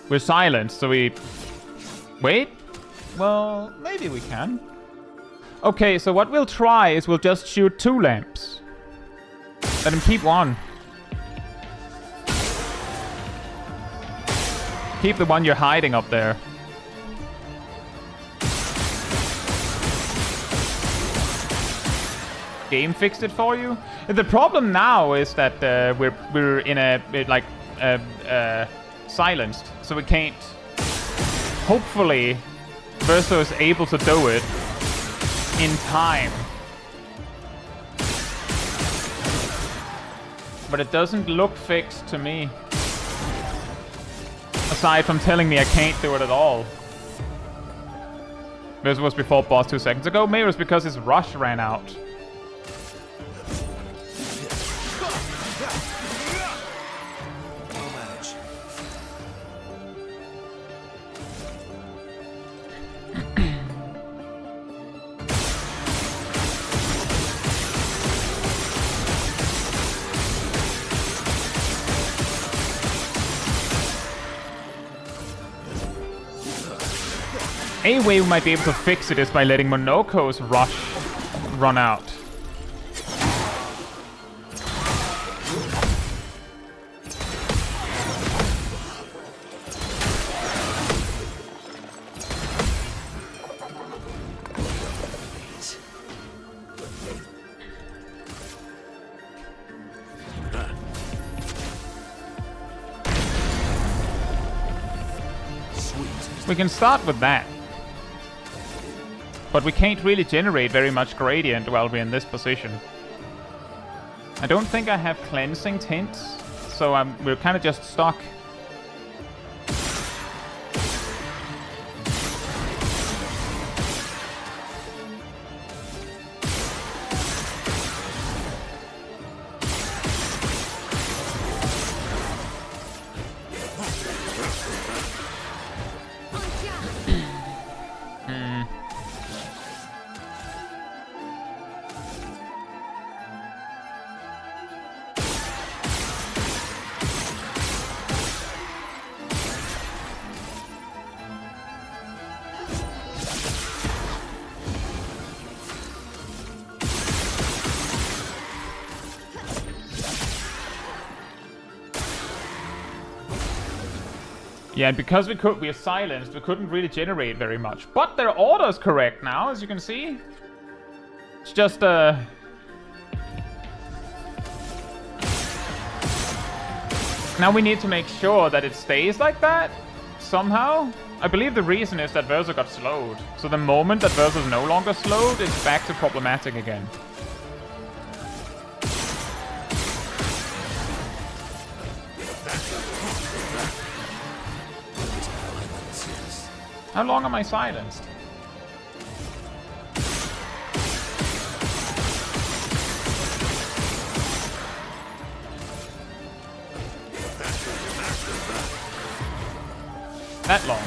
We're silenced, so we... Wait? Well, maybe we can. Okay, so what we'll try is we'll just shoot 2 lamps. Let him keep 1. Keep the one you're hiding up there. Game fixed it for you? The problem now is that we're in a silenced, so we can't. Hopefully, Verso is able to do it in time, but it doesn't look fixed to me. Aside from telling me I can't do it at all. This was before boss 2 seconds ago. Maybe it was because his rush ran out. A way we might be able to fix it is by letting Monoko's rush run out. We can start with that. But we can't really generate very much gradient while we're in this position. I don't think I have cleansing tints, so we're kind of just stuck. Yeah, and because we are silenced, we couldn't really generate very much. But their order's correct now, as you can see. It's just now we need to make sure that it stays like that, somehow. I believe the reason is that Verso got slowed. So the moment that Verso is no longer slowed, it's back to problematic again. How long am I silenced? That long.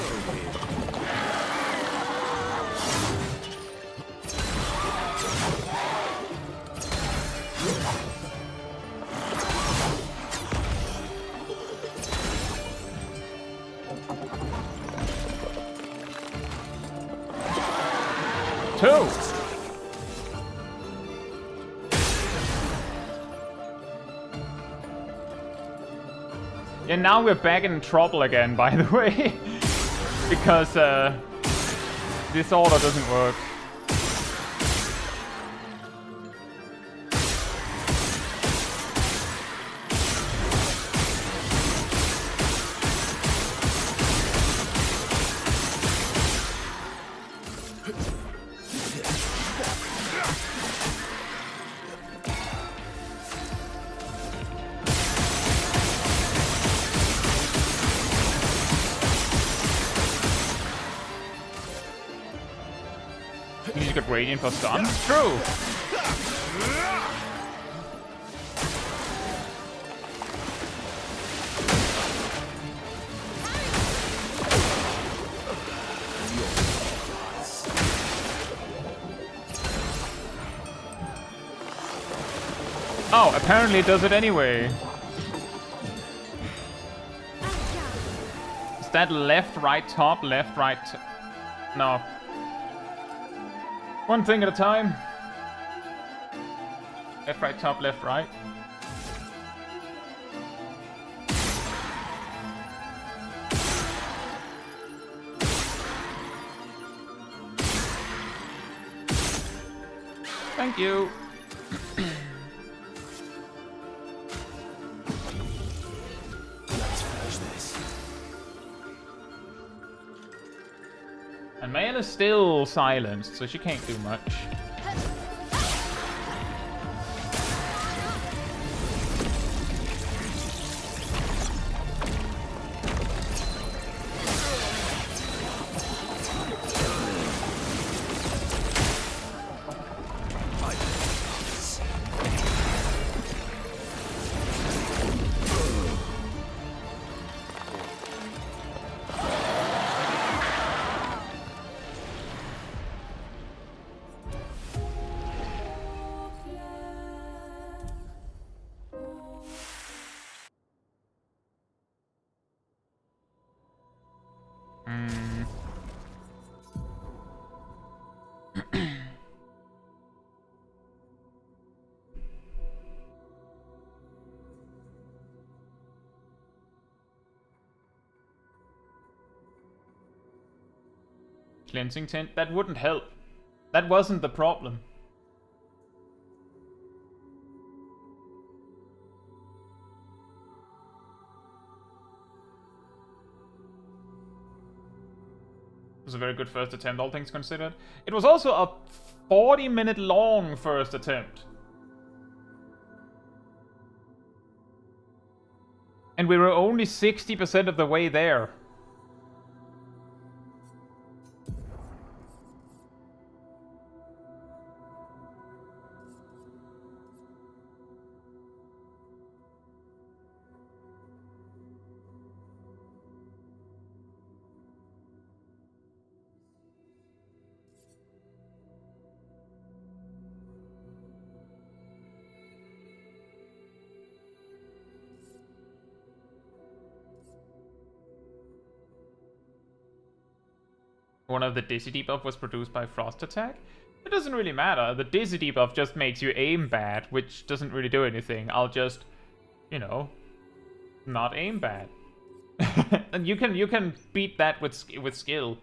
Two. And now we're back in trouble again, by the way. Because this order doesn't work. You got Radiant for stun? True! Oh, apparently it does it anyway. Is that left, right, top, left, right? No. One thing at a time. Left, right, top, left, right. Thank you. Let's finish this. And Mael is still silenced, so she can't do much. Cleansing tent? That wouldn't help. That wasn't the problem. It was a very good first attempt, all things considered. It was also a 40-minute long first attempt. And we were only 60% of the way there. One of the Dizzy debuff was produced by Frost Attack. It doesn't really matter. The Dizzy debuff just makes you aim bad, which doesn't really do anything. I'll just, you know, not aim bad. And you can beat that with skill.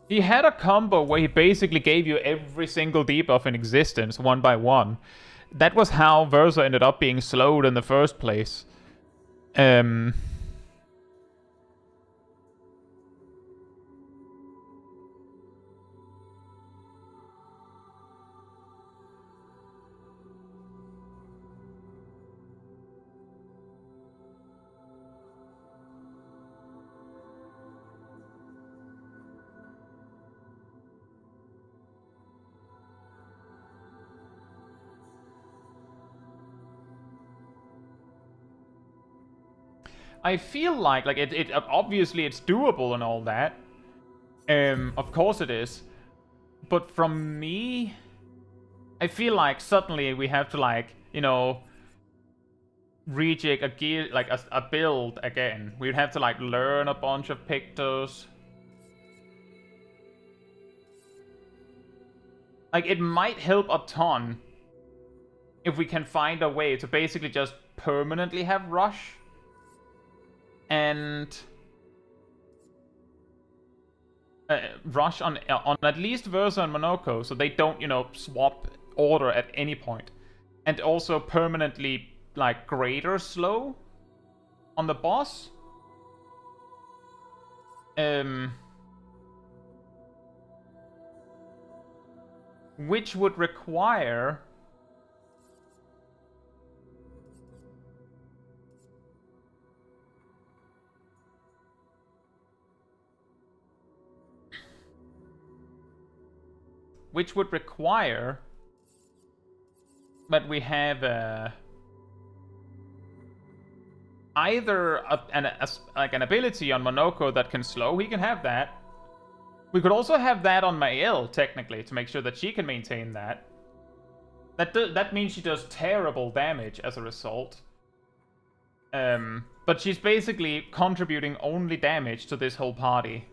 He had a combo where he basically gave you every single debuff in existence, one by one. That was how Versa ended up being slowed in the first place. I feel like it obviously it's doable and all that. Of course it is. But from me, I feel like suddenly we have to, like, you know, rejig a gear, like a build again. We'd have to, like, learn a bunch of pictos. Like, it might help a ton if we can find a way to basically just permanently have rush. And rush on at least Versa and Monoko, so they don't, you know, swap order at any point. And also permanently, like, greater slow on the boss. Which would require... Which would require that we have either an ability on Monoko that can slow. He can have that. We could also have that on Mael, technically, to make sure that she can maintain that. That means she does terrible damage as a result. But she's basically contributing only damage to this whole party.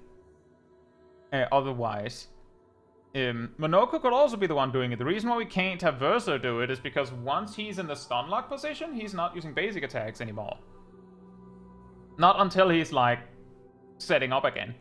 Otherwise. Monoko could also be the one doing it. The reason why we can't have Versa do it is because once he's in the stun lock position, he's not using basic attacks anymore. Not until he's, like, setting up again.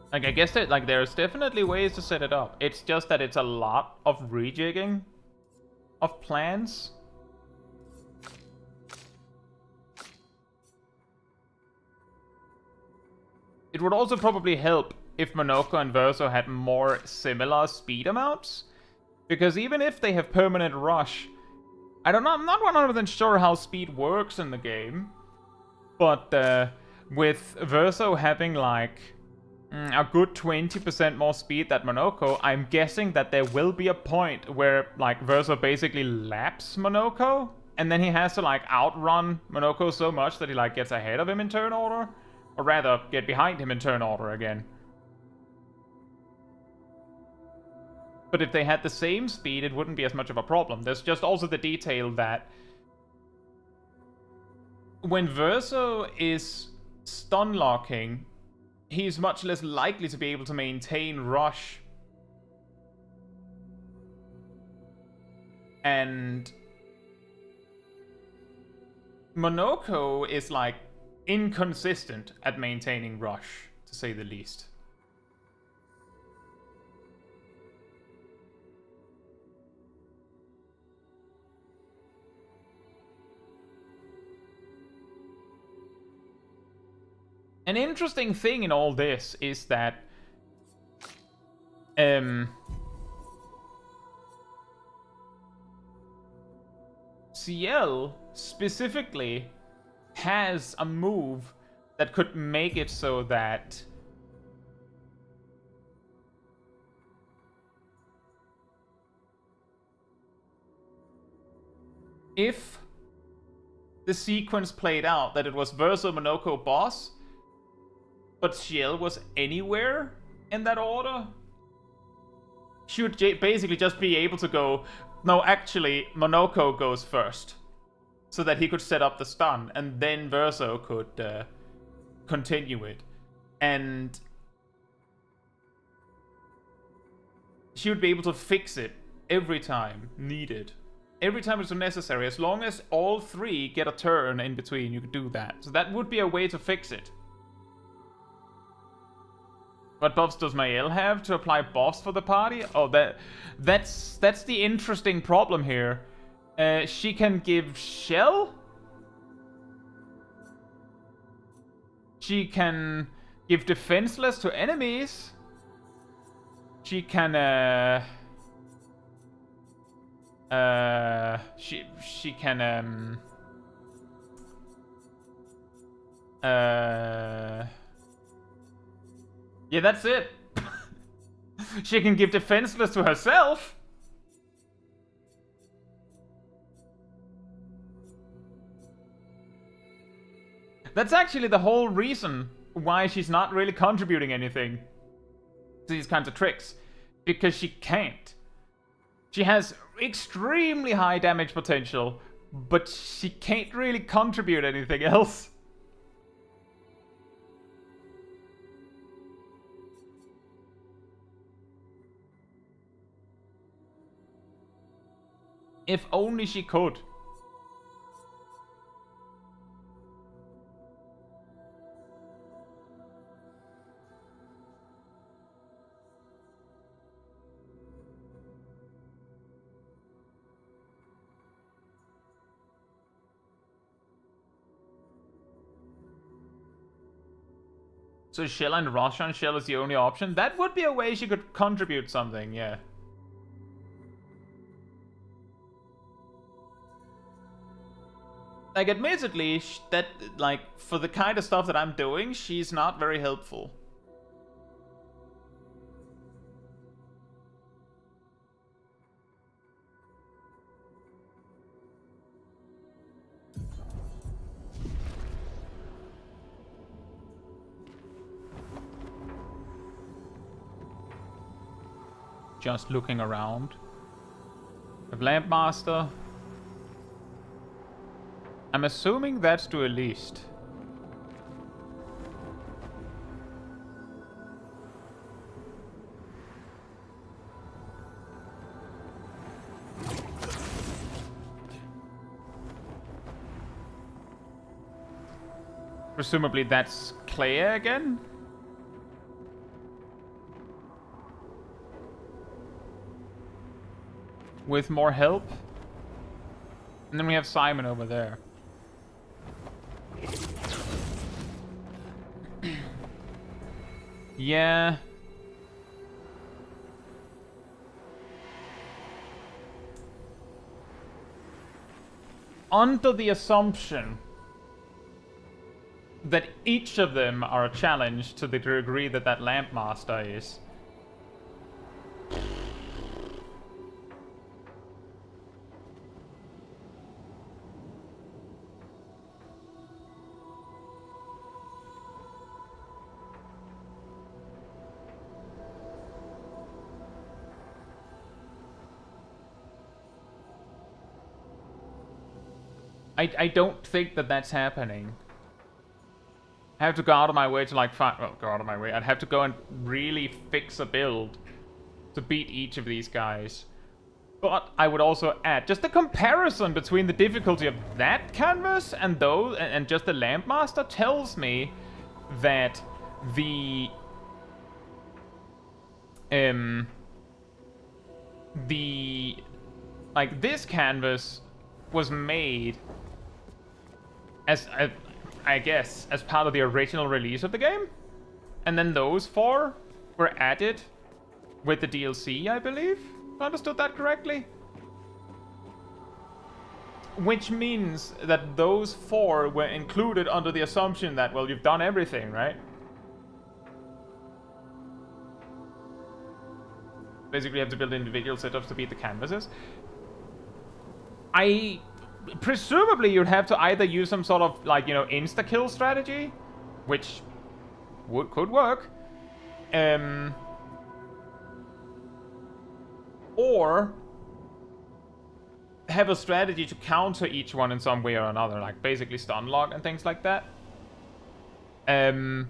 Like, I guess that, like, there's definitely ways to set it up. It's just that it's a lot of rejigging of plans. It would also probably help if Monoko and Verso had more similar speed amounts. Because even if they have permanent rush, I'm not 100% sure how speed works in the game. But with Verso having like a good 20% more speed than Monoko, I'm guessing that there will be a point where like Verso basically laps Monoko, and then he has to like outrun Monoko so much that he like gets ahead of him in turn order, or rather get behind him in turn order again. But if they had the same speed, it wouldn't be as much of a problem. There's just also the detail that when Verso is stun locking, he's much less likely to be able to maintain rush. And Monoko is like inconsistent at maintaining rush, to say the least. An interesting thing in all this is that CL specifically has a move that could make it so that if the sequence played out that it was Verso Monoko boss, but Ciel was anywhere in that order, she would basically just be able to go, no, actually, Monoko goes first. So that he could set up the stun, and then Verso could continue it. And she would be able to fix it every time needed. Every time it's necessary. As long as all three get a turn in between, you could do that. So that would be a way to fix it. What buffs does Mael have to apply buffs for the party? Oh, that's the interesting problem here. She can give Shell. She can give defenseless to enemies. She can she can yeah, that's it. She can give defenseless to herself. That's actually the whole reason why she's not really contributing anything to these kinds of tricks. Because she can't. She has extremely high damage potential, but she can't really contribute anything else. If only she could. So Shell and Roshan Shell is the only option? That would be a way she could contribute something, yeah. Like, admittedly, that, like, for the kind of stuff that I'm doing, she's not very helpful. Just looking around. A Lampmaster. I'm assuming that's to a least. Presumably that's Clair again? With more help. And then we have Simon over there. Yeah. Under the assumption that each of them are a challenge to the degree that that Lamp Master is. I don't think that that's happening. I have to go out of my way to like find... Well, go out of my way. I'd have to go and really fix a build to beat each of these guys. But I would also add just the comparison between the difficulty of that canvas and those, and just the Lamp Master tells me that the like this canvas was made as I guess as part of the original release of the game, and then those 4 were added with the DLC, I believe. If I understood that correctly. Which means that those 4 were included under the assumption that, well, you've done everything, right? Basically, you have to build individual setups to beat the canvases. Presumably, you'd have to either use some sort of, like, you know, insta-kill strategy, which could work, or have a strategy to counter each one in some way or another, like basically stun lock and things like that. And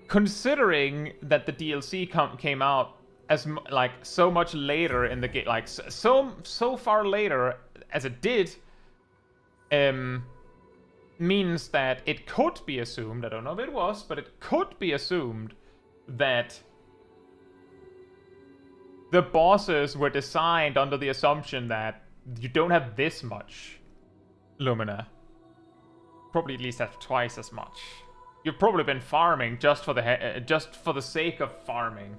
considering that the DLC came out as like so much later in the game, like so far later as it did, means that it could be assumed, I don't know if it was, but it could be assumed that the bosses were designed under the assumption that you don't have this much Lumina. Probably at least have twice as much. You've probably been farming just for the sake of farming.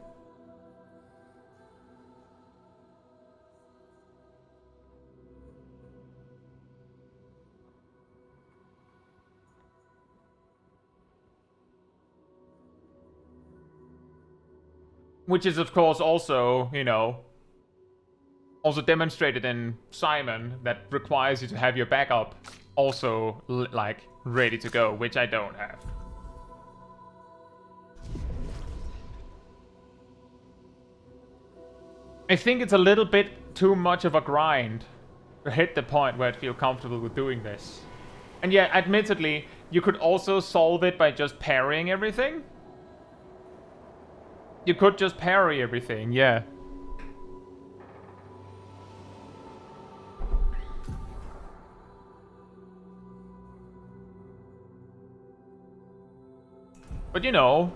Which is, of course, also, you know, also demonstrated in Simon, that requires you to have your backup also, like, ready to go, which I don't have. I think it's a little bit too much of a grind to hit the point where I'd feel comfortable with doing this. And yeah, admittedly, you could also solve it by just parrying everything. You could just parry everything, yeah. But you know,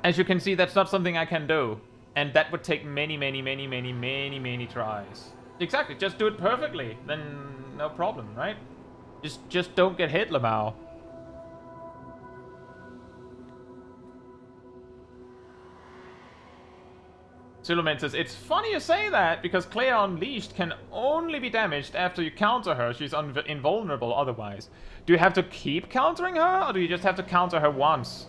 as you can see, that's not something I can do. And that would take many tries. Exactly, just do it perfectly, then no problem, right? Just don't get hit, Lamau. Siluman says, it's funny you say that, because Clair Unleashed can only be damaged after you counter her. She's invulnerable otherwise. Do you have to keep countering her, or do you just have to counter her once?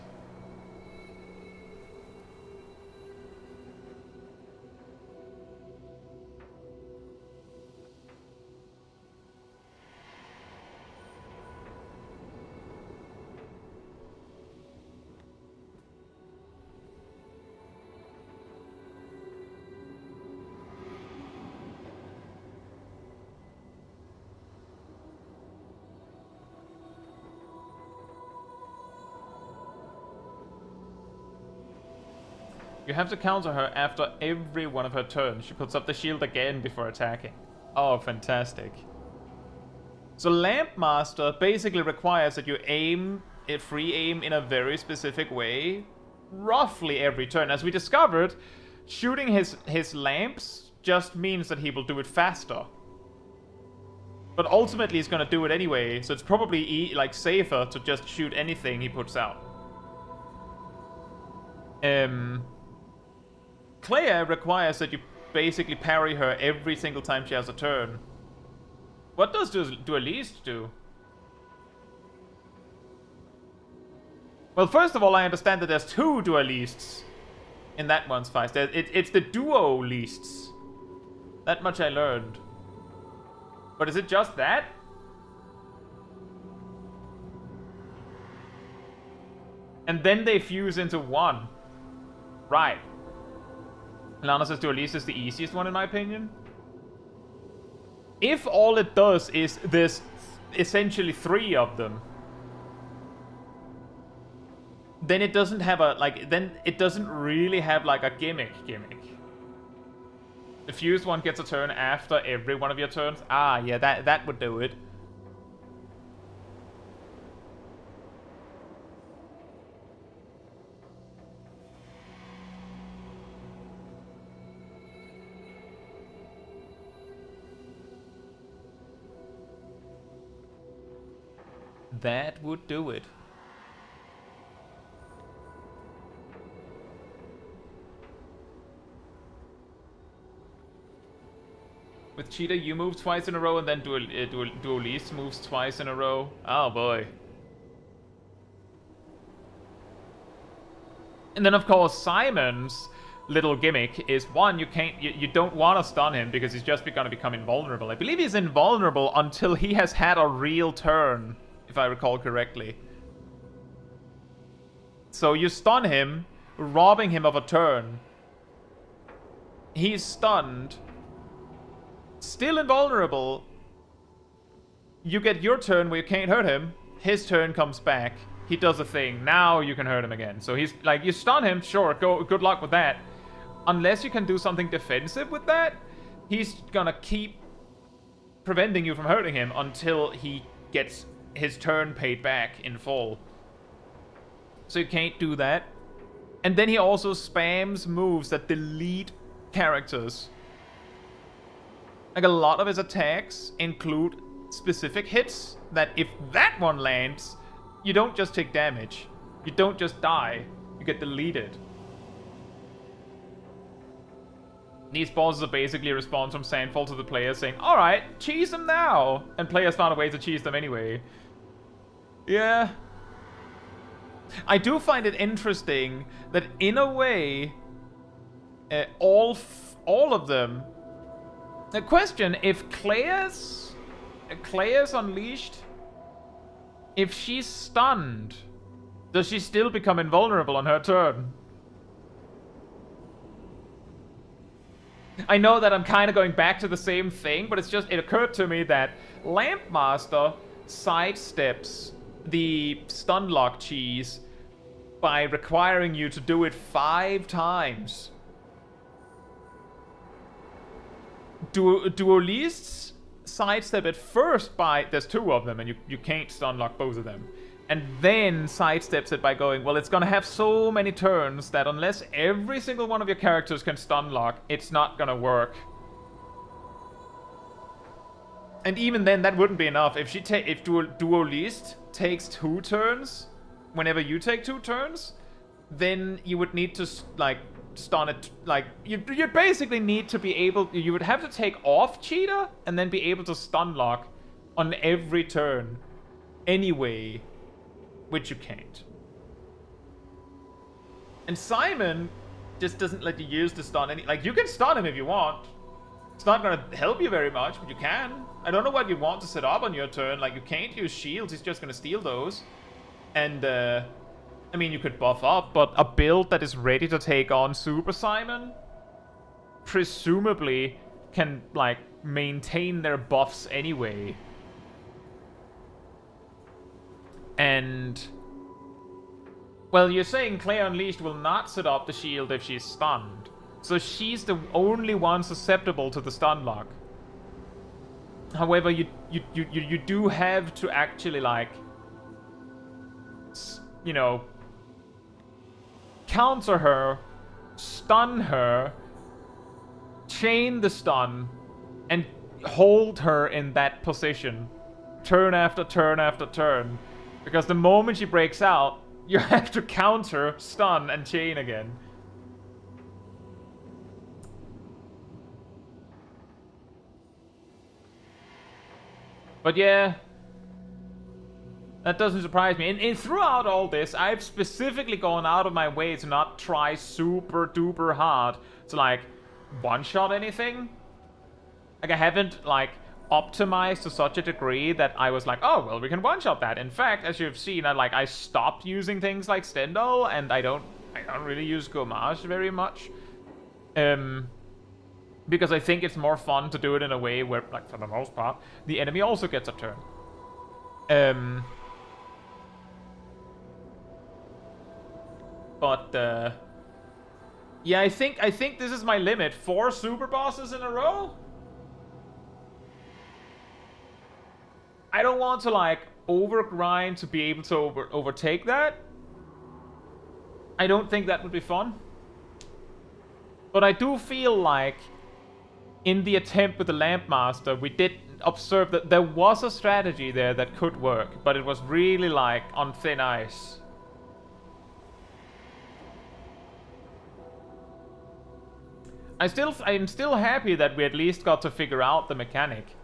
You have to counter her after every one of her turns. She puts up the shield again before attacking. Oh, fantastic. So Lamp Master basically requires that you aim, free aim in a very specific way, roughly every turn. As we discovered, shooting his lamps just means that he will do it faster. But ultimately he's gonna do it anyway, so it's probably like safer to just shoot anything he puts out. Claire requires that you basically parry her every single time she has a turn. What does Dueliste do? Well, first of all, I understand that there's 2 Duelists in that one's fight. It's the Duo-lists. That much I learned. But is it just that? And then they fuse into one. Right. Lannis' Dueliste is the easiest one in my opinion. If all it does is there's essentially 3 of them, then it doesn't have a, like, then it doesn't really have, like, a gimmick. The fused one gets a turn after every one of your turns. Ah, yeah, that would do it. That would do it. With Cheetah, you move twice in a row, and then Dueliste moves twice in a row. Oh boy. And then of course Simon's little gimmick is one, you don't want to stun him because he's just gonna become invulnerable. I believe he's invulnerable until he has had a real turn, if I recall correctly. So you stun him, robbing him of a turn. He's stunned. Still invulnerable. You get your turn where you can't hurt him. His turn comes back. He does a thing. Now you can hurt him again. So he's like, you stun him, sure, good luck with that. Unless you can do something defensive with that, he's gonna keep preventing you from hurting him until he gets his turn paid back in full. So you can't do that. And then he also spams moves that delete characters. Like, a lot of his attacks include specific hits that if that one lands, you don't just take damage. You don't just die. You get deleted. These bosses are basically a response from Sandfall to the players saying, alright, cheese them now! And players found a way to cheese them anyway. Yeah. I do find it interesting that in a way, all of them. The question, if Claire's unleashed, if she's stunned, does she still become invulnerable on her turn? I know that I'm kind of going back to the same thing, but it occurred to me that Lampmaster sidesteps the stun lock cheese by requiring you to do it 5 times. Duelists sidestep it first by... There's 2 of them, and you can't stun lock both of them. And then sidesteps it by going, well, it's gonna have so many turns that unless every single one of your characters can stun lock, it's not gonna work. And even then, that wouldn't be enough. If Duelist takes 2 turns, whenever you take 2 turns, then you would need to, like, stun it. Like, you'd basically need to be able... You would have to take off Cheetah and then be able to stun lock on every turn. Anyway, which you can't. And Simon just doesn't let you use the stun any... Like, you can stun him if you want. It's not gonna help you very much, but you can. I don't know what you want to set up on your turn. Like, you can't use shields. He's just gonna steal those. And, I mean, you could buff up, but a build that is ready to take on Super Simon presumably can, like, maintain their buffs anyway. And... Well, you're saying Claire Unleashed will not set up the shield if she's stunned. So she's the only one susceptible to the stun lock. However, you do have to actually, like... You know... counter her, stun her, chain the stun, and hold her in that position. Turn after turn after turn. Because the moment she breaks out, you have to counter, stun, and chain again. But yeah, that doesn't surprise me. And throughout all this, I've specifically gone out of my way to not try super duper hard to like one-shot anything. Like I haven't like optimized to such a degree that I was like, oh well, we can one-shot that. In fact, as you've seen, I stopped using things like Stendhal, and I don't really use Gommage very much. Because I think it's more fun to do it in a way where, like, for the most part, the enemy also gets a turn. Yeah, I think this is my limit. 4 super bosses in a row? I don't want to, like, overgrind to be able to overtake that. I don't think that would be fun. But I do feel like in the attempt with the Lampmaster, we did observe that there was a strategy there that could work, but it was really like on thin ice. I'm still happy that we at least got to figure out the mechanic.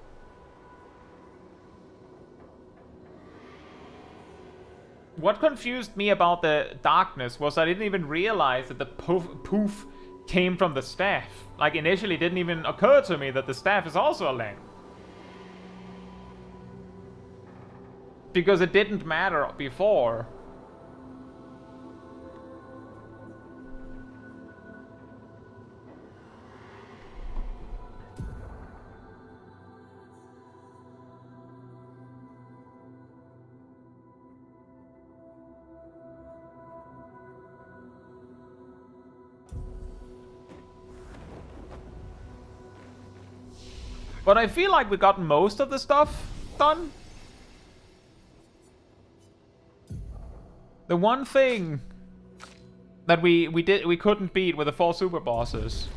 What confused me about the darkness was I didn't even realize that the poof came from the staff. Like, initially it didn't even occur to me that the staff is also a lamp. Because it didn't matter before. But I feel like we got most of the stuff done. The one thing that we couldn't beat were the 4 super bosses.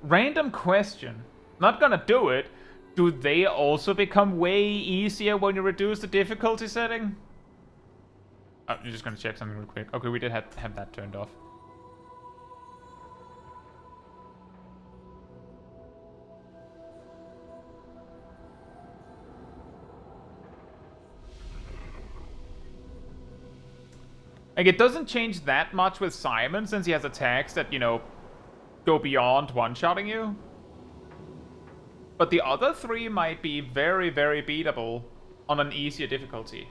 Random question. Not gonna do it. Do they also become way easier when you reduce the difficulty setting? Oh, I'm just gonna check something real quick. Okay, we did have that turned off. Like, it doesn't change that much with Simon, since he has attacks that, you know, go beyond one-shotting you. But the other 3 might be very, very beatable on an easier difficulty.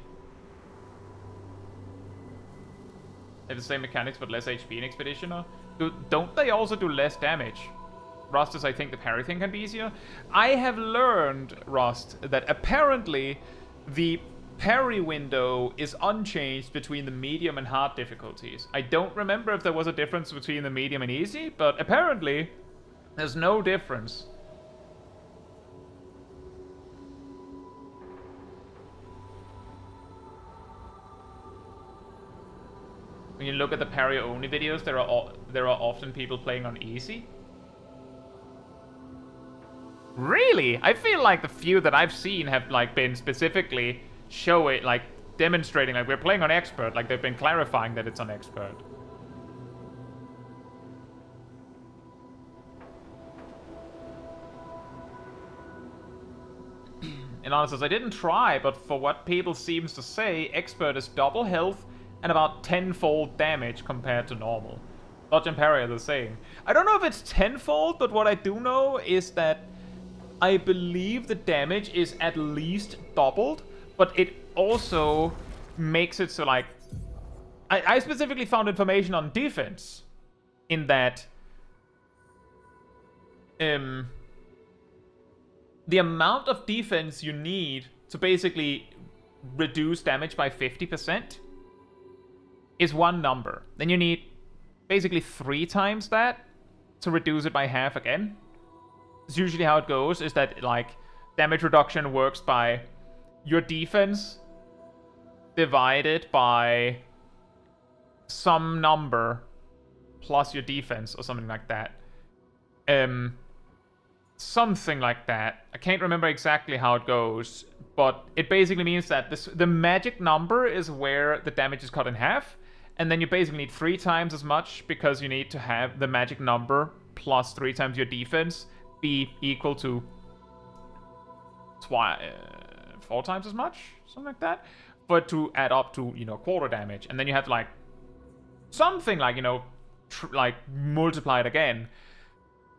They have the same mechanics but less HP in Expeditioner. Don't they also do less damage? Rust is, I think, the parry thing can be easier. I have learned, Rust, that apparently the parry window is unchanged between the medium and hard difficulties. I don't remember if there was a difference between the medium and easy, but apparently there's no difference. When you look at the parry-only videos, there are often people playing on easy. Really? I feel like the few that I've seen have like been specifically demonstrating like we're playing on expert, like they've been clarifying that it's on expert. And honestly, I didn't try, but for what people seems to say, expert is double health and about 10-fold damage compared to normal. Dodge and parry are the same. I don't know if it's 10-fold, but what I do know is that I believe the damage is at least doubled, but it also makes it so, like... I specifically found information on defense in that... the amount of defense you need to basically reduce damage by 50% is one number. Then you need basically 3 times that to reduce it by half again. It's usually how it goes, is that, like, damage reduction works by your defense divided by some number plus your defense or something like that. Something like that. I can't remember exactly how it goes, but it basically means that the magic number is where the damage is cut in half, and then you basically need 3 times as much because you need to have the magic number plus 3 times your defense be equal to 4 times as much, something like that, but to add up to, you know, quarter damage, and then you have to like something like, you know, like multiply it again.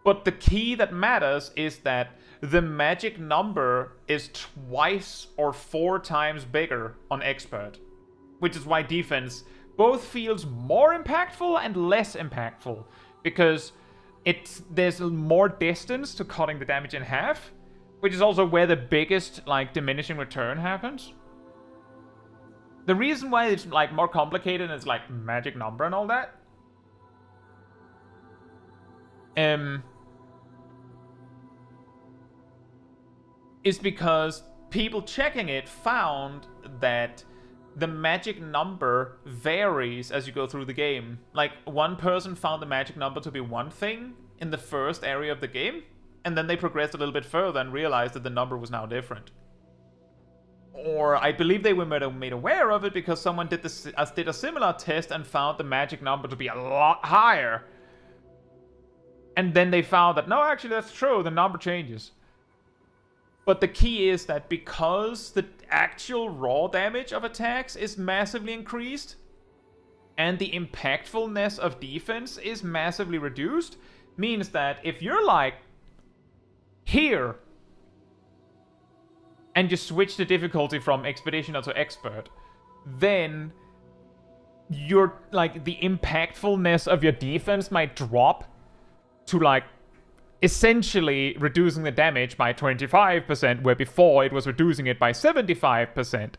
But the key that matters is that the magic number is twice or 4 times bigger on expert, which is why defense both feels more impactful and less impactful, because there's more distance to cutting the damage in half, which is also where the biggest like diminishing return happens. The reason why it's like more complicated is like magic number and all that. Is because people checking it found that the magic number varies as you go through the game. Like, one person found the magic number to be one thing in the first area of the game, and then they progressed a little bit further and realized that the number was now different. Or I believe they were made aware of it because someone did a similar test and found the magic number to be a lot higher. And then they found that, no, actually that's true, the number changes. But the key is that because the actual raw damage of attacks is massively increased, and the impactfulness of defense is massively reduced, means that if you're like here, and you switch the difficulty from Expeditioner to Expert, then your like the impactfulness of your defense might drop to like essentially reducing the damage by 25%, where before it was reducing it by 75%.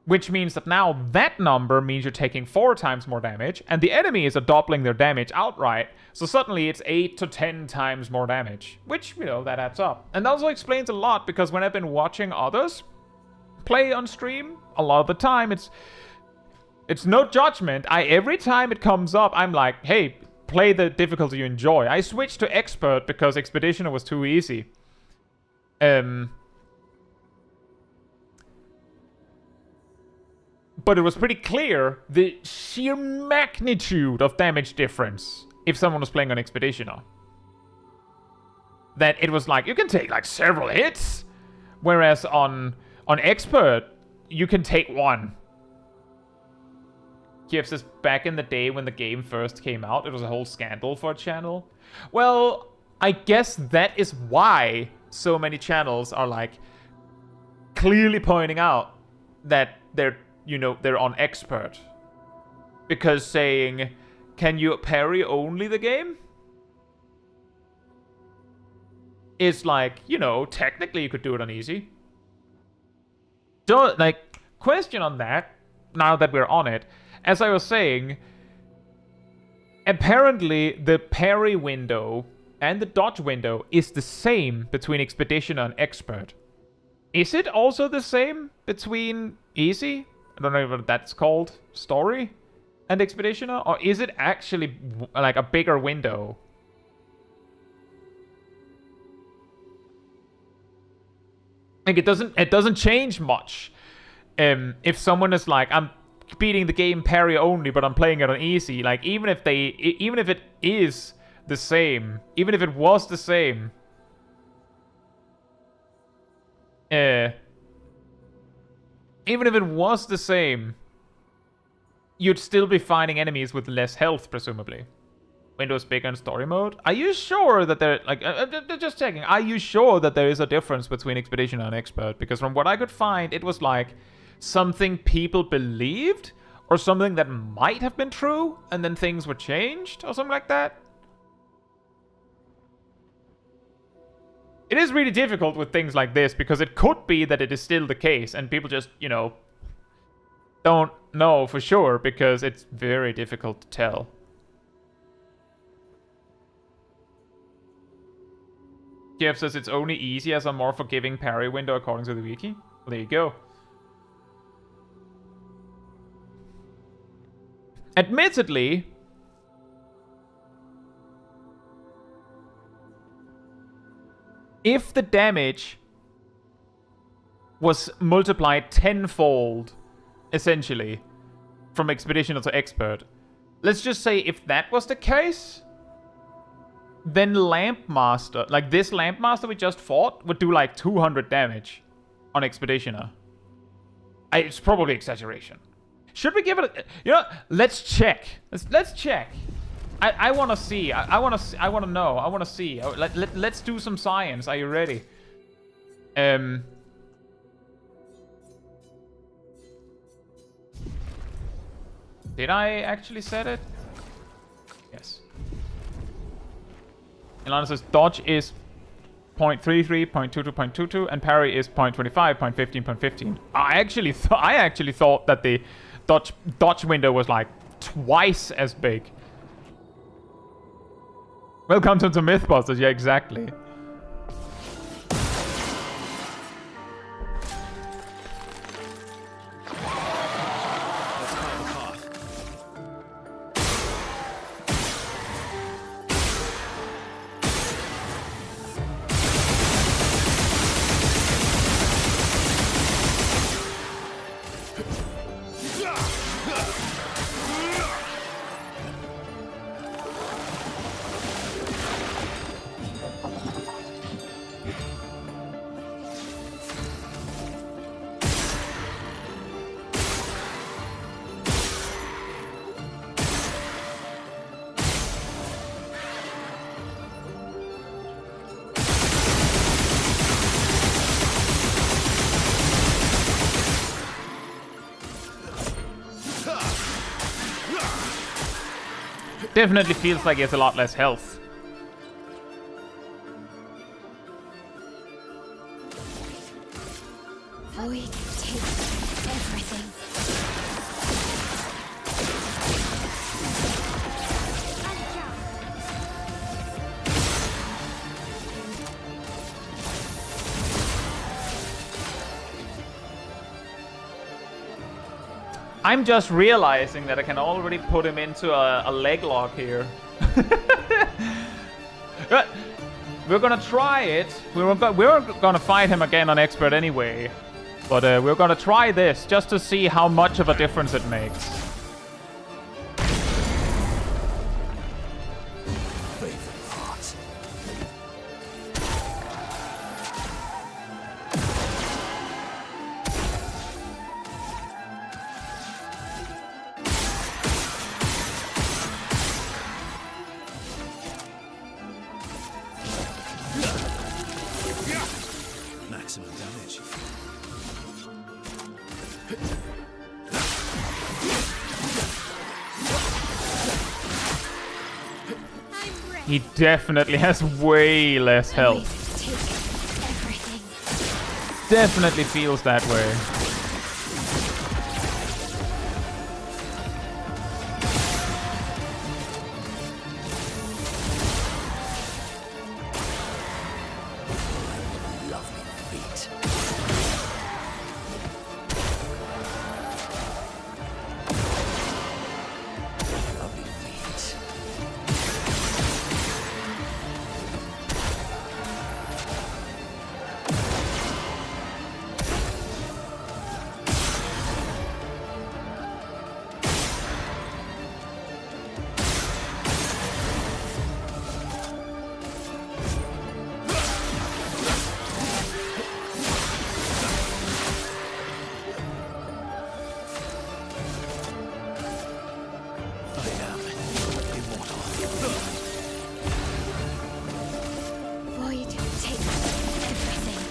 Which means that now that number means you're taking 4 times more damage, and the enemies are doubling their damage outright, so suddenly it's 8 to 10 times more damage. Which, you know, that adds up. And that also explains a lot, because when I've been watching others play on stream, a lot of the time it's no judgment. Every time it comes up, I'm like, hey, play the difficulty you enjoy. I switched to Expert because Expeditioner was too easy. But it was pretty clear the sheer magnitude of damage difference if someone was playing on Expeditioner. That it was like, you can take like several hits, whereas on Expert, you can take 1. Kiev says, back in the day when the game first came out, it was a whole scandal for a channel. Well, I guess that is why so many channels are like clearly pointing out that they're on Expert. Because saying, can you parry only the game? Is like, technically you could do it on easy. So, like, question on that, now that we're on it. As I was saying, apparently the parry window and the dodge window is the same between Expeditioner and Expert. Is it also the same between Easy? I don't know what that's called. Story? And Expeditioner? Or is it actually like a bigger window? Like, it doesn't change much. If someone is like, I'm beating the game parry only, but I'm playing it on easy. Like, even if it is the same, even if it was the same, even if it was the same, you'd still be fighting enemies with less health, presumably. Windows bigger in story mode. Are you sure that there, like, just checking, are you sure that there is a difference between Expedition and Expert? Because from what I could find, it was like something people believed, or something that might have been true, and then things were changed, or something like that. It is really difficult with things like this, because it could be that it is still the case, and people just, don't know for sure, because it's very difficult to tell. Jeff says it's only easy as a more forgiving parry window according to the wiki. There you go. Admittedly, if the damage was multiplied tenfold, essentially, from Expeditioner to Expert, let's just say if that was the case, then Lampmaster, like this Lampmaster we just fought, would do like 200 damage on Expeditioner. It's probably exaggeration. Should we give it a... You know, let's check. Let's check. I want to see. I want to know. I want to see. Let's do some science. Are you ready? Did I actually set it? Yes. Ilana says dodge is 0.33, 0.22, 0.22, and parry is 0.25, 0.15, 0.15. I actually thought that the dodge window was like twice as big. Welcome to the Mythbusters. Yeah, exactly. Let's carve a path. Definitely feels like he has a lot less health. Void takes everything. I'm just realizing that I can already put him into a leg lock here. But we're gonna try it. We're gonna fight him again on Expert anyway. But we're gonna try this just to see how much of a difference it makes. Favorite part. Maximum damage. I'm ready. He definitely has way less health. Void takes everything. Definitely feels that way. Lovely feet. Lovely feet. I am immortal. Void takes everything.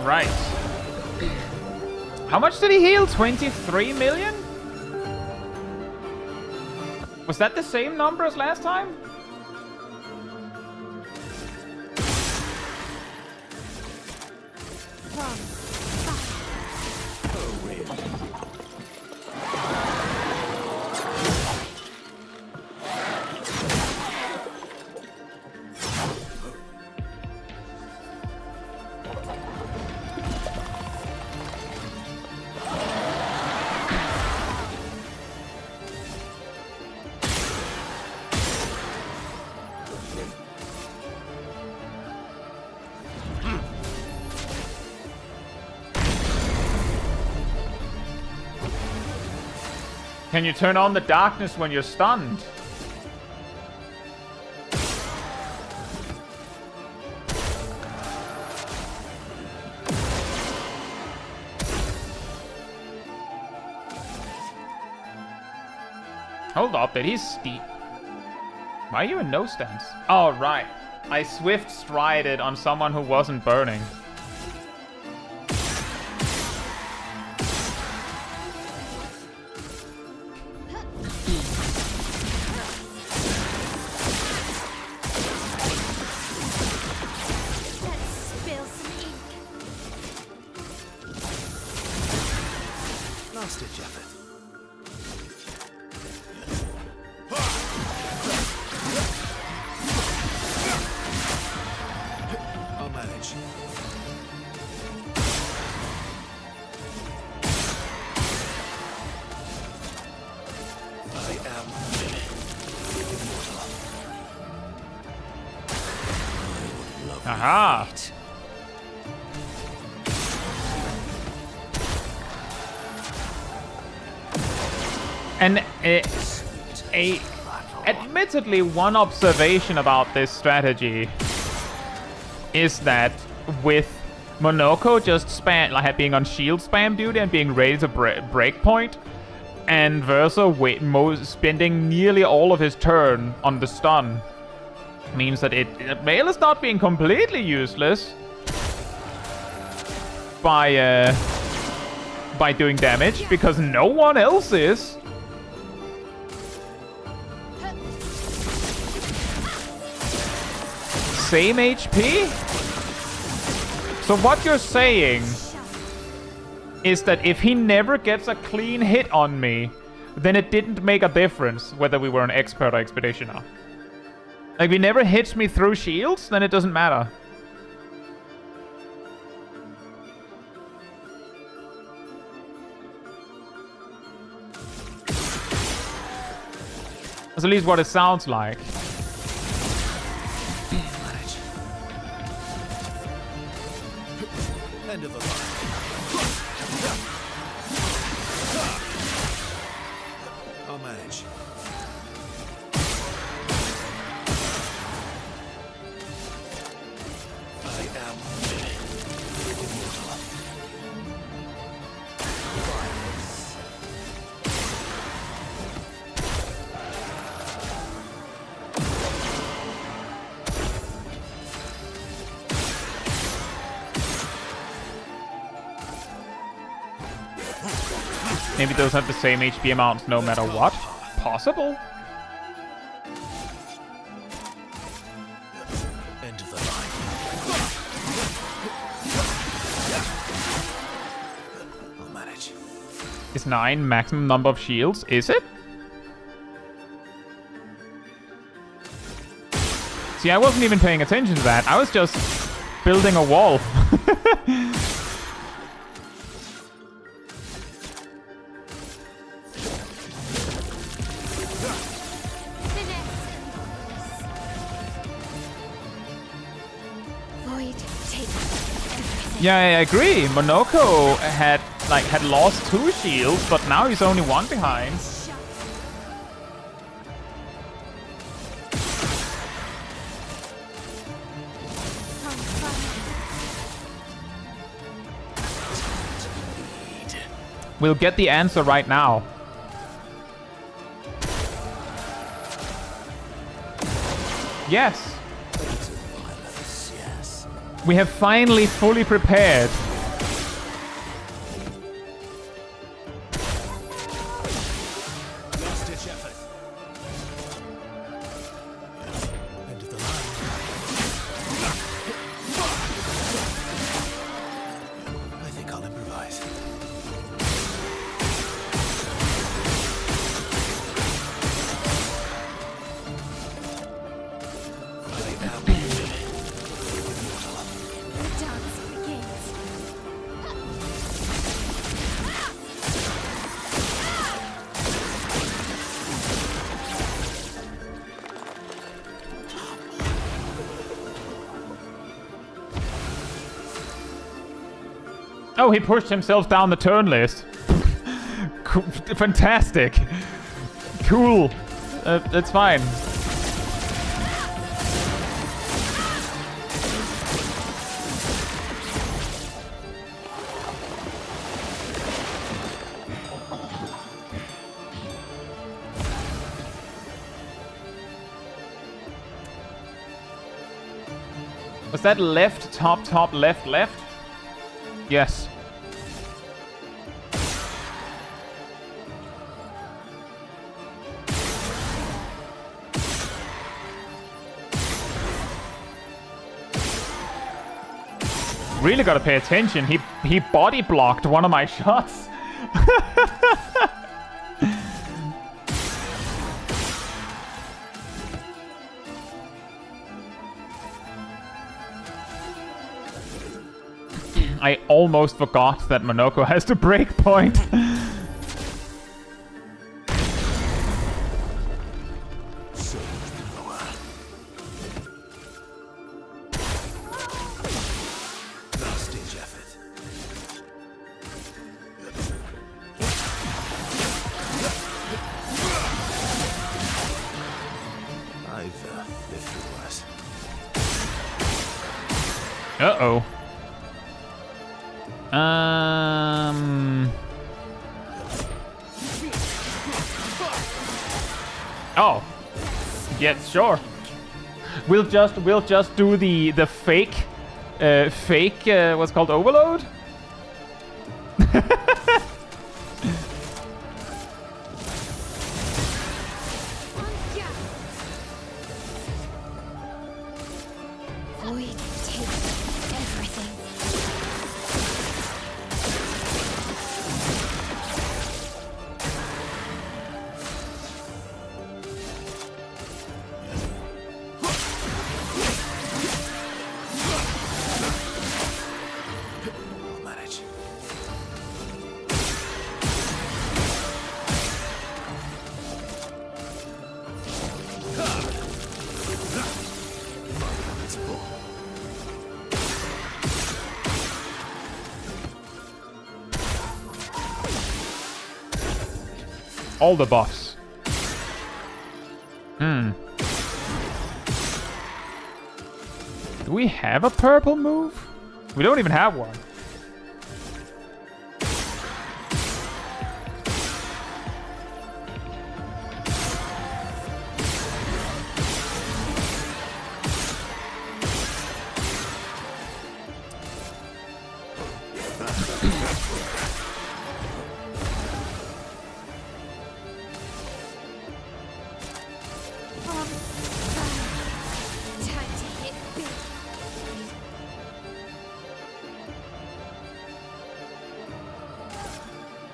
Right. How much did he heal? 23 million? Was that the same number as last time? Can you turn on the darkness when you're stunned? Hold up, did he steep? Why are you in no stance? Oh, right. I swift strided on someone who wasn't burning. Let's spill some ink. Last ditch effort. I'll manage. I am immortal. Aha! And admittedly, one observation about this strategy is that with Monoko just being on shield spam duty and being ready to break point, and Versa spending nearly all of his turn on the stun, means that Mail is not being completely useless by doing damage, because no one else is. Same HP? So what you're saying is that if he never gets a clean hit on me, then it didn't make a difference whether we were an expert or expeditioner. Like, if he never hits me through shields, then it doesn't matter. That's at least what it sounds like. manage. End of the line. I'll manage. I am immortal. Maybe those have the same HP amounts no matter what. Possible. End of the line. I'll manage. Is 9 maximum number of shields? Is it? See, I wasn't even paying attention to that. I was just building a wall. Void takes everything. Yeah, I agree. Monoko had lost 2 shields, but now he's only 1 behind. We'll get the answer right now. Yes. Yes. We have finally fully prepared. Last ditch effort. End of the line. I think I'll improvise. I am immortal. The dance begins. Oh, he pushed himself down the turn list. Fantastic. Cool. That's fine. Was that left, top, top, left, left? Yes. Really gotta pay attention. He body blocked one of my shots. I almost forgot that Monoko has to break point. So much power. Last stage effort. I've lived through worse. Uh-oh. Oh. Yeah, sure. We'll just do the fake what's called overload. Void takes everything. I'll manage. All the buffs. Do we have a purple move? We don't even have one. Time to hit big.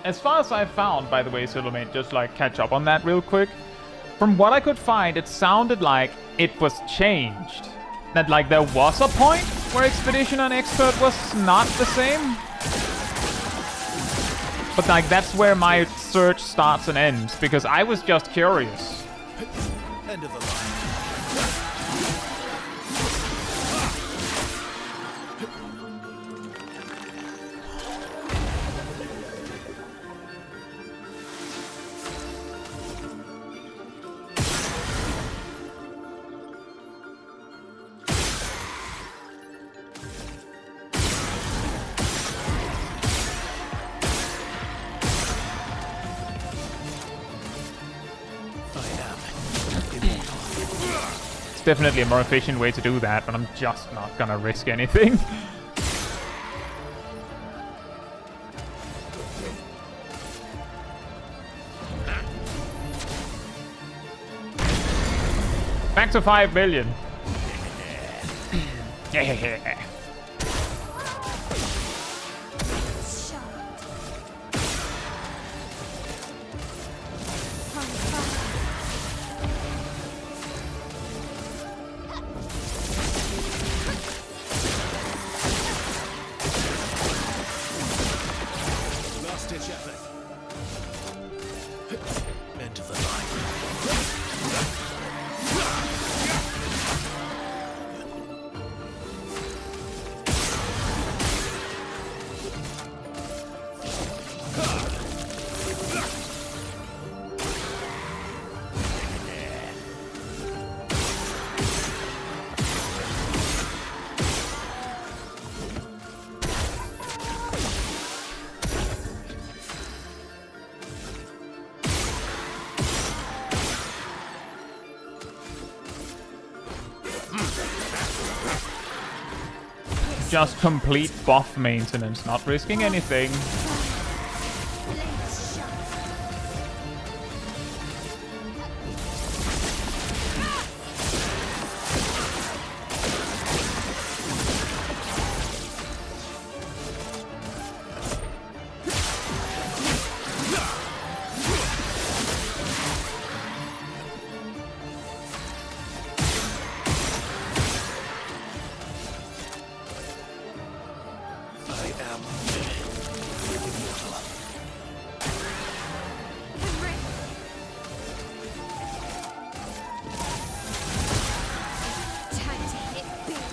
As far as I found, by the way, Silvermate, just like catch up on that real quick. From what I could find, it sounded like it was changed. That like there was a point where Expedition and Expert was not the same. But like that's where my search starts and ends, because I was just curious. End of the line. It's definitely a more efficient way to do that, but I'm just not gonna risk anything. Back to 5 million. Yeah. Shot. On fire. Last ditch effort. End of the line. just complete buff maintenance, not risking anything. Let's shine. I am immortal. I'm ready. Time to hit big.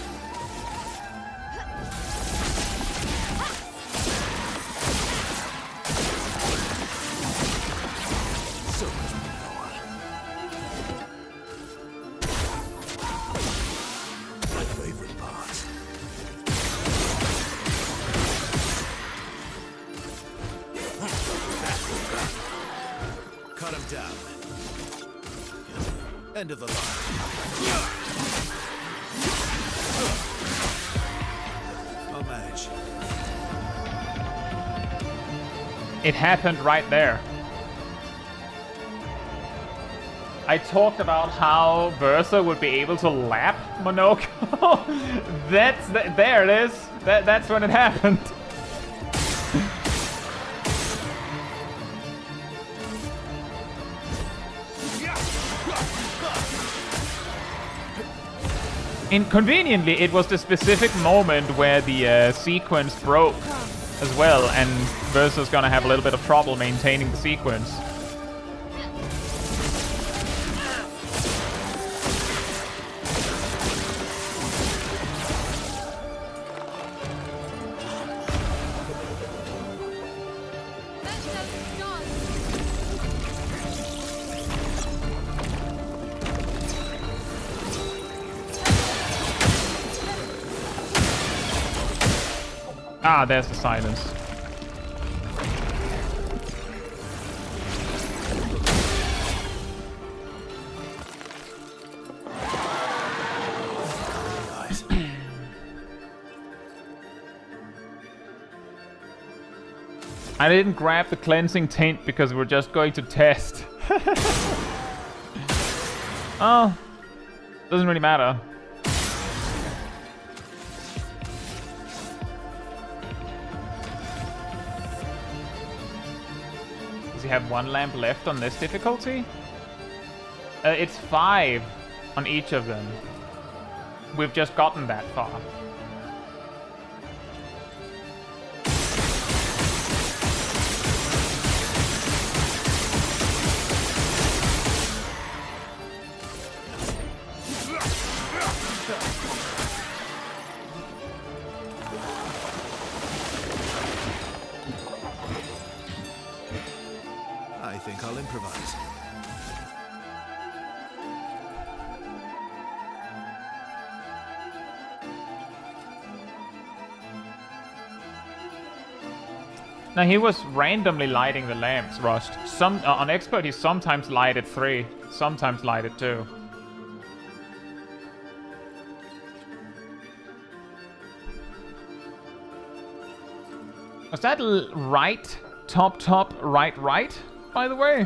So much power. My favorite part. Cut him down. End of the line. I'll manage. It happened right there. I talked about how Versa would be able to lap Monoko. There it is. That's when it happened. Inconveniently, it was the specific moment where the sequence broke as well, and Versa's gonna have a little bit of trouble maintaining the sequence. That's how it's done. Ah, there's the silence. Guys. I didn't grab the cleansing tint because we're just going to test. Oh, doesn't really matter. Does he have one lamp left on this difficulty? It's 5 on each of them. We've just gotten that far. I think I'll improvise. Now he was randomly lighting the lamps, Rust. Some on expert he sometimes lighted 3, sometimes lighted 2. Was that right? Top, right, by the way?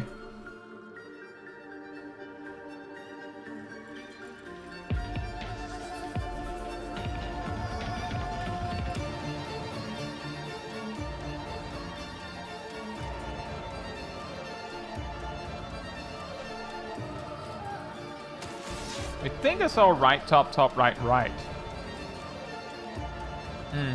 I think I saw right, top, right. Hmm.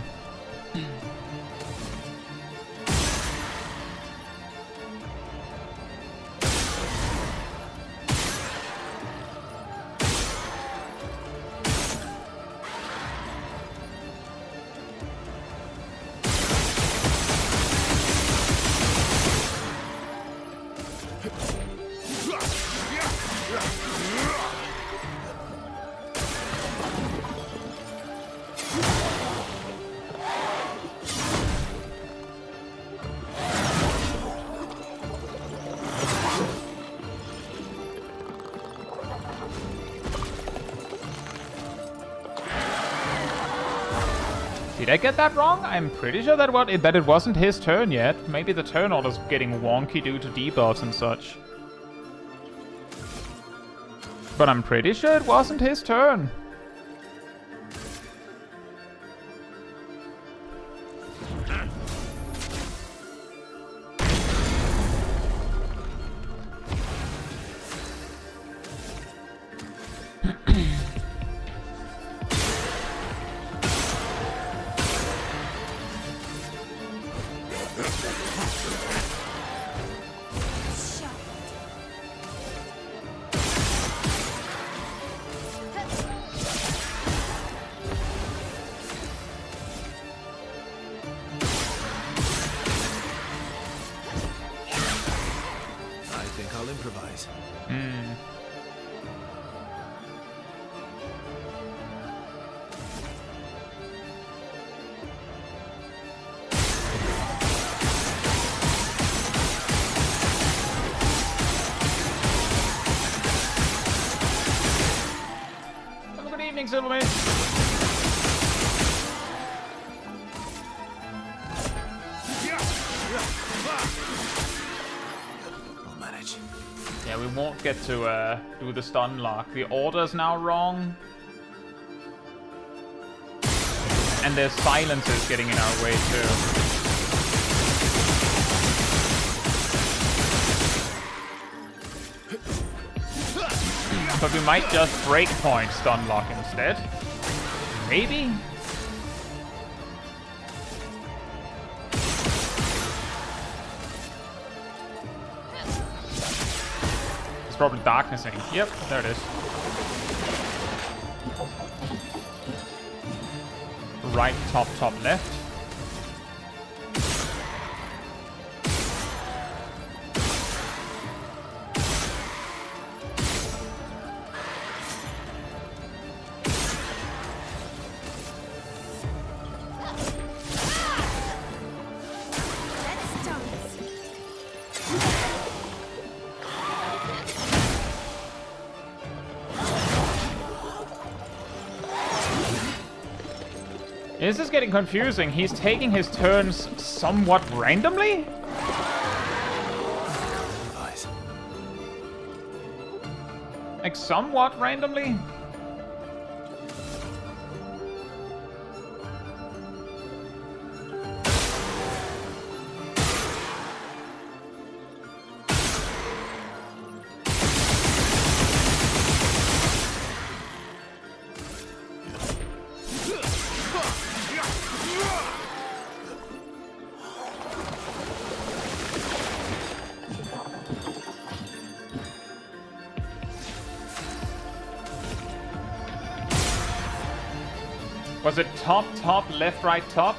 Did I get that wrong? I'm pretty sure that it wasn't his turn yet. Maybe the turn order's getting wonky due to debuffs and such. But I'm pretty sure it wasn't his turn. I think I'll improvise. Have a good evening, Silvermane. I'll manage. Yeah, we won't get to do the stun lock. The order's now wrong. And there's silences getting in our way too. But we might just breakpoint stun lock instead. Maybe? It's probably darknessing. Yep, there it is. Right, top, left. Let's dance. This is getting confusing. He's taking his turns somewhat randomly? Improvise. Like, somewhat randomly? Was it top, left, right, top?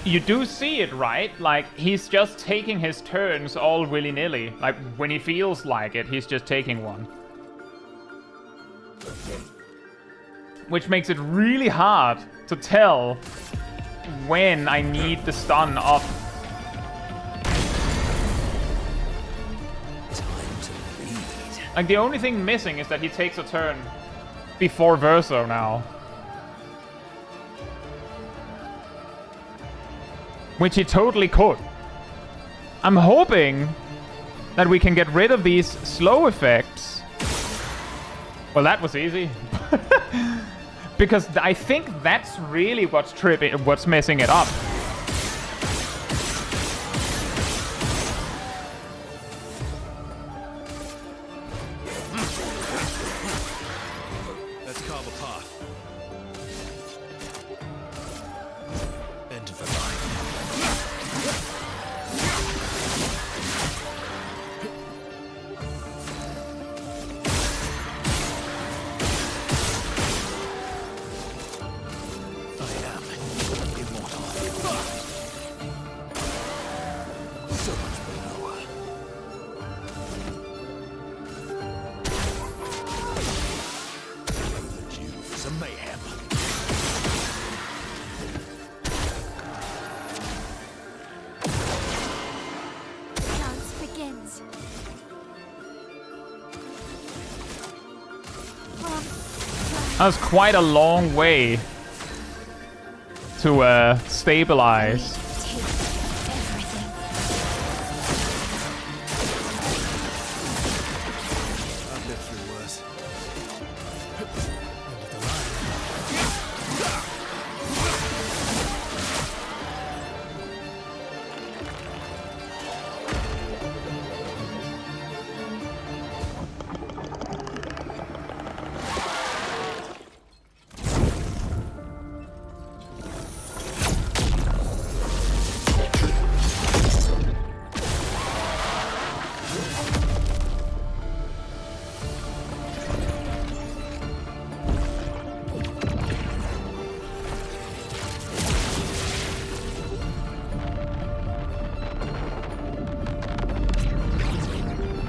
You do see it, right? Like, he's just taking his turns all willy-nilly. Like, when he feels like it, he's just taking one. Which makes it really hard to tell when I need the stun up. Time to lead. Like, the only thing missing is that he takes a turn before Verso now. Which he totally could. I'm hoping that we can get rid of these slow effects. Well, that was easy. Because I think that's really what's messing it up. ends. That was quite a long way to stabilize. Take everything. I've lived through worse. End of the line.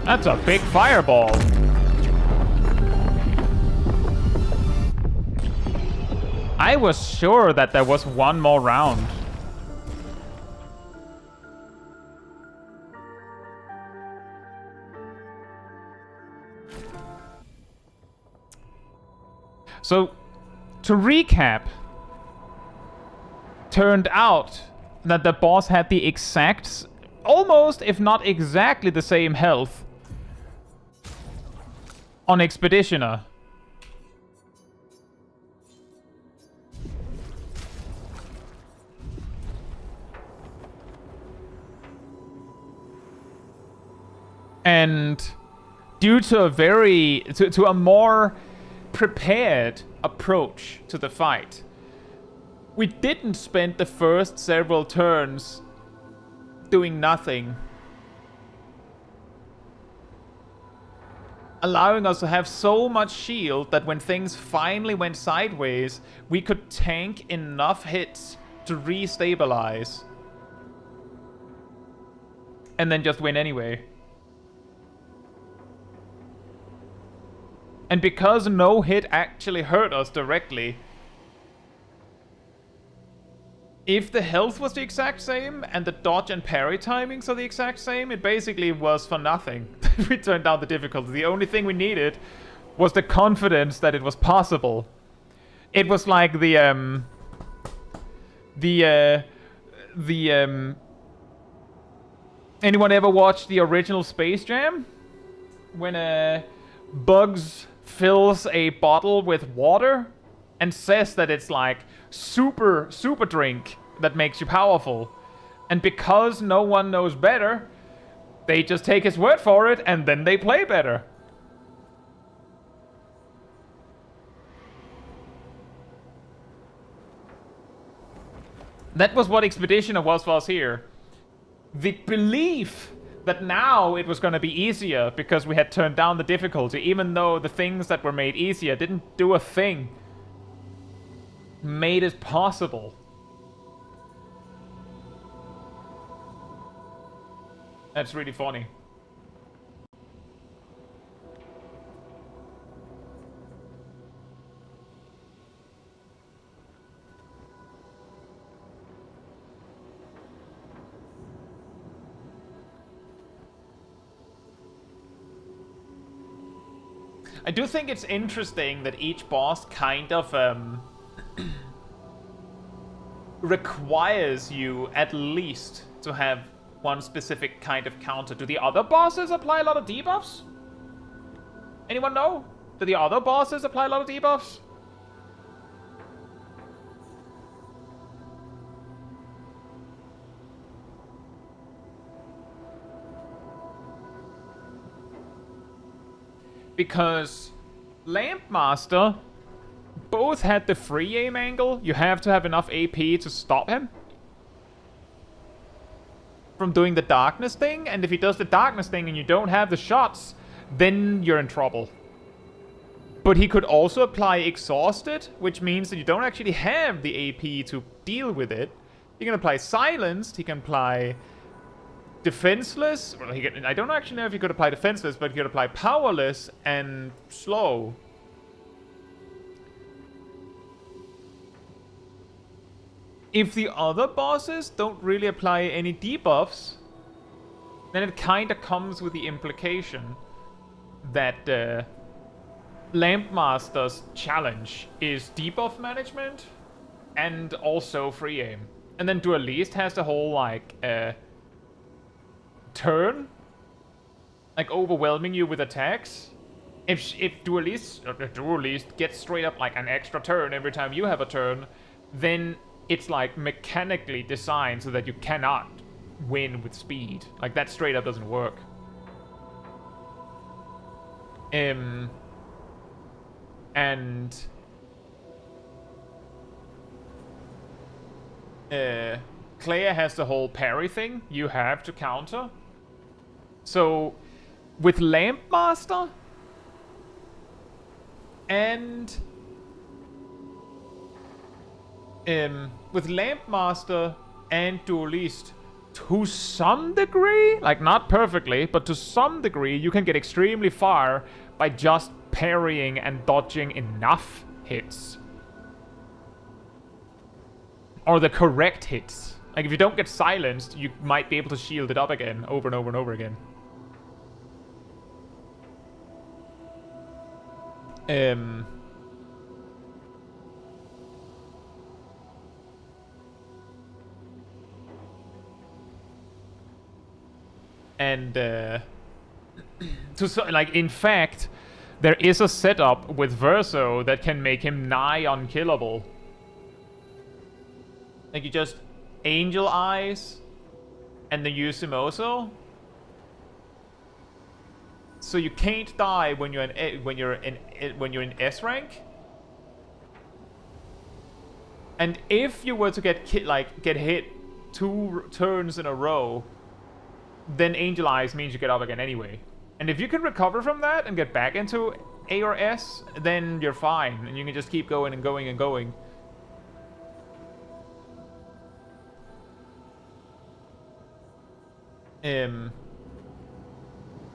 That's a big fireball. I was sure that there was one more round. So, to recap, turned out that the boss had the exact, almost if not exactly the same health on Expeditioner. And due to a more prepared approach to the fight, we didn't spend the first several turns doing nothing, allowing us to have so much shield that when things finally went sideways, we could tank enough hits to re-stabilize and then just win anyway. And because no hit actually hurt us directly, if the health was the exact same and the dodge and parry timings are the exact same, it basically was for nothing. We turned down the difficulty. The only thing we needed was the confidence that it was possible. It was like anyone ever watched the original Space Jam? When Bugs fills a bottle with water and says that it's like super drink that makes you powerful. And because no one knows better, they just take his word for it and then they play better. That was what Expeditioner was for us here. The belief that now it was going to be easier because we had turned down the difficulty, even though the things that were made easier didn't do a thing, made it possible. That's really funny. I do think it's interesting that each boss kind of requires you at least to have one specific kind of counter. Do the other bosses apply a lot of debuffs? Anyone know? Do the other bosses apply a lot of debuffs? Because Lampmaster both had the free aim angle. You have to have enough AP to stop him from doing the darkness thing, and if he does the darkness thing and you don't have the shots, then you're in trouble. But he could also apply exhausted, which means that you don't actually have the AP to deal with it. He can apply silenced, he can apply defenseless. Well, I don't actually know if he could apply defenseless, but he could apply powerless and slow. If the other bosses don't really apply any debuffs, then it kind of comes with the implication that Lampmaster's challenge is debuff management and also free aim. And then Duelist has the whole, like, turn, like, overwhelming you with attacks. If Duelist gets straight up, like, an extra turn every time you have a turn, then it's, like, mechanically designed so that you cannot win with speed. Like, that straight up doesn't work. And Clair has the whole parry thing you have to counter. So with Lampmaster and Duelist, to some degree, like not perfectly, but to some degree, you can get extremely far by just parrying and dodging enough hits. Or the correct hits. Like if you don't get silenced, you might be able to shield it up again, over and over and over again. Like, in fact, there is a setup with Verso that can make him nigh unkillable. Like, you just Angel Eyes and then use him also. So you can't die when you're in S rank. And if you were to get hit 2 turns in a row, then Angel Eyes means you get up again anyway. And if you can recover from that and get back into A or S, then you're fine. And you can just keep going and going and going.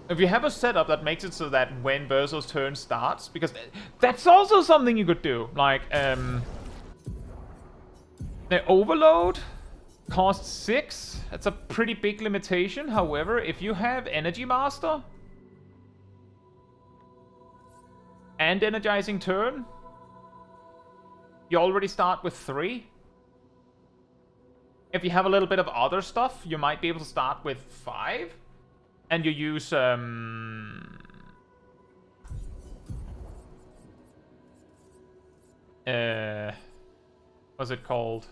If you have a setup that makes it so that when Verso's turn starts, because that's also something you could do. Like, the Overload costs 6. That's a pretty big limitation. However, if you have Energy Master and Energizing Turn, you already start with 3. If you have a little bit of other stuff, you might be able to start with 5. And you use, what's it called?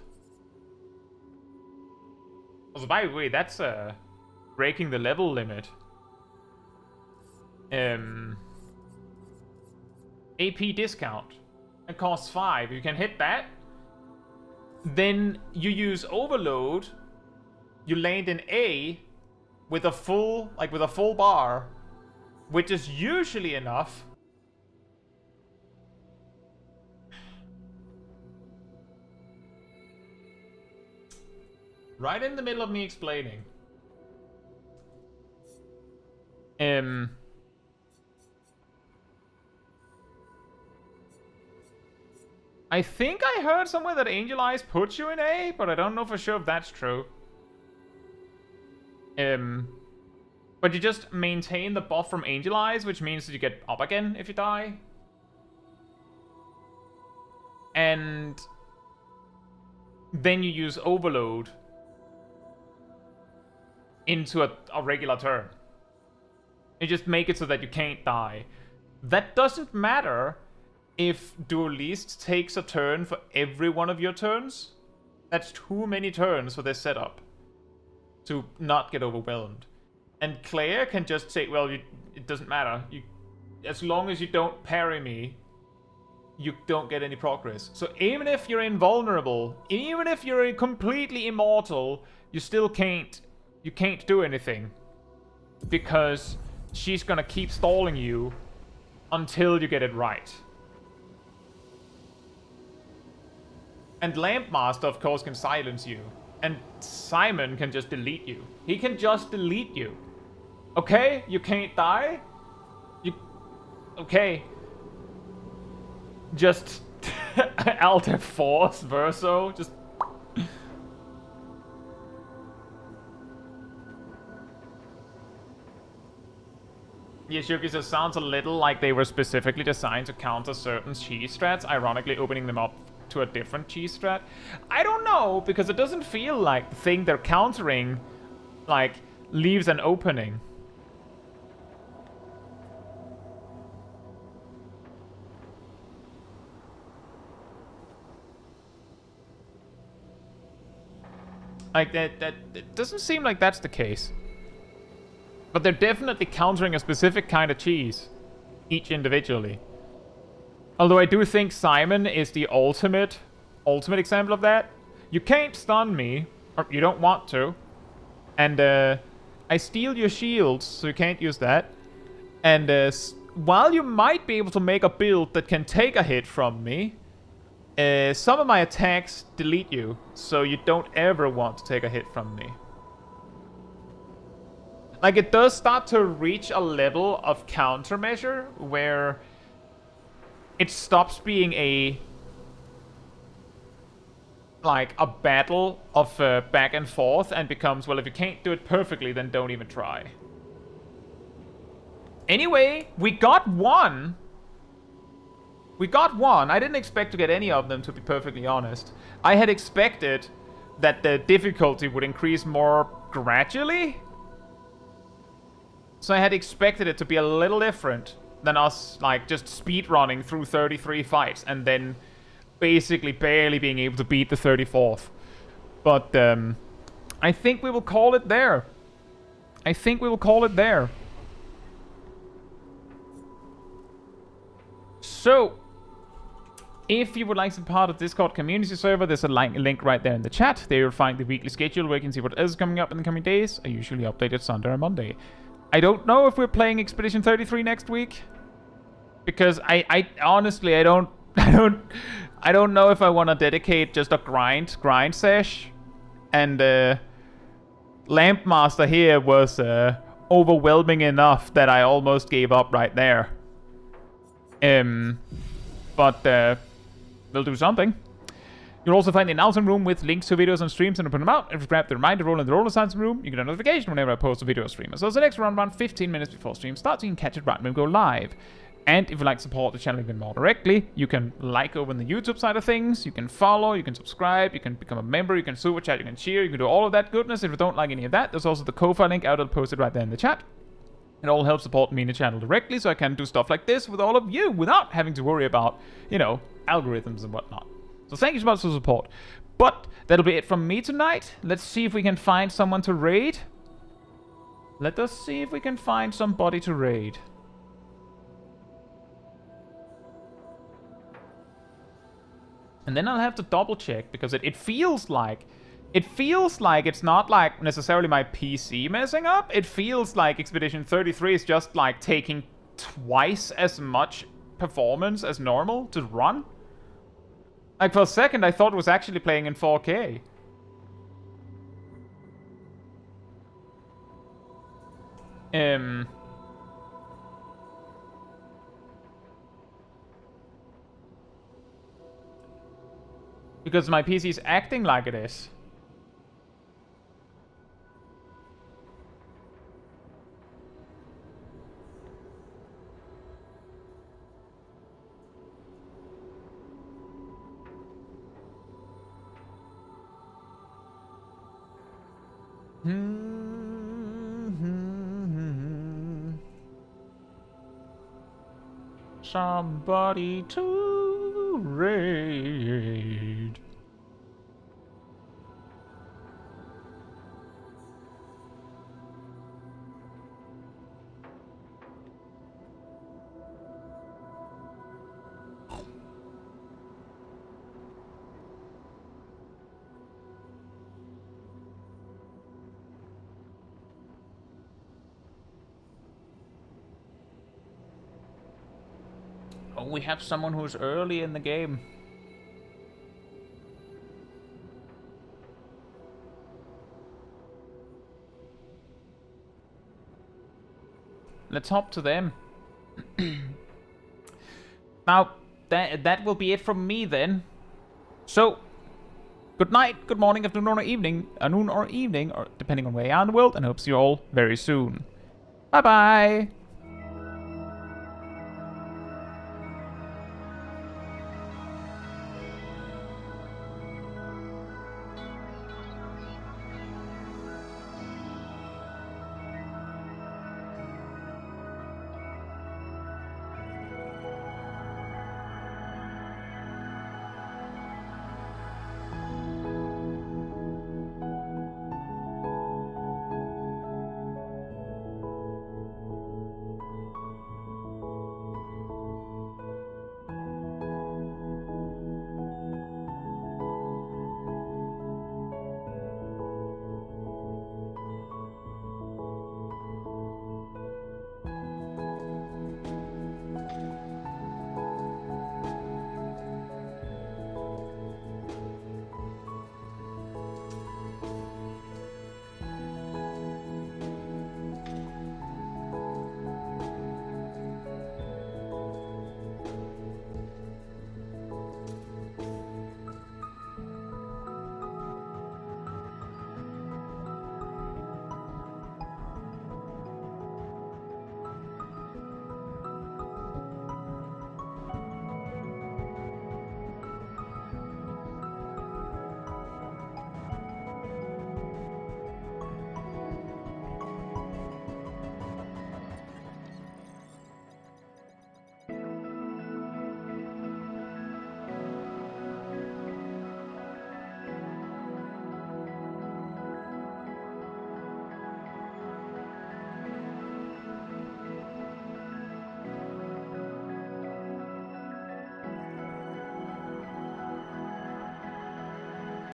Also, by the way, that's, breaking the level limit. AP discount. It costs 5. You can hit that. Then you use Overload. You land in A with a full, bar, which is usually enough. Right in the middle of me explaining. I think I heard somewhere that Angel Eyes puts you in A, but I don't know for sure if that's true. But you just maintain the buff from Angel Eyes, which means that you get up again if you die. And then you use Overload into a regular turn. You just make it so that you can't die. That doesn't matter if Duelist takes a turn for every one of your turns. That's too many turns for this setup to not get overwhelmed. And Clair can just say, well, it doesn't matter. As long as you don't parry me, you don't get any progress. So even if you're invulnerable, even if you're completely immortal, you still can't do anything. Because she's gonna keep stalling you until you get it right. And Lampmaster, of course, can silence you. And Simon can just delete you. He can just delete you. Okay? You can't die? Okay. Just Alt F4 Verso. Just... Yeah, Shuki says, sounds a little like they were specifically designed to counter certain cheese strats, ironically opening them up to a different cheese strat. I don't know, because it doesn't feel like the thing they're countering, like, leaves an opening. Like, that it doesn't seem like that's the case. But they're definitely countering a specific kind of cheese, each individually. Although I do think Simon is the ultimate example of that. You can't stun me, or you don't want to. And I steal your shields, so you can't use that. And while you might be able to make a build that can take a hit from me, some of my attacks delete you, so you don't ever want to take a hit from me. Like, it does start to reach a level of countermeasure where it stops being a battle of back and forth and becomes, well, if you can't do it perfectly, then don't even try. Anyway, we got one. We got one. I didn't expect to get any of them, to be perfectly honest. I had expected that the difficulty would increase more gradually. So I had expected it to be a little different than us, like, just speedrunning through 33 fights and then basically barely being able to beat the 34th. But I think we will call it there. I think we will call it there. So, if you would like to be part of the Discord community server, there's a link right there in the chat. There you'll find the weekly schedule where you can see what is coming up in the coming days. I usually update it Sunday or Monday. I don't know if we're playing Expedition 33 next week, because I honestly I don't know if I want to dedicate just a grind sesh, and Lampmaster here was overwhelming enough that I almost gave up right there. But we'll do something. You'll also find the announcement room with links to videos and streams, and I'll put them out. If you grab the reminder roll in the roller signs room, you get a notification whenever I post a video or stream. So it's the next run around 15 minutes before stream starts, so you can catch it right when we go live. And if you'd like to support the channel even more directly, you can like over on the YouTube side of things, you can follow, you can subscribe, you can become a member, you can super chat, you can cheer, you can do all of that goodness. If you don't like any of that, there's also the Ko-Fi link out. I'll post it right there in the chat. It all helps support me and the channel directly, so I can do stuff like this with all of you without having to worry about, you know, algorithms and whatnot. So thank you so much for the support. But that'll be it from me tonight. Let's see if we can find someone to raid. Let us see if we can find somebody to raid. And then I'll have to double check, because it feels like it's not like necessarily my PC messing up. It feels like Expedition 33 is just like taking twice as much performance as normal to run. Like, for a second I thought it was actually playing in 4K. Because my PC is acting like it is. Somebody to raid. Oh, we have someone who's early in the game. Let's hop to them. Now, that will be it from me then. So, good night, good morning, afternoon or evening, or depending on where you are in the world, and I hope to see you all very soon. Bye-bye!